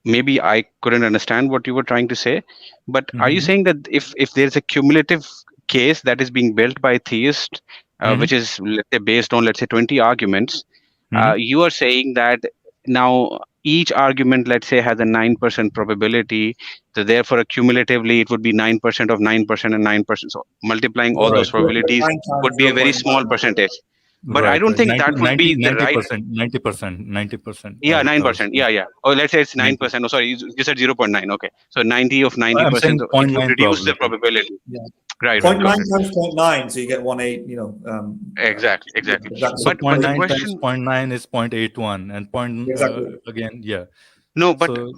Maybe I couldn't understand what you were trying to say. But are you Hmm. saying that if there's a cumulative case that is being built by theists, Hmm. which is, let's say, based on, let's say, 20 arguments, Hmm. you are saying that now each argument, let's say, has a 9% probability, so therefore, cumulatively, it would be 9% of 9% and 9%. So multiplying all Yeah, those Right, right, 0.9 probabilities times would be a very small 0.9. percentage. But I right, don't right. think 90, that would be 90, the right. 90%, 90%, 90%. Yeah, nine I would percent. say Yeah, yeah. Or let's say it's 90. 9%. Oh, sorry, you said 0.9. Okay, so 90 of I'm 90%. saying So it point would 0.9 reduce the probability. probability. Yeah. Right, Point right. 0.9 Got it. times 0.9, so you get 1.8, Exactly, yeah, exactly. exactly. So But zero point the 0.9 times zero question. point 0.9 is 0.81, and Exactly. again, yeah. No, but So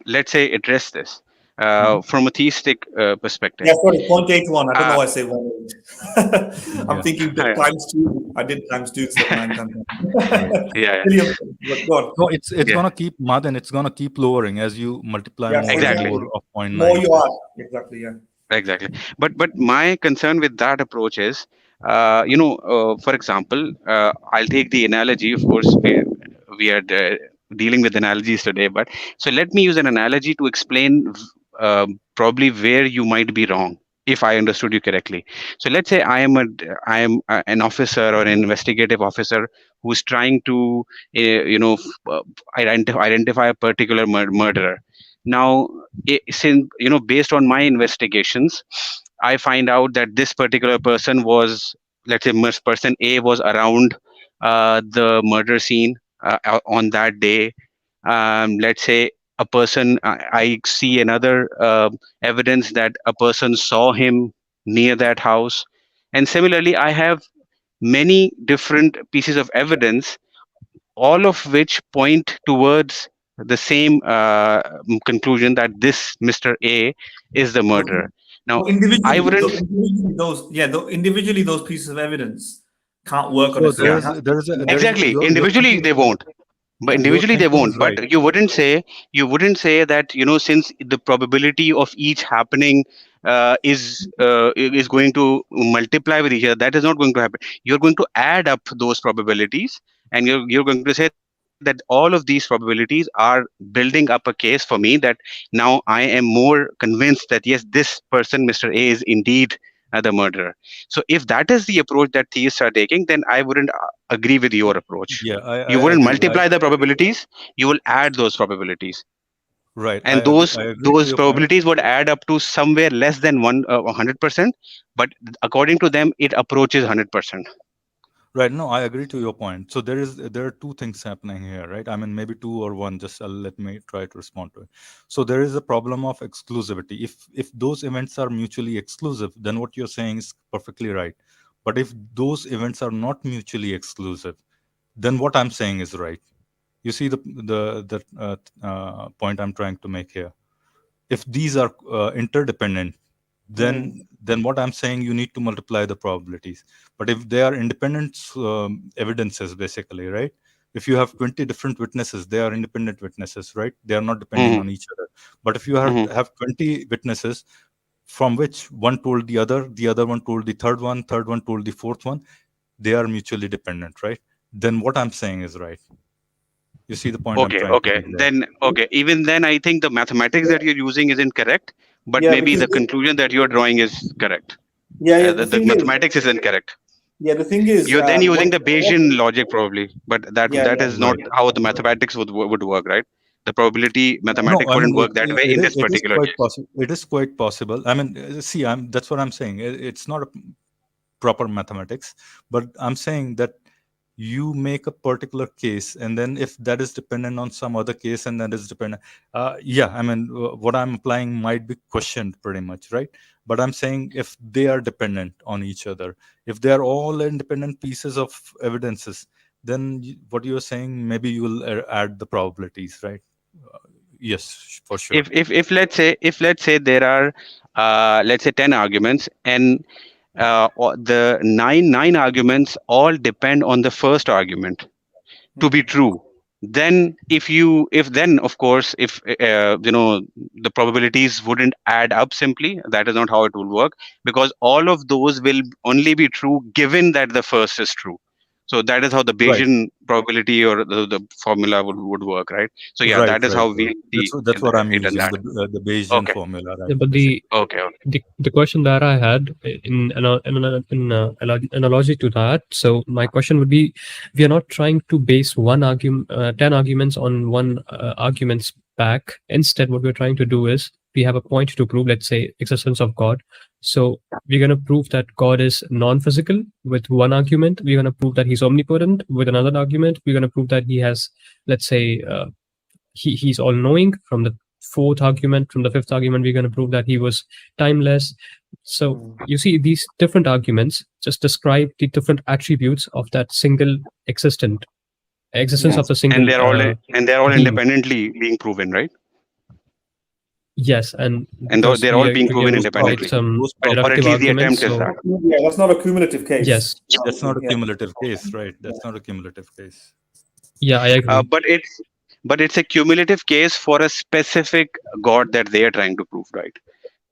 let's say address this mhm, from a theistic perspective. Yeah, sorry, 0.81. I don't know Uh, why I say 1.8. I'm yeah, thinking that times two. I did times two instead of 9 times 9. right. yeah, Million, but God. No, it's yeah, gonna keep, Madan, it's gonna keep lowering as you multiply Yeah, so more and exactly. more exactly. of zero point More 0.9. you are. Exactly, yeah. Exactly. But my concern with that approach is, for example, I'll take the analogy. Of course, we are dealing with analogies today, but so let me use an analogy to explain probably where you might be wrong, if I understood you correctly. So let's say an officer or an investigative officer who's trying to identify a particular murderer. Now, since based on my investigations, I find out that this particular person was, let's say, person A was around the murder scene on that day. Let's say a person, I see another evidence that a person saw him near that house, and similarly I have many different pieces of evidence, all of which point towards the same conclusion that this Mr. A is the But, murderer. Now, but I individually, wouldn't. individually, those pieces of evidence can't work on So its own. Yeah, It has to there is exactly. your Individually, thinking, they won't. But yeah. your individually they thinking is won't. But right. you wouldn't say that, since the probability of each happening is going to multiply with each other. That is not going to happen. You're going to add up those probabilities, and you're going to say that all of these probabilities are building up a case for me, that now I am more convinced that yes, this person, Mr. A, is indeed the murderer. So if that is the approach that theists are taking, then I wouldn't agree with your approach. Yeah, You I wouldn't agree. multiply the probabilities, you will add those probabilities, Right, and I agree to those your point. probabilities would add up to somewhere less than 100%, but according to them it approaches 100%. Right. No, I agree to your point. So there are two things happening here, right? I mean, maybe two or one. Just let me try to respond to it. So there is a problem of exclusivity. If those events are mutually exclusive, then what you're saying is perfectly right. But if those events are not mutually exclusive, then what I'm saying is right. You see the point I'm trying to make here. If these are interdependent, then what I'm saying, you need to multiply the probabilities. But if they are independent evidences, basically, right? If you have 20 different witnesses, they are independent witnesses, right? They are not depending on each other. But if you have 20 witnesses from which one told the other one told the third one told the fourth one, they are mutually dependent, right? Then what I'm saying is right. You see the point I'm trying to make there. Then even then I think the mathematics that you're using isn't correct, but Yeah, maybe the because conclusion that you're drawing is correct. the The thing is, mathematics isn't correct. the thing is, You're then using the Bayesian logic probably, but that is not Right. how the mathematics would work, right? The probability No, mathematics I mean wouldn't work that way in this it is particular quite case. possible. It is quite possible. I mean, see, that's what I'm saying. It's not a proper mathematics, but I'm saying that you make a particular case, and then if that is dependent on some other case, and that is dependent, I mean, what I'm applying might be questioned pretty much, right? But I'm saying if they are dependent on each other, if they are all independent pieces of evidences, then what you're saying, maybe you will add the probabilities, right? Yes, for sure. If let's say there are let's say 10 arguments, and the nine arguments all depend on the first argument to be true, then if then of course if the probabilities wouldn't add up. Simply, that is not how it will work, because all of those will only be true given that the first is true. So that is how the Right. Bayesian probability or the formula would work, right? So yeah, Right, that is right, how right. we see That's what I'm it in using, that. the Bayesian Okay. formula, right? Yeah, but Basically. the Okay. the question that I had in analogy to that, so my question would be, we are not trying to base one argument, 10 arguments on one argument's back. Instead, what we're trying to do is we have a point to prove, let's say, existence of God. So we're going to prove that God is non-physical with one argument. We're going to prove that he's omnipotent with another argument. We're going to prove that he has, let's say, he's all-knowing from the fourth argument. From the fifth argument, we're going to prove that he was timeless. So you see, these different arguments just describe the different attributes of that single existence of the single And they're all being. independently being proven, right? Yes, and And because they're we all are being going proven to provide independently, some or at deductive least the arguments. attempt is So that. that's not a cumulative case. yes, That's not a Yeah. cumulative case, right? That's not a cumulative case. yeah, I agree. But it's a cumulative case for a specific God that they are trying to prove, right?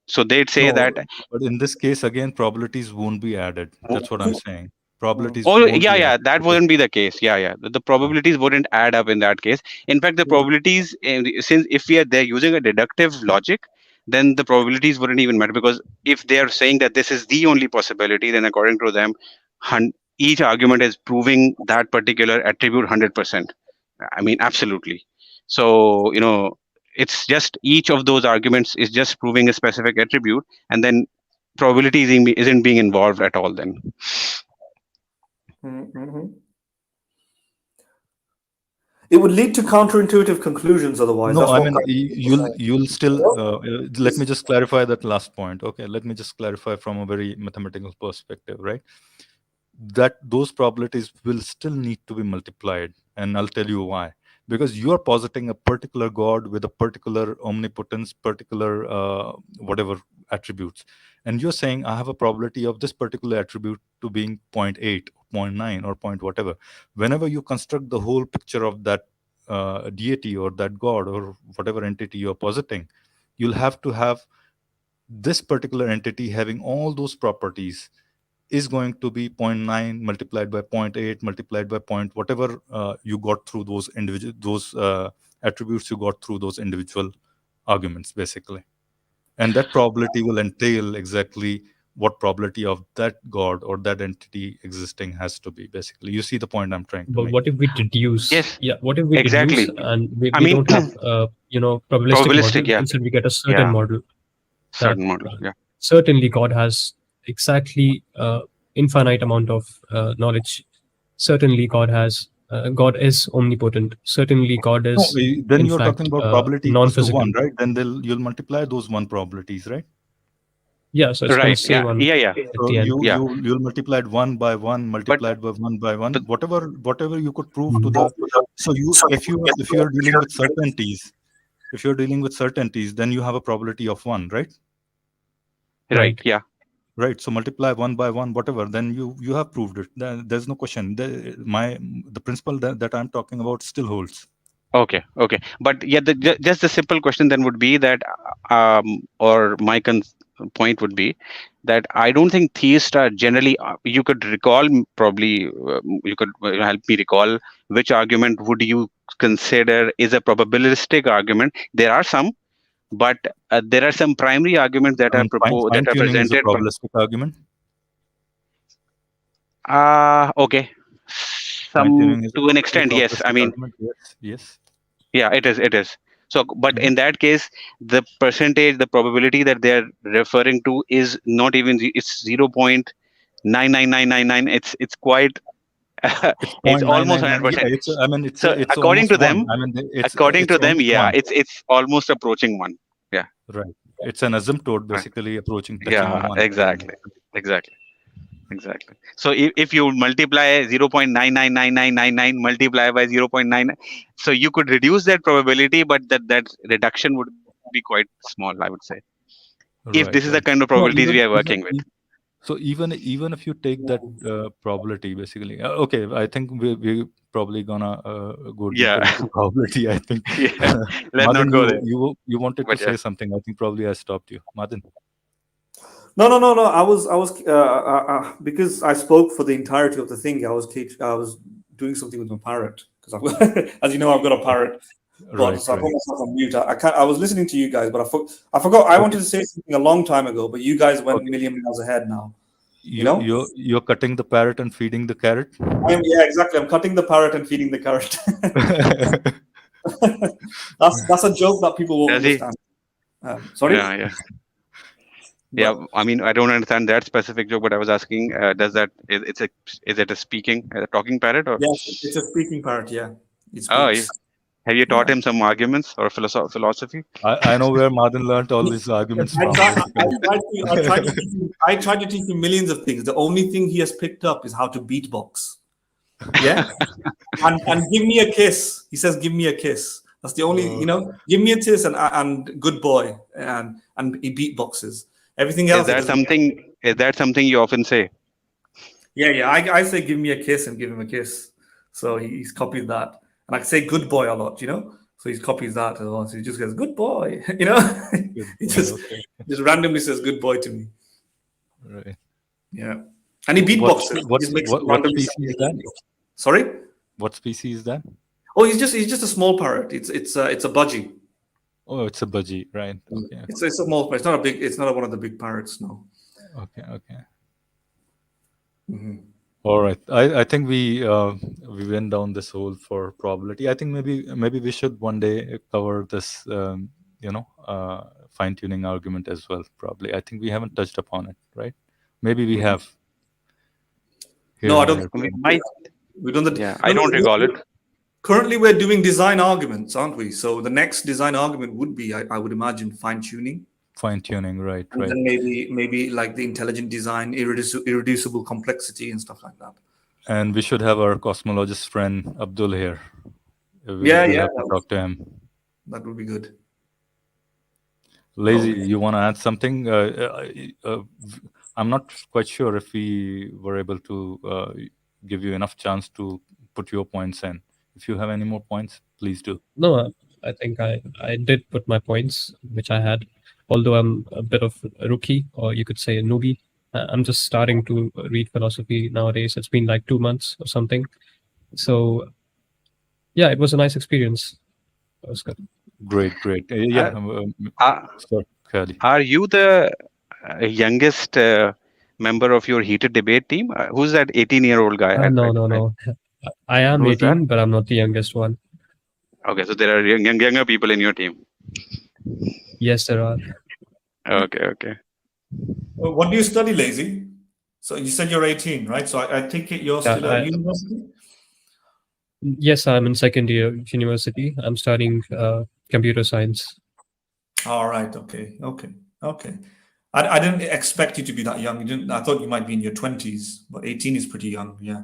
So they'd say No, that. but in this case, again, probabilities won't be added. That's what I'm saying. Probabilities Oh won't be added. that wouldn't be the case. The probabilities wouldn't add up in that case. In fact, the probabilities, since if they're using a deductive logic, then the probabilities wouldn't even matter, because if they are saying that this is the only possibility, then according to them, each argument is proving that particular attribute 100%. I mean, absolutely. So it's just each of those arguments is just proving a specific attribute, and then probability isn't being involved at all then. It would lead to counterintuitive conclusions otherwise. No, That's I what mean, you'll still, let me just clarify that last point. Okay, let me just clarify from a very mathematical perspective, right? That those probabilities will still need to be multiplied, and I'll tell you why. Because you are positing a particular God with a particular omnipotence, particular whatever attributes, and you're saying I have a probability of this particular attribute to being 0.8, 0.9, or point whatever. Whenever you construct the whole picture of that deity or that God or whatever entity you're positing, you'll have to have this particular entity having all those properties is going to be 0.9 multiplied by 0.8 multiplied by point whatever you got through those attributes you got through those individual arguments, basically. And that probability will entail exactly what probability of that God or that entity existing has to be, basically. You see the point I'm trying to But make? what if we deduce? Yes, Yeah, what if we exactly. deduce and we I mean, don't have probabilistic probabilistic, model? yeah. Instead, we get a certain model. Certain model, yeah. Certainly, God has exactly infinite amount of knowledge. Certainly, God is omnipotent. Certainly, God No, is then in you're fact talking about probability equals to non-physical. 1, right? Then you'll multiply those 1 probabilities, right? Yeah, so it's going Right. to say Yeah. one Yeah. at So the end. you'll multiply it 1 by 1, multiplied by 1 by 1, But whatever you could prove to the. So if you are dealing with certainties, then you have a probability of 1, right? Right. Yeah. Right. So multiply one by one, whatever. Then you have proved it. There's no question. The principle that I'm talking about still holds. Okay. Okay. But yeah, just the simple question then would be that, or my point would be that I don't think theists are generally. You could recall probably. You could help me recall which argument would you consider is a probabilistic argument. There are some, but there are some primary arguments that I are mean, proposed, fine that are tuning is a presented. probabilistic argument. Okay. Fine Some tuning is to an a extent, yes. I probabilistic mean, argument. Yes. Yes. yeah, it is. It is. So, but Mhm. in that case, the percentage, the probability that they are referring to is not even. It's 0.99999. It's quite. It's It's point nine almost nine hundred nine. Yeah. percent. I mean, So, it's according almost to one. them, I mean, according it's to them, almost yeah, one. it's almost approaching one. Yeah. Right. It's an asymptote, Right. basically touching Yeah. on one. Exactly. Exactly. Exactly. So if you multiply 0.999999 multiply by 0.9, so you could reduce that probability, but that reduction would be quite small, I would say. If this is the Right. kind Right. of probabilities No, we are working with. so even if you take that probability, basically, okay, I think we probably gonna go deeper Yeah. into probability. I think, Yeah. Let's not Madan, go there. you wanted to But yeah. say something. I think probably I stopped you, Madan. No. Because I spoke for the entirety of the thing. I was doing something with my parrot because as you know, I've got a parrot. But Right. so I put Right. myself on mute. I can't. I was listening to you guys, but I forgot. I wanted Okay. to say something a long time ago, but you guys went a Okay. million miles ahead now. You You know, you you're cutting the parrot and feeding the carrot. yeah, exactly. I'm cutting the parrot and feeding the carrot. That's a joke that people won't Does he? understand. Sorry. Yeah. Yeah. Yeah. But I mean, I don't understand that specific joke, but I was asking, does that is it a talking parrot or? yes, it's a speaking parrot. Yeah, it Oh, yeah. speaks. Have you taught Yeah. him some arguments or philosophy? I know where Madan learned all these arguments I from, try. basically. I tried to teach him millions of things. The only thing he has picked up is how to beatbox. Yeah, and give me a kiss. He says, "Give me a kiss." That's the only, Uh, give me a kiss and good boy and he beatboxes. Everything Is else he that doesn't. something? Is that something you often say? Yeah. I say, "Give me a kiss" and give him a kiss. So he's copied that, and I say, "Good boy" a lot. So he copies that as well. So he just goes, "Good boy." good He boy. just Okay. just randomly says, "Good boy" to me. Right. Yeah. And he What's beatboxes. He just makes what random species is that? Sorry? What species is that? Oh, he's just a small parrot. It's a budgie. Oh, it's a budgie, right? Okay. It's a small parrot. It's not a big. It's not one of the big parrots. No. Okay. Okay. Hmm. All right. I think we went down this hole for probability. I think maybe we should one day cover this fine tuning argument as well. Probably. I think we haven't touched upon it, right? Maybe we have here No, I and don't. there. We might. We don't. Yeah, No, I no, don't recall it. currently, we're doing design arguments, aren't we? So the next design argument would be, I would imagine, fine tuning, Fine tuning, right? and Right. then maybe like the intelligent design, irreducible complexity, and stuff like that. And we should have our cosmologist friend Abdul here. Yeah, We'll yeah, have to talk to him. that would be good. Lazy, Okay. you want to add something? I'm not quite sure if we were able to give you enough chance to put your points in. If you have any more points, please do. No, I think I did put my points, which I had, although I'm a bit of a rookie, or you could say a newbie. I'm just starting to read philosophy nowadays. It's been like 2 months or something. So, yeah, it was a nice experience. It was good. Great. Uh, uh, Sorry, Khali. are you the youngest member of your heated debate team? Who's that 18-year-old guy? No. I am Who's that? 18, but I'm not the youngest one. Okay, so there are younger people in your team. Yes, there are. Okay. What do you study, Lazy? So you said you're 18, right? So I take it you're Yeah, still at university? Yes, I'm in second year of university. I'm studying computer science. All right. Okay. I didn't expect you to be that young. I thought you might be in your 20s, but 18 is pretty young. Yeah.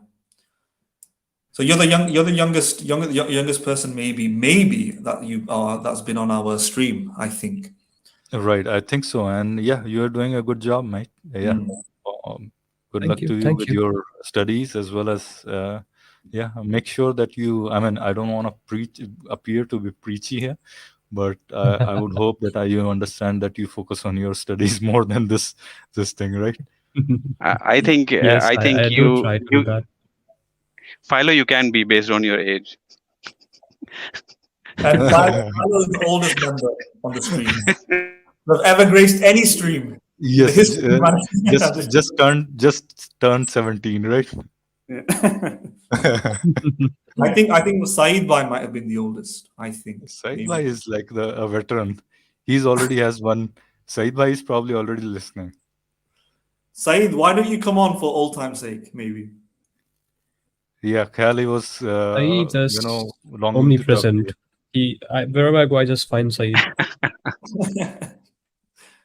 So you're the youngest person maybe that you are that's been on our stream, I think. Right, I think so. And yeah, you're doing a good job, mate. Yeah. Good Thank luck you. to you Thank with you. your studies as well as, yeah, make sure that you, I mean, I don't want to appear to be preachy here, but I would hope that you understand that you focus on your studies more than this thing, right? I think Yes, I do you try to do that. Philo, you can be based on your age. And Philo is the oldest member on the stream. Who have ever graced any stream in the Yes, history of humanity. just turned 17, right? Yeah. I think Saeed Bhai might have been the oldest. I think Said maybe. Bhai is like a veteran. He's already has one. Said Bhai is probably already listening. Saeed, why don't you come on for old time's sake? Maybe. Yeah, Khali was, Saeed just longing to talk to you. omnipresent. Wherever I go, I just find Saeed.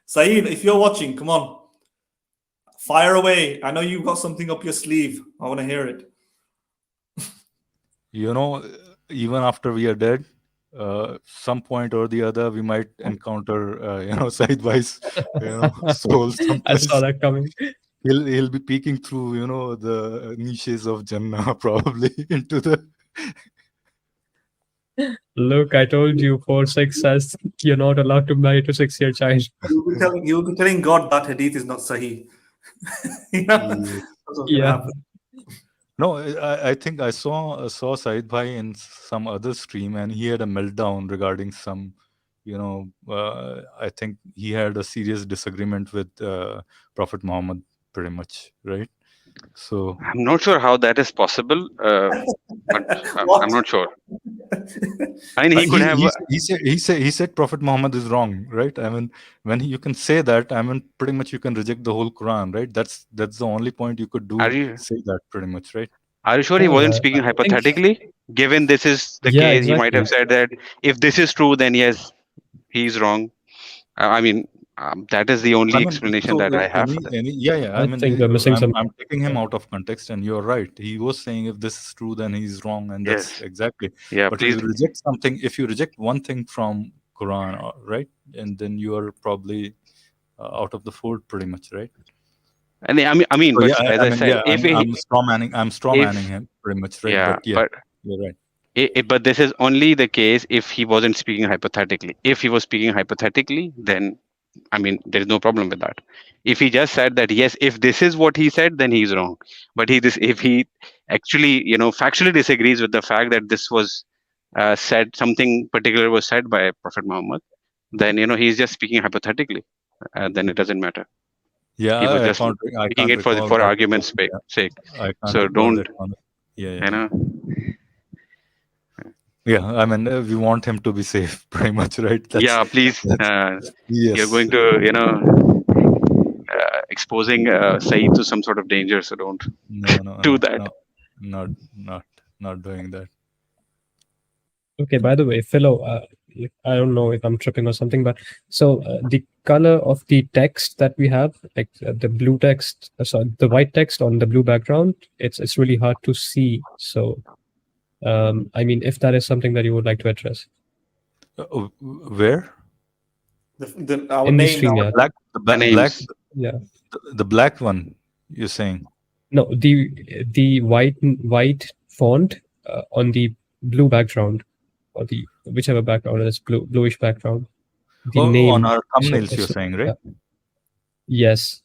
Saeed, if you're watching, come on, fire away. I know you've got something up your sleeve. I want to hear it. You know, even after we are dead, some point or the other, we might encounter, Said Bhai's, soul I someplace. saw that coming. He'll be peeking through, the niches of Jannah probably into the. Look, I told you 4-6 says you're not allowed to marry to 6-year child. You'll be telling God that hadith is not sahih. You know? Yes. That's what's gonna Yeah. happen. No, I think I saw Said Bhai in some other stream, and he had a meltdown regarding some, I think he had a serious disagreement with Prophet Muhammad, pretty much, right? So I'm not sure how that is possible, but What? I'm not sure. I mean, he could have. he said Prophet Muhammad is wrong, right? I mean, when you can say that, I mean, pretty much you can reject the whole Quran, right? That's the only point you could Are you say that, pretty much, right? are you sure he Oh, wasn't I speaking think, hypothetically? Given this is the yeah, case, he might have exactly. said that if this is true, then yes, he's wrong. I mean, that is the only I mean, explanation so that I have for that. yeah. I I mean, think we're missing some. I'm taking him out of context, and you're right. He was saying if this is true, then he's wrong, and that's Yes. exactly. Yeah. But Please. if you reject one thing from Quran, right, and then you are probably out of the fold, pretty much, right? And I mean, So but yeah, as I I mean, said, yeah, if he, I'm straw manning if him, pretty much, right? yeah, But yeah, but you're right. but this is only the case if he wasn't speaking hypothetically. If he was speaking hypothetically, then I mean, there is no problem with that. If he just said that yes, if this is what he said, then he's wrong. But if he actually factually disagrees with the fact that this was said, something particular was said by Prophet Muhammad, then he's just speaking hypothetically. Then it doesn't matter. Yeah, He was I just can't speaking it recall for that. argument's Yeah, sake. I can't So recall don't that one. Yeah, you know. yeah. I mean, we want him to be safe, pretty much, right? Yeah, please. You're Yes. going to exposing Saeed to some sort of danger, so don't do that. Not doing that. Okay, by the way, Philo, I don't know if I'm tripping or something, but so the color of the text that we have, like the blue text, sorry, the white text on the blue background, it's really hard to see. So, I mean, if that is something that you would like to address Where? Our in the name. StreamYard. The names. Yeah. The black one, you're saying? No, the white font on the blue background, or the whichever background is bluish background. The name on our so thumbnails, you're saying, right? Yes.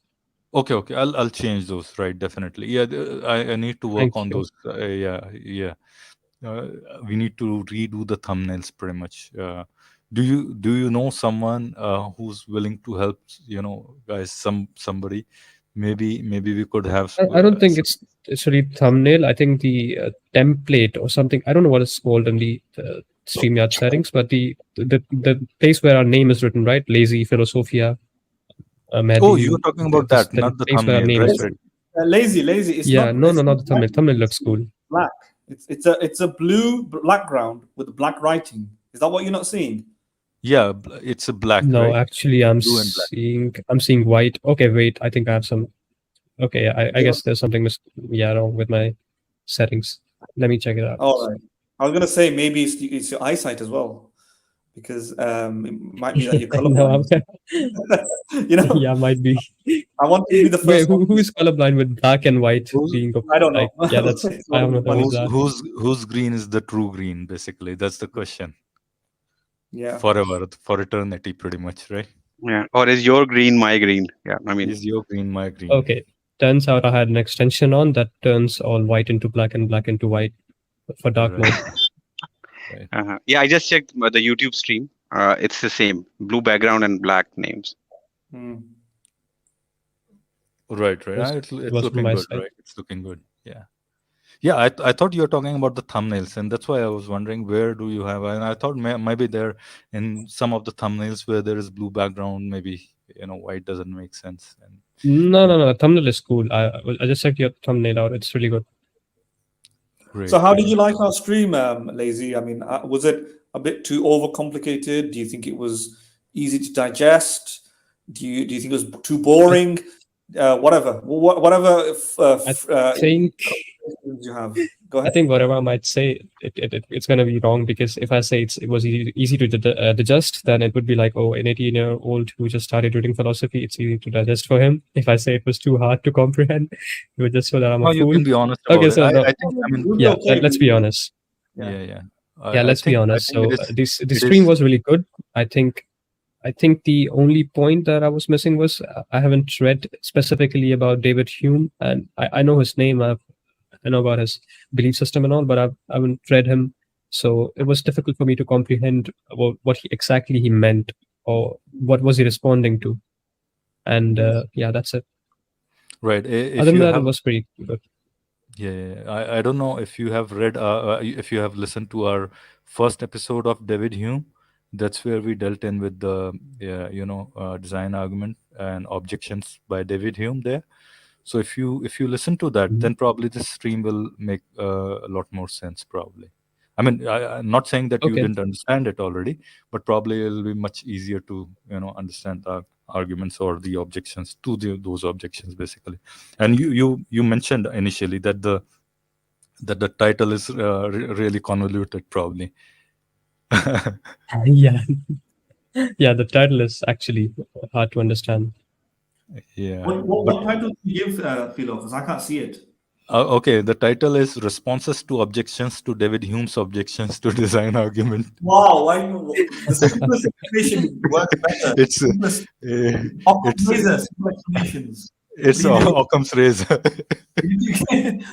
Okay. I'll change those, right? Definitely. Yeah, I need to work Thank on you. those. Yeah. We need to redo the thumbnails, pretty much. Do you know someone who's willing to help? Guys, somebody. Maybe we could have. I don't think it's really thumbnail. I think the template or something. I don't know what it's called in the StreamYard settings, but the place where our name is written, right? Lazy Philosophia. Oh, you're talking about that, the not the place where our thumbnail, name is. right? Lazy. It's Yeah, not. no, not the thumbnail. Thumbnail looks cool. Black. It's a blue background with black writing. Is that what you're not seeing? Yeah, it's a black. No, right? actually, I'm Blue and black. seeing white. Okay, wait. I think I have some. Okay, I guess there's something wrong with my settings. Let me check it out. All right. I was gonna say maybe it's your eyesight as well, because it might be that you're No, colorblind. yeah, might be. I want you to be the Wait, first one. who is colorblind with black and white being I don't know. like? Yeah, that's. It's I not have even not heard funny. of that. whose green is the true green? Basically, that's the question. Yeah. Forever, for eternity, pretty much, right? Yeah. Or is your green my green? Yeah. I mean, Is your green my green? Okay. Turns out I had an extension on that turns all white into black and black into white for dark Right. mode. Right. yeah, I just checked the YouTube stream. It's the same blue background and black names. Hmm. Right. Right. Was- It's was from looking my good, side. right? It's looking good. Yeah. Yeah, I thought you were talking about the thumbnails, and that's why I was wondering where do you have? And I thought maybe there in some of the thumbnails where there is blue background, maybe white doesn't make sense. And No. The thumbnail is cool. I just checked your thumbnail out. It's really good. great. So, how did great. you like our stream, Lazy? I mean, was it a bit too overcomplicated? Do you think it was easy to digest? Do you think it was too boring? Whatever. I think You have. Go I ahead. think whatever I might say, it's gonna be wrong because if I say it was easy to digest, then it would be like, oh, an 18-year-old who just started reading philosophy, it's easy to digest for him. If I say it was too hard to comprehend, it would just show that I'm No, a you fool. can be honest about Okay, it. so no, I think, I mean, We'll be yeah, okay let's with be it. honest. yeah, yeah. Yeah, let's be honest. So the stream was really good. I think the only point that I was missing was I haven't read specifically about David Hume, and I know his name. I know about his belief system and all, but I haven't read him, so it was difficult for me to comprehend what exactly he meant or what was he responding to. And yeah, that's it. Right. If Other than you that, have, it was pretty good. yeah. I don't know if you have read, if you have listened to our first episode of David Hume. That's where we dealt in with the, design argument and objections by David Hume there. So if you listen to that, then probably this stream will make a lot more sense. Probably, I mean, I'm not saying that you Okay. didn't understand it already, but probably it'll be much easier to understand the arguments or the objections to those objections basically. And you mentioned initially that the title is really convoluted, probably. Yeah, yeah. The title is actually hard to understand. Yeah. What title do you give Philo? Because I can't see it. Okay, the title is Responses to Objections to David Hume's Objections to Design Argument. Wow, the simplest explanation works better. It's Occam's razor, simple explanations. it's Occam's razor.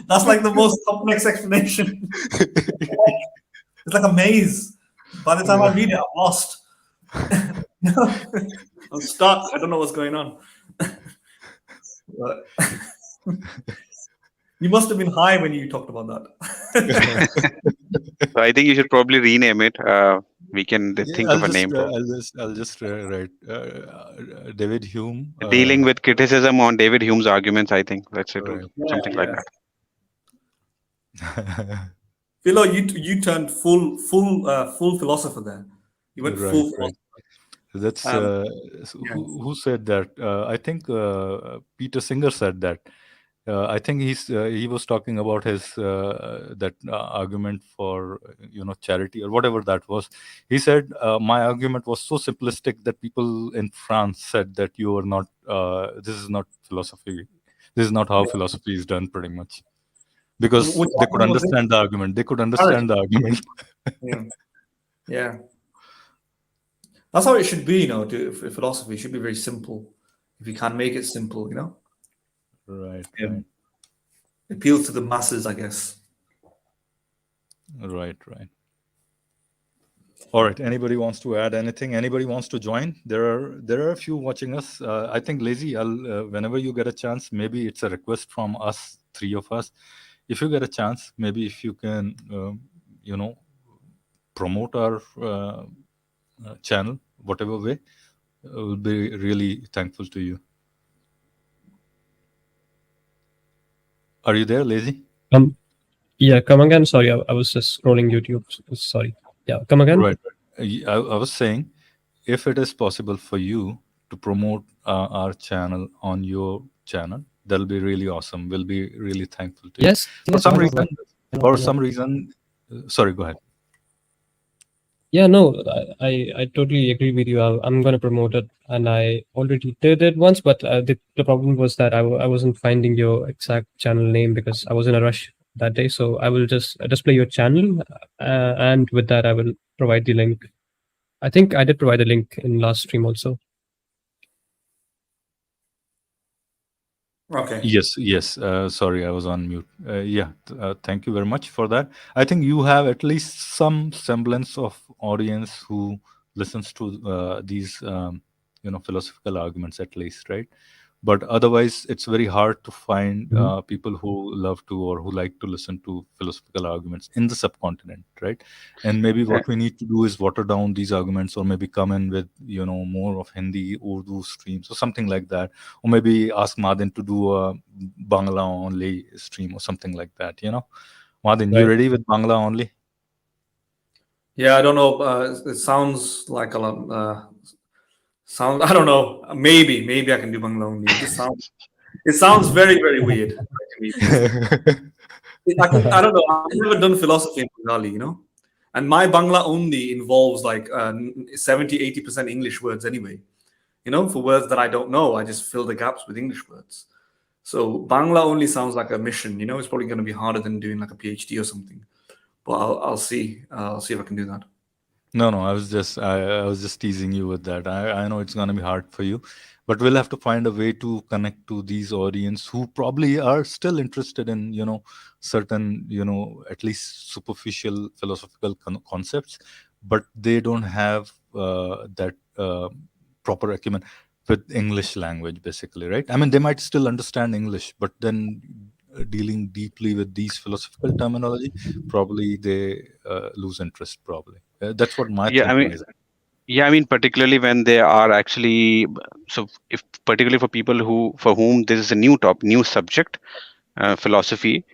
That's like the most complex explanation. It's like a maze. By the time I read it, I'm lost. I'm stuck. I don't know what's going on. But you must have been high when you talked about that. So I think you should probably rename it. We can think of a name. I'll just write David Hume. Dealing with criticism on David Hume's arguments. I think that's it. Right. Something like that. Philo, you turned full philosopher there. You went Right, full right. philosopher. That's who said that? I think Peter Singer said that. I think he was talking about his that argument for charity or whatever that was. He said my argument was so simplistic that people in France said that you are not. This is not philosophy. This is not how philosophy is done, pretty much, because Which they could argument was it? understand the argument. They could understand the argument. Yeah. That's how it should be, philosophy should be very simple. If you can make it simple, Right. Yeah. Right. Appeals to the masses, I guess. Right. All right. Anybody wants to add anything? Anybody wants to join? There are a few watching us. I think, Lazy, I'll whenever you get a chance, maybe it's a request from us, three of us. If you get a chance, maybe if you can, promote our channel, whatever way, we'll be really thankful to you. Are you there, Lazy? Yeah, come again. Sorry, I was just scrolling YouTube. Sorry. Yeah, come again. Right. I was saying, if it is possible for you to promote our channel on your channel, that'll be really awesome. We'll be really thankful to you. Yes. For some reason, sorry, go ahead. Yeah, no, I totally agree with you. I'm going to promote it, and I already did it once, but the problem was that I wasn't finding your exact channel name because I was in a rush that day. So I will just display your channel, and with that, I will provide the link. I think I did provide a link in last stream also. Okay. Yes, yes. Sorry, I was on mute. Yeah, thank you very much for that. I think you have at least some semblance of audience who listens to these, philosophical arguments at least, right? But otherwise, it's very hard to find people who love to or who like to listen to philosophical arguments in the subcontinent, right? And maybe what we need to do is water down these arguments, or maybe come in with more of Hindi, Urdu streams, or something like that, or maybe ask Madin to do a Bangla only stream or something like that. Madin, you Right. ready with Bangla only? Yeah, I don't know. It sounds like a lot. I don't know. Maybe I can do Bangla only. It sounds very, very weird to me because I don't know. I've never done philosophy in Bengali, and my Bangla only involves like 70-80% English words anyway. For words that I don't know, I just fill the gaps with English words. So Bangla only sounds like a mission. It's probably going to be harder than doing like a PhD or something. But I'll see. I'll see if I can do that. No, I was just teasing you with that. I know it's gonna be hard for you, but we'll have to find a way to connect to these audience who probably are still interested in certain at least superficial philosophical concepts, but they don't have that proper acumen with English language, basically, right? I mean, they might still understand English, but then dealing deeply with these philosophical terminology, probably they lose interest. Probably that's what my Yeah, I thinking mean, is. yeah, I mean, particularly when they are actually, so if particularly for people for whom this is a new subject, philosophy,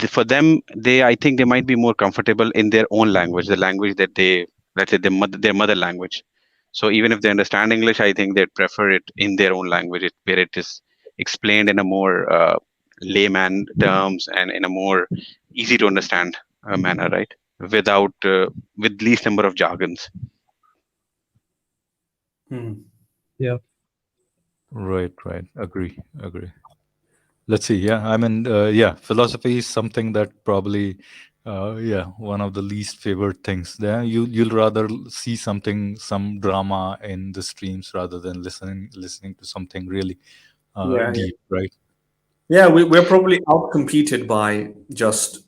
for them, I think they might be more comfortable in their own language, the language that they, let's say, their mother language. So even if they understand English, I think they'd prefer it in their own language, where it is explained in a more layman terms and in a more easy to understand manner, right? Without with least number of jargons. Yeah. Right, right. Agree. Let's see. Yeah, I mean, yeah, philosophy is something that probably, yeah, one of the least favored things. There, you'll rather see some drama in the streams rather than listening to something really Yeah, yeah. deep, right? Yeah, we're probably outcompeted by just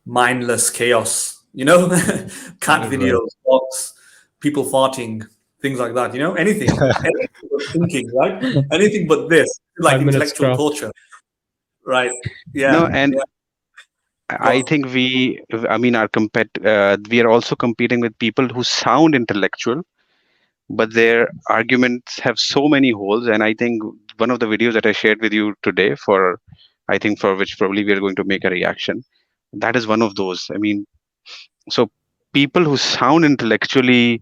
mindless chaos, cat Right. videos, dogs, people farting, things like that, anything but thinking, right? Anything but this, like 5 minutes intellectual craft. torture, right? Yeah, No, and yeah, go I on. think I mean, we are also competing with people who sound intellectual, but their arguments have so many holes. And I think one of the videos that I shared with you today, I think for which probably we are going to make a reaction, that is one of those. I mean, so people who sound intellectual,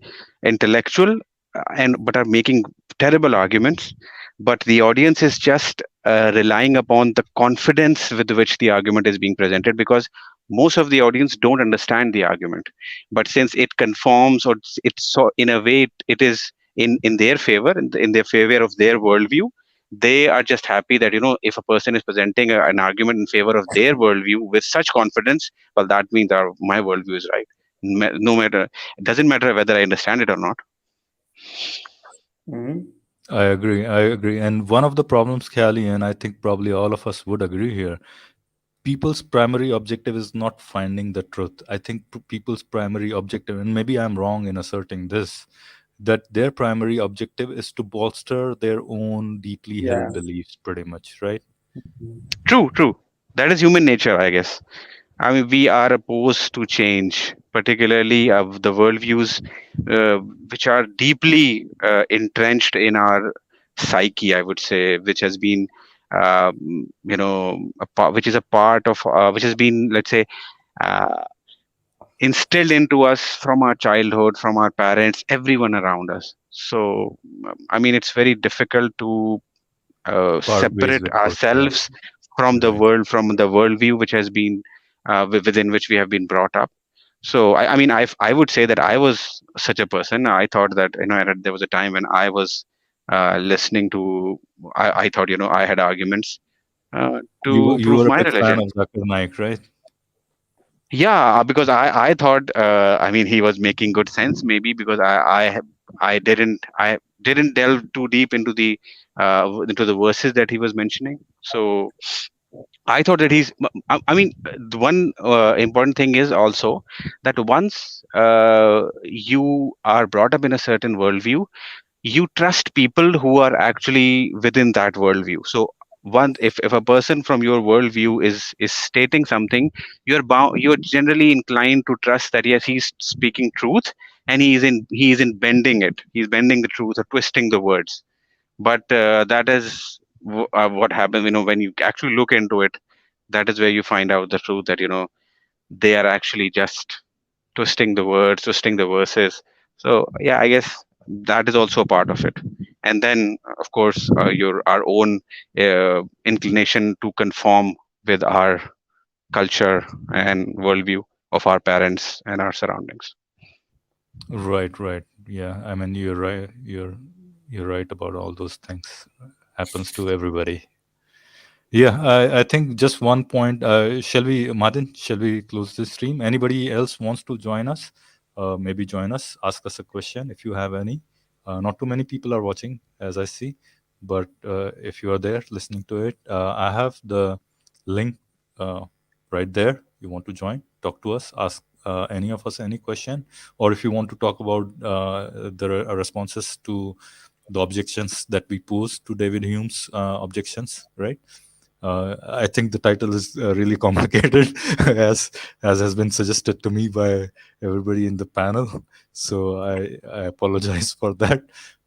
and but are making terrible arguments, but the audience is just relying upon the confidence with which the argument is being presented, because most of the audience don't understand the argument, but since it conforms, or it's so in a way it is in their favor, in their favor of their worldview, they are just happy that if a person is presenting an argument in favor of their worldview with such confidence, well, that means my worldview is right. No matter, it doesn't matter whether I understand it or not. Mhm. I agree. I agree. And one of the problems, Khali, and I think probably all of us would agree here, people's primary objective is not finding the truth. I think people's primary objective, and maybe I'm wrong in asserting this, that their primary objective is to bolster their own deeply held Yeah. beliefs, pretty much, right? True. That is human nature, I guess. I mean, we are opposed to change, particularly of the worldviews which are deeply entrenched in our psyche, I would say, which has been, which is a part of, which has been, let's say, uh, instilled into us from our childhood, from our parents, everyone around us. So, I mean, it's very difficult to Part ways separate with those. Yeah. ourselves from the Right. world, from the worldview which has been within which we have been brought up. So I mean, I would say that I was such a person. I thought that there was a time when I was listening to. I thought I had arguments to You prove were a my big fan religion. of Zakir Naik, right? Yeah, because I thought I mean he was making good sense, maybe because I didn't delve too deep into the verses that he was mentioning. So I thought that I mean, the one important thing is also that once you are brought up in a certain worldview, you trust people who are actually within that worldview. So if a person from your worldview is stating something, you're generally inclined to trust that yes, he's speaking truth, and he isn't bending it. He's bending the truth or twisting the words. But that is what happens, when you actually look into it. That is where you find out the truth that they are actually just twisting the words, twisting the verses. So yeah, I guess that is also a part of it. And then, of course, our own inclination to conform with our culture and worldview of our parents and our surroundings. Right, right. Yeah, I mean, you're right. You're right about all those things. Happens to everybody. Yeah, I think just one point. Shall we, Martin? Shall we close this stream? Anybody else wants to join us? Maybe join us. Ask us a question if you have any. Not too many people are watching, as I see, but if you are there listening to it, I have the link uh, right there. You want to join? Talk to us. Ask any of us any question, or if you want to talk about the responses to the objections that we pose to David Hume's objections, right? I think the title is really complicated, as has been suggested to me by everybody in the panel. So I apologize for that.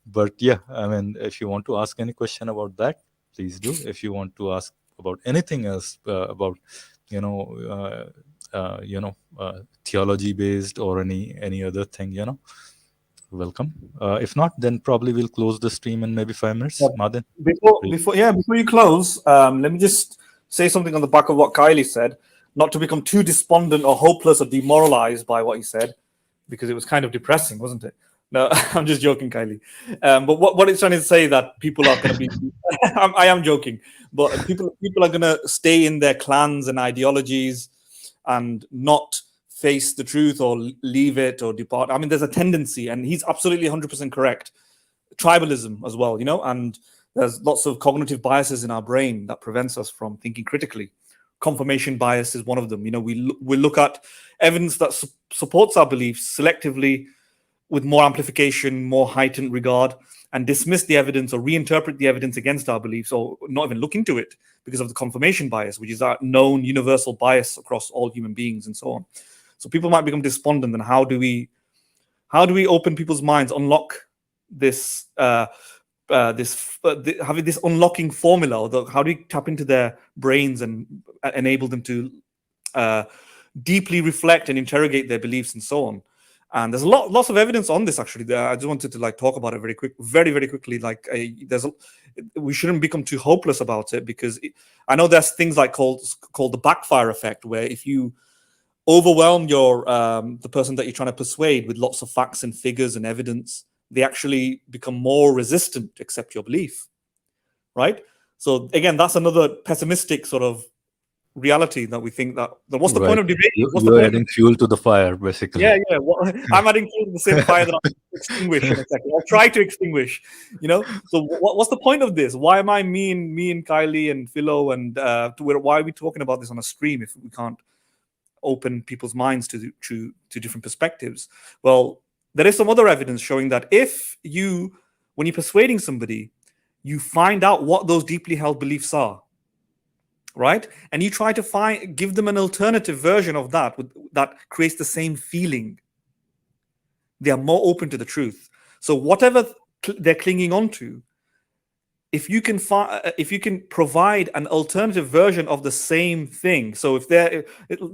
But yeah, I mean, if you want to ask any question about that, please do. If you want to ask about anything else about you know theology based or any other thing, welcome. If not, then probably we'll close the stream in maybe 5 minutes. Madin, Before you close, let me just say something on the back of what Kylie said, not to become too despondent or hopeless or demoralized by what he said, because it was kind of depressing, wasn't it? No, I'm just joking, Kylie. But what it's trying to say that people are going to be, I am joking, but people are going to stay in their clans and ideologies and not face the truth or leave it or depart. I mean, there's a tendency, and he's absolutely 100% correct. Tribalism as well, and there's lots of cognitive biases in our brain that prevents us from thinking critically. Confirmation bias is one of them. We look at evidence that supports our beliefs selectively with more amplification, more heightened regard, and dismiss the evidence or reinterpret the evidence against our beliefs, or not even look into it because of the confirmation bias, which is our known universal bias across all human beings and so on. So people might become despondent. And how do we open people's minds, unlock this having this unlocking formula, or how do we tap into their brains and enable them to deeply reflect and interrogate their beliefs and so on? And there's lots of evidence on this, actually. I just wanted to talk about it very quickly. We shouldn't become too hopeless about it, because I know there's things called the backfire effect, where if you overwhelm the person that you're trying to persuade with lots of facts and figures and evidence, they actually become more resistant to accept your belief, right? So again, that's another pessimistic sort of reality that we think that what's the point of debate? You're adding fuel to the fire, basically. Yeah. I'm adding fuel to the same fire that I'll extinguish in a second. I'll try to extinguish, So what's the point of this? Why am I me and Kylie and Philo and why are we talking about this on a stream if we can't open people's minds to different perspectives? Well, there is some other evidence showing that when you're persuading somebody, you find out what those deeply held beliefs are, right? And you try to give them an alternative version of that creates the same feeling. They are more open to the truth. So whatever they're clinging on to, if you can provide an alternative version of the same thing. So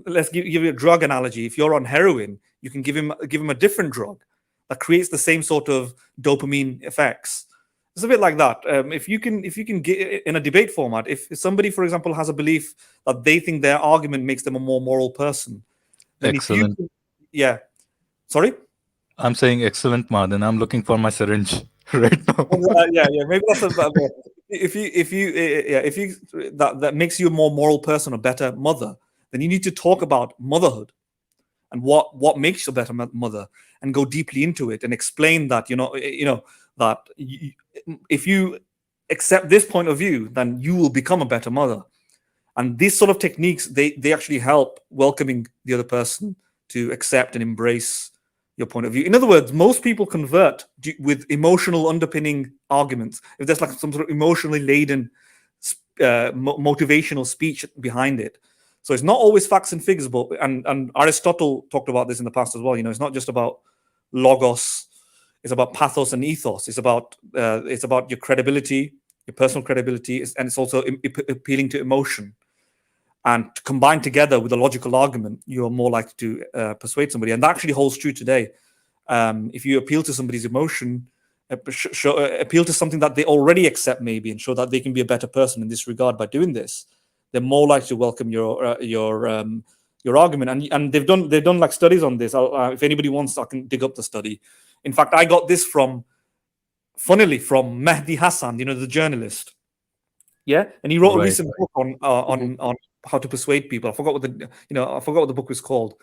let's give you a drug analogy. If you're on heroin, you can give him a different drug that creates the same sort of dopamine effects. It's a bit like that. If you can get in a debate format, if somebody, for example, has a belief that they think their argument makes them a more moral person, then Excellent. yeah. Sorry. I'm saying excellent, Mahdin. I'm looking for my syringe right now. Yeah. Maybe that's if you that makes you a more moral person, a better mother, then you need to talk about motherhood and what makes you a better mother, and go deeply into it and explain that that if you accept this point of view, then you will become a better mother. And these sort of techniques, they actually help welcoming the other person to accept and embrace your point of view. In other words, most people convert with emotional underpinning arguments. If there's like some sort of emotionally laden motivational speech behind it. So it's not always facts and figures, but and Aristotle talked about this in the past as well. It's not just about logos; it's about pathos and ethos. It's about your credibility, your personal credibility, and it's also appealing to emotion. And combined together with a logical argument, you're more likely to persuade somebody. And that actually holds true today. If you appeal to somebody's emotion, appeal to something that they already accept maybe, and show that they can be a better person in this regard by doing this, they're more likely to welcome your argument. And they've done like studies on this. If anybody wants, I can dig up the study. In fact, I got this funnily from Mehdi Hassan, the journalist. Yeah, and he wrote a recent book on how to persuade people. I forgot what the book was called.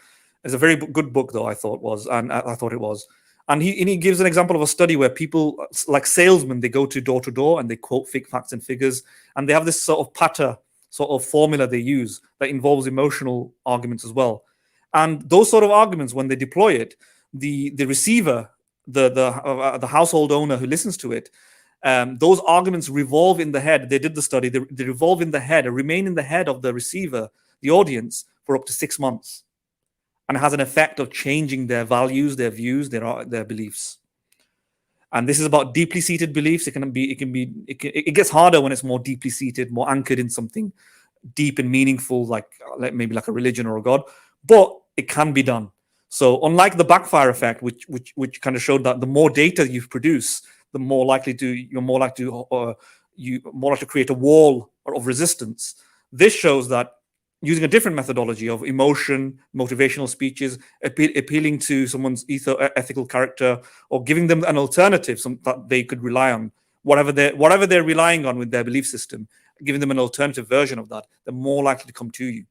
It's a very good book, though, I thought it was. And he gives an example of a study where people, like salesmen, they go to door and they quote fake facts and figures, and they have this sort of patter, sort of formula they use that involves emotional arguments as well. And those sort of arguments, when they deploy it, the receiver, the household owner who listens to it, those arguments revolve in the head. They did the study. They revolve in the head, or remain in the head of the receiver, the audience, for up to 6 months, and it has an effect of changing their values, their views, their beliefs. And this is about deeply seated beliefs. It gets harder when it's more deeply seated, more anchored in something deep and meaningful, like maybe like a religion or a god. But it can be done. So unlike the backfire effect, which kind of showed that the more data you produce, the more likely to create a wall of resistance. This shows that using a different methodology of emotion, motivational speeches, appealing to someone's ethical character, or giving them an alternative that they could rely on, whatever they're relying on with their belief system, giving them an alternative version of that, they're more likely to come to you.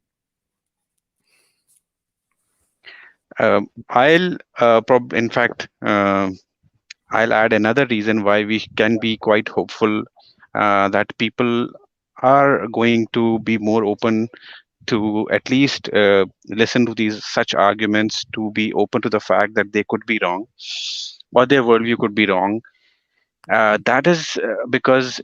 I'll add another reason why we can be quite hopeful that people are going to be more open to at least listen to such arguments, to be open to the fact that they could be wrong, or their worldview could be wrong. That is because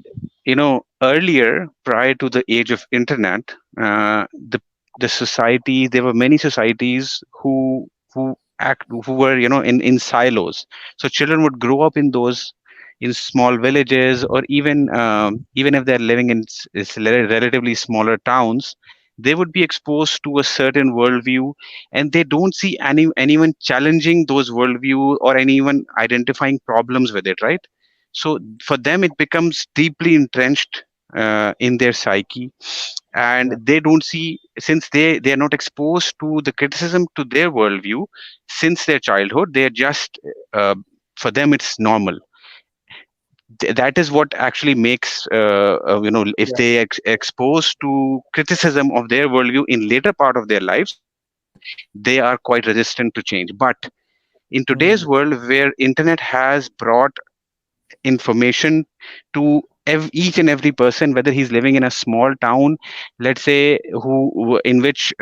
earlier, prior to the age of internet, the society, there were many societies who were in silos. So children would grow up in small villages, or even if they're living in relatively smaller towns, they would be exposed to a certain worldview, and they don't see anyone challenging those worldview, or anyone identifying problems with it, right? So for them, it becomes deeply entrenched in their psyche, and they don't see, since they are not exposed to the criticism to their worldview since their childhood, they're just for them it's normal. That is what actually makes if they exposed to criticism of their worldview in later part of their lives, they are quite resistant to change. But in today's world, where internet has brought information to each and every person, whether he's living in a small town, let's say, in which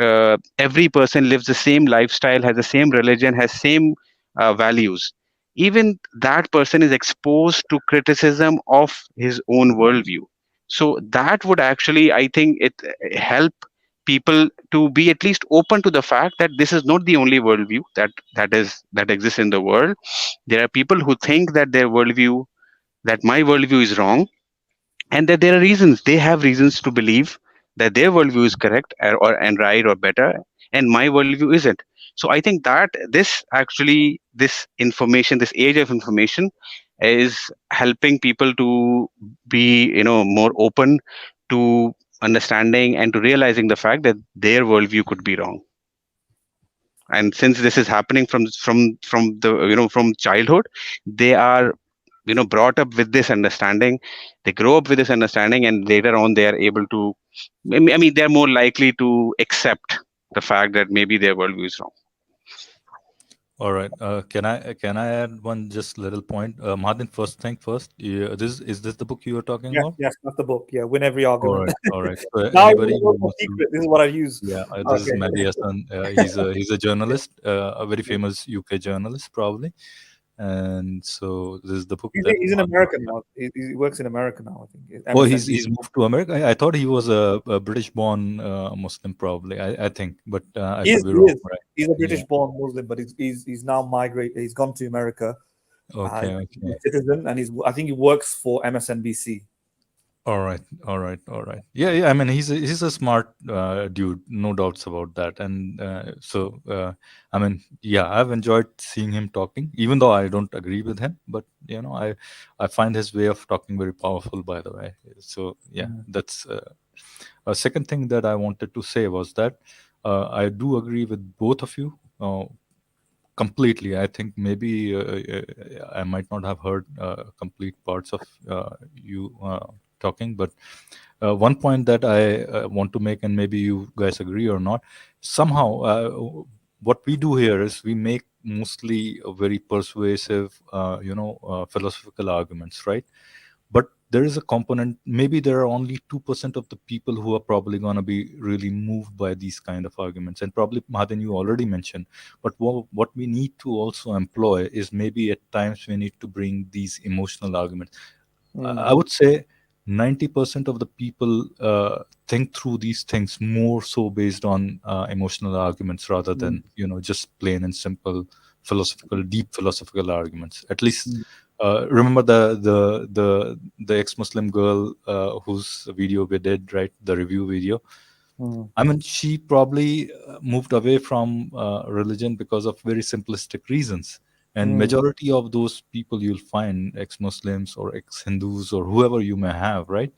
every person lives the same lifestyle, has the same religion, has same values, even that person is exposed to criticism of his own worldview. So that would actually, I think, it help people to be at least open to the fact that this is not the only worldview that exists in the world. There are people who think that my worldview is wrong, and that there are reasons, they have reasons to believe that their worldview is correct and right or better, and my worldview isn't. So I think that this information, this age of information, is helping people to be more open to understanding and to realizing the fact that their worldview could be wrong. And since this is happening from the from childhood, they are brought up with this understanding. They grow up with this understanding, and later on they are able to, I mean, they're more likely to accept the fact that maybe their worldview is wrong. All right. Can I add one just little point? Mahdin, first thing first. Yeah, this is this the book you were talking Yes, about? yes, that's the book. Yeah, win every All argument. right. All right. So Now anybody you who know the wants to, secret. This is what I use. yeah, this is Okay. Mehdi Hassan. He's a journalist, a very famous UK journalist, probably. And so this is the book that He's in Mahdin. America now. He works in America now, I think. Oh, he's MSNBC. he's moved to America. I thought he was a British-born Muslim, probably. I think, but I He could is. be He wrong. is. Right? He's a Yeah. British-born Muslim, but he's now migrated. He's gone to America. Okay. He's Okay. a citizen, and I think he works for MSNBC. All right, all right, all right. Yeah, yeah. I mean, he's a smart dude, no doubts about that. And I mean, yeah, I've enjoyed seeing him talking, even though I don't agree with him. But I find his way of talking very powerful. By the way, so yeah, that's a second thing that I wanted to say was that I do agree with both of you. Completely. I think maybe I might not have heard complete parts of you talking, but one point that I want to make, and maybe you guys agree or not, somehow what we do here is we make mostly a very persuasive, philosophical arguments, right? But there is a component, maybe there are only 2% of the people who are probably going to be really moved by these kind of arguments. And probably, Mahaden, you already mentioned, but what we need to also employ is maybe at times we need to bring these emotional arguments. I would say 90% of the people think through these things more so based on emotional arguments rather than just plain and simple deep philosophical arguments. At least remember the ex-Muslim girl whose video we did, right? The review video. I mean, she probably moved away from religion because of very simplistic reasons. And majority of those people you'll find, ex-Muslims or ex-Hindus or whoever you may have, right?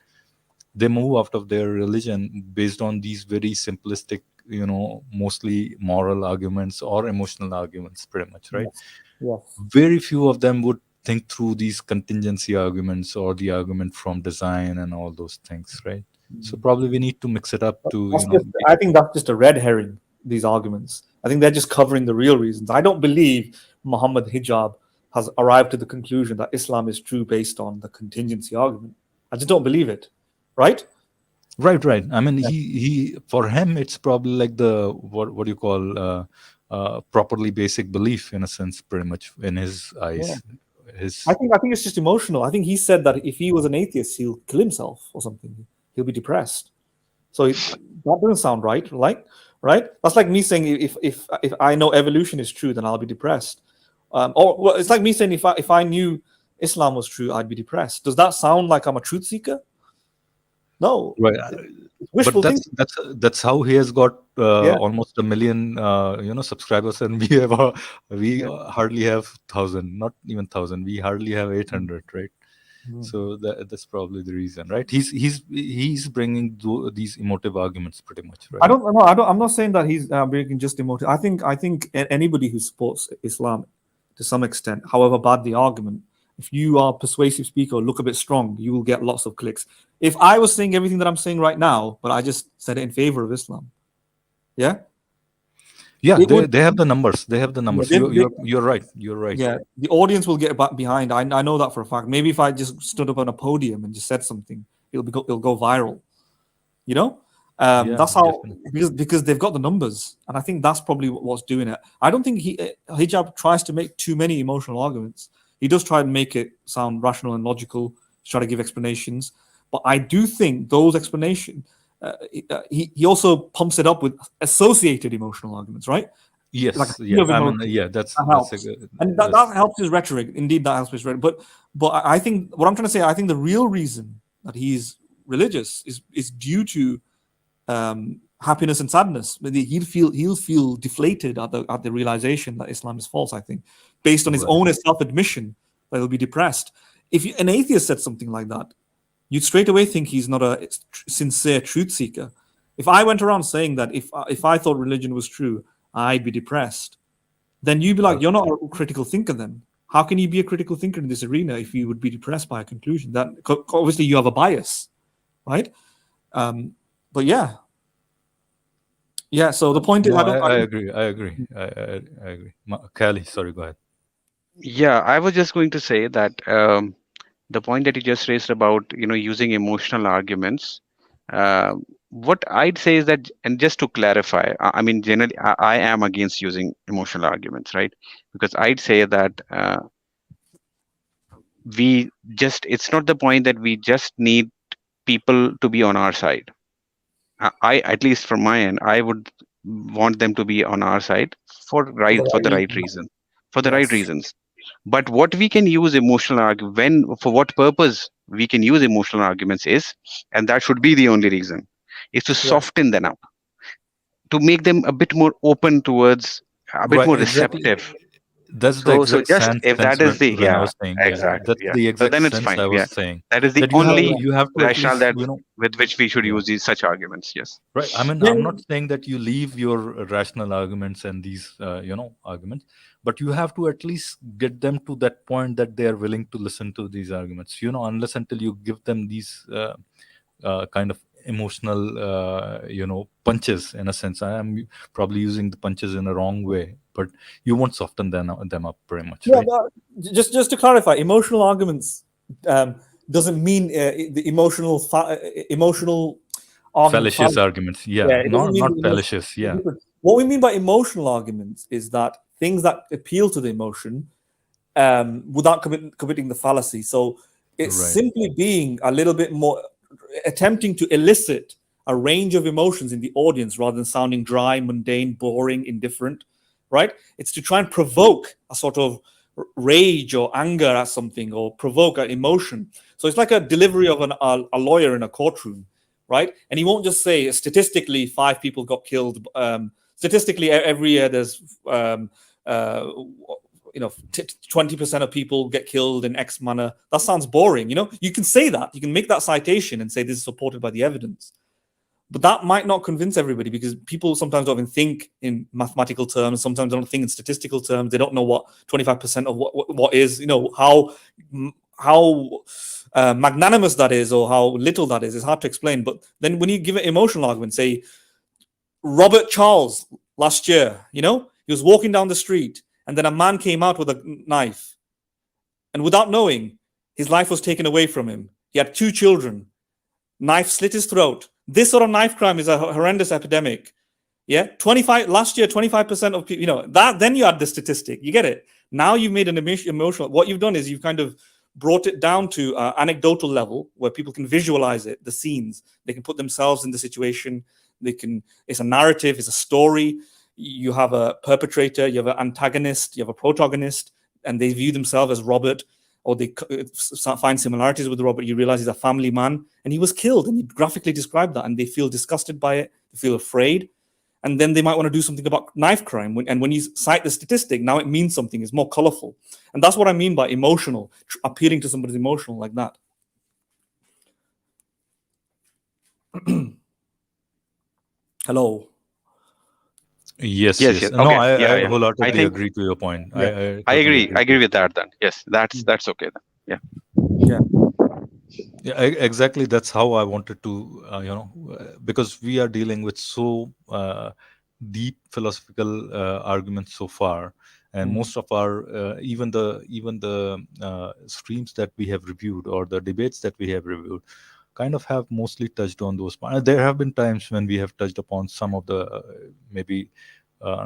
They move out of their religion based on these very simplistic, mostly moral arguments or emotional arguments, pretty much, right? Yes. Very few of them would think through these contingency arguments or the argument from design and all those things, right? So probably we need to mix it up to, I think that's just a red herring, these arguments. I think they're just covering the real reasons. I don't believe Muhammad Hijab has arrived to the conclusion that Islam is true based on the contingency argument. I just don't believe it, right? Right. I mean, he for him, it's probably like the what do you call properly basic belief in a sense, pretty much in his eyes. I think it's just emotional. I think he said that if he was an atheist, he'll kill himself or something. He'll be depressed. So that doesn't sound right, right? That's like me saying if I know evolution is true, then I'll be depressed. Or it's like me saying if I knew Islam was true, I'd be depressed. Does that sound like I'm a truth seeker? No. Right. Wishful But that's how he has got almost 1 million subscribers, and we hardly have 1,000, not even 1,000. We hardly have 800, right? So that's probably the reason, right? He's bringing these emotive arguments pretty much, right? I don't know. I'm not saying that he's bringing just emotive. I think anybody who supports Islam to some extent, however bad the argument, if you are a persuasive speaker or look a bit strong, you will get lots of clicks. If I was saying everything that I'm saying right now, but I just said it in favor of Islam, yeah, they have the numbers. They have the numbers. You're right. You're right. Yeah, the audience will get back behind. I know that for a fact. Maybe if I just stood up on a podium and just said something, it'll go viral. That's how because they've got the numbers, and I think that's probably what's doing it. I don't think Hijab tries to make too many emotional arguments. He does try and make it sound rational and logical, try to give explanations. But I do think those explanations, he also pumps it up with associated emotional arguments, right? Yes, like that helps his rhetoric. Indeed, that helps his rhetoric. But I think what I'm trying to say, I think the real reason that he's religious is due to happiness and sadness. He'll feel deflated at the realization that Islam is false. I think, based on his own self-admission, that he'll be depressed. If an atheist said something like that, you'd straight away think he's not a sincere truth seeker. If I went around saying that if I thought religion was true, I'd be depressed. Then you'd be like, you're not a critical thinker then. How can you be a critical thinker in this arena if you would be depressed by a conclusion? That obviously you have a bias, right? But yeah. So the point is, I agree. I agree. Callie, sorry, go ahead. Yeah, I was just going to say that the point that you just raised about using emotional arguments. What I'd say is that, and just to clarify, I mean, generally, I am against using emotional arguments, right? Because I'd say that it's not the point that we just need people to be on our side. At least from my end, I would want them to be on our side for the right reasons. But what we can use for what purpose we can use emotional arguments is, and that should be the only reason, is to soften them up, to make them a bit more open towards, a bit more receptive. That's the exact just if that is the when I was saying, exactly, that's the so exact then it's sense fine. I was saying. That is the That only you have to rationale at least, that with which we should use these such arguments. Yes. Right. I mean, I'm not saying that you leave your rational arguments and these, arguments, but you have to at least get them to that point that they are willing to listen to these arguments. Unless until you give them these kind of emotional, punches. In a sense, I am probably using the punches in a wrong way, but you won't soften them up very much. Yeah, right? but just to clarify, emotional arguments doesn't mean the emotional fallacious arguments. Yeah, it doesn't mean not the fallacious. Yeah. What we mean by emotional arguments is that things that appeal to the emotion without committing the fallacy. So it's simply being a little bit more, attempting to elicit a range of emotions in the audience rather than sounding dry, mundane, boring, indifferent, right? It's to try and provoke a sort of rage or anger at something, or provoke an emotion. So it's like a delivery of a lawyer in a courtroom, right? And he won't just say, statistically, 5 people got killed. Statistically, every year there's 20% of people get killed in X manner. That sounds boring. You can say that. You can make that citation and say this is supported by the evidence. But that might not convince everybody, because people sometimes don't even think in mathematical terms. Sometimes they don't think in statistical terms. They don't know what 25% of what is, how magnanimous that is, or how little that is. It's hard to explain. But then when you give an emotional argument, say Robert Charles last year, he was walking down the street and then a man came out with a knife, and without knowing, his life was taken away from him. He had 2 children. Knife slit his throat. This sort of knife crime is a horrendous epidemic. Yeah, 25% of people, that. Then you add the statistic. You get it. Now you've made an emotional. What you've done is you've kind of brought it down to anecdotal level where people can visualize it, the scenes. They can put themselves in the situation. It's a narrative. It's a story. You have a perpetrator. You have an antagonist. You have a protagonist, and they view themselves as Robert, or they find similarities with Robert. You realize he's a family man, and he was killed, and you graphically describe that, and they feel disgusted by it, they feel afraid, and then they might want to do something about knife crime. And when you cite the statistic, now it means something. It's more colorful, and that's what I mean by emotional, appealing to somebody's emotional like that. Hello. Yes. Okay. No, I wholeheartedly agree to your point. Yeah. I agree with that then. Yes, that's okay then. Yeah, exactly. That's how I wanted to, because we are dealing with so deep philosophical arguments so far, and most of our even the streams that we have reviewed, or the debates that we have reviewed, kind of have mostly touched on those points. There have been times when we have touched upon some of the maybe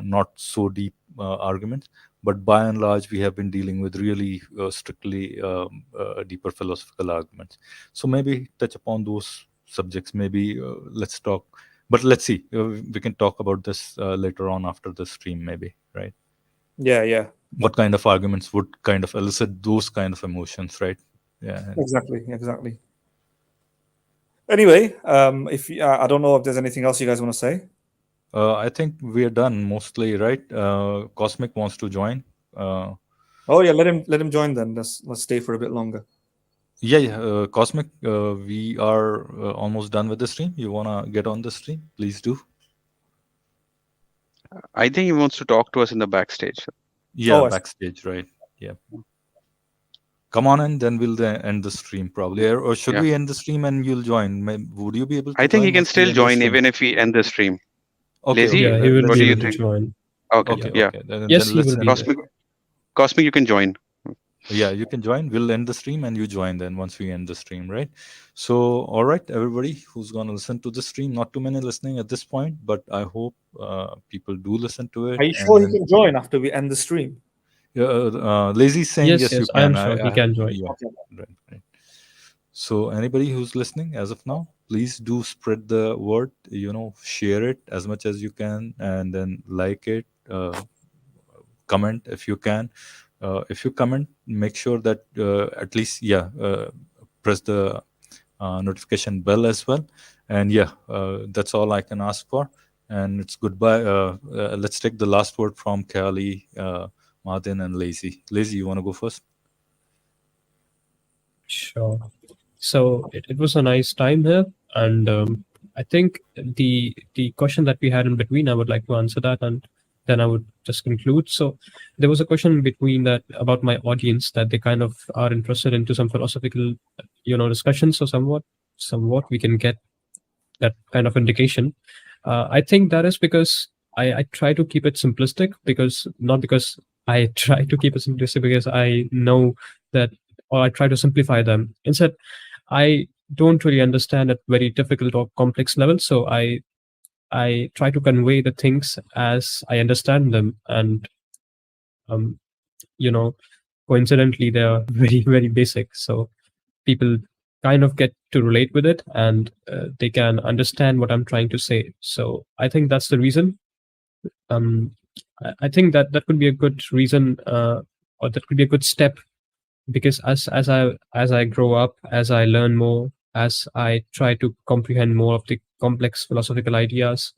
not so deep arguments, but by and large we have been dealing with really strictly deeper philosophical arguments. So maybe touch upon those subjects. Maybe let's talk, but let's see, we can talk about this later on after the stream, maybe, right? Yeah. What kind of arguments would kind of elicit those kind of emotions, right? Yeah, exactly. Anyway, if I don't know if there's anything else you guys want to say. I think we are done mostly, right? Cosmic wants to join. Oh yeah, let him join then. Let's stay for a bit longer. Yeah. Cosmic, we are almost done with the stream. You wanna get on the stream? Please do. I think he wants to talk to us in the backstage. Yeah, I see. backstage, right? Yeah. Come on in, then we'll end the stream probably. Or should Yeah. we end the stream and you'll join? Would you be able to I think he join can once we still end the join stream? even if we end the stream. Okay, Lazy, okay. Yeah, he will what be do you able to think? join. Okay, Okay, yeah. okay. Yes, Then he let's will be end. there. Cosmic, you can join. Yeah, you can join. We'll end the stream and you join then once we end the stream, right? So, all right, everybody who's going to listen to the stream, not too many listening at this point, but I hope people do listen to it. Are you And sure he then, can join after we end the stream? Lazy saying, Yes, yes, you yes, I can. am sure he can join. Yeah, Okay. right. So, anybody who's listening as of now, please do spread the word, share it as much as you can, and then like it, comment if you can. If you comment, make sure that at least, press the notification bell as well. And that's all I can ask for. And it's goodbye. Let's take the last word from Kali, Mahdin, and Lazy. Lazy, you want to go first? Sure. So it was a nice time here, and I think the question that we had in between, I would like to answer that, and then I would just conclude. So there was a question in between that about my audience, that they kind of are interested into some philosophical, discussions. So somewhat we can get that kind of indication. I think that is because I try to keep it simplistic, because not because I try to keep it simplistic, because I know that, or I try to simplify them. Instead, I don't really understand at very difficult or complex level. So I try to convey the things as I understand them, and um, you know, coincidentally, they are very very basic. So people kind of get to relate with it, and they can understand what I'm trying to say. So I think that's the reason. Um, I think that could be a good reason, or that could be a good step, because as I grow up, as I learn more, as I try to comprehend more of the complex philosophical ideas,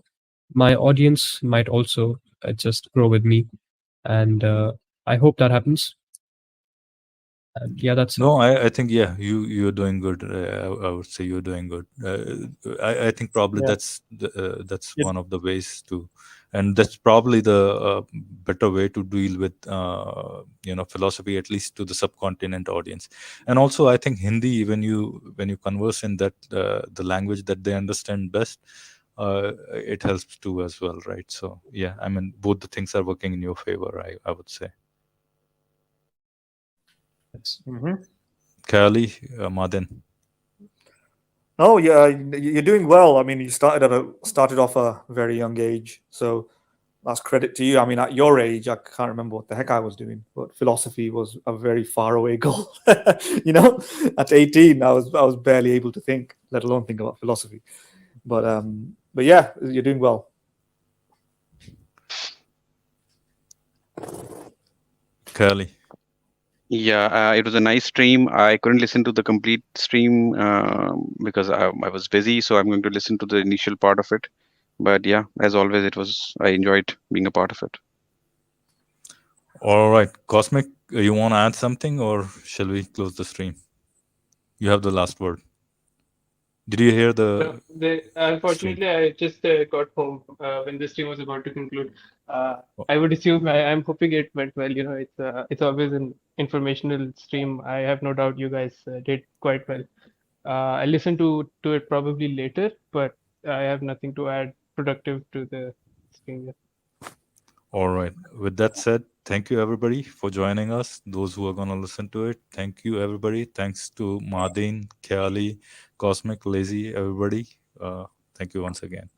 my audience might also just grow with me, and I hope that happens. And yeah, that's it. No, I think you're doing good. I would say you're doing good. I think probably Yeah. that's Yeah. one of the ways to, and that's probably the better way to deal with philosophy, at least to the subcontinent audience. And also, I think Hindi, when you converse in that the language that they understand best, it helps too as well, right? So yeah, I mean, both the things are working in your favor. I would say. Yes. Mhm. Kali, Madan. Oh yeah, you're doing well. I mean, you started off a very young age, so that's credit to you. I mean, at your age, I can't remember what the heck I was doing, but philosophy was a very far away goal. At 18, I was barely able to think, let alone think about philosophy. But yeah, you're doing well. Kali. Yeah, it was a nice stream. I couldn't listen to the complete stream because I was busy, so I'm going to listen to the initial part of it. But yeah, as always, I enjoyed being a part of it. All right, Cosmic, you want to add something, or shall we close the stream? You have the last word. Did you hear No, the stream? unfortunately, I just got home when the stream was about to conclude. I would assume I'm hoping it went well. It's always an informational stream. I have no doubt you guys did quite well. I listened to it probably later, but I have nothing to add productive to the stream. All right. With that said, thank you everybody for joining us. Those who are going to listen to it, thank you everybody. Thanks to Madin, Kali, Cosmic, Lazy, everybody. Thank you once again.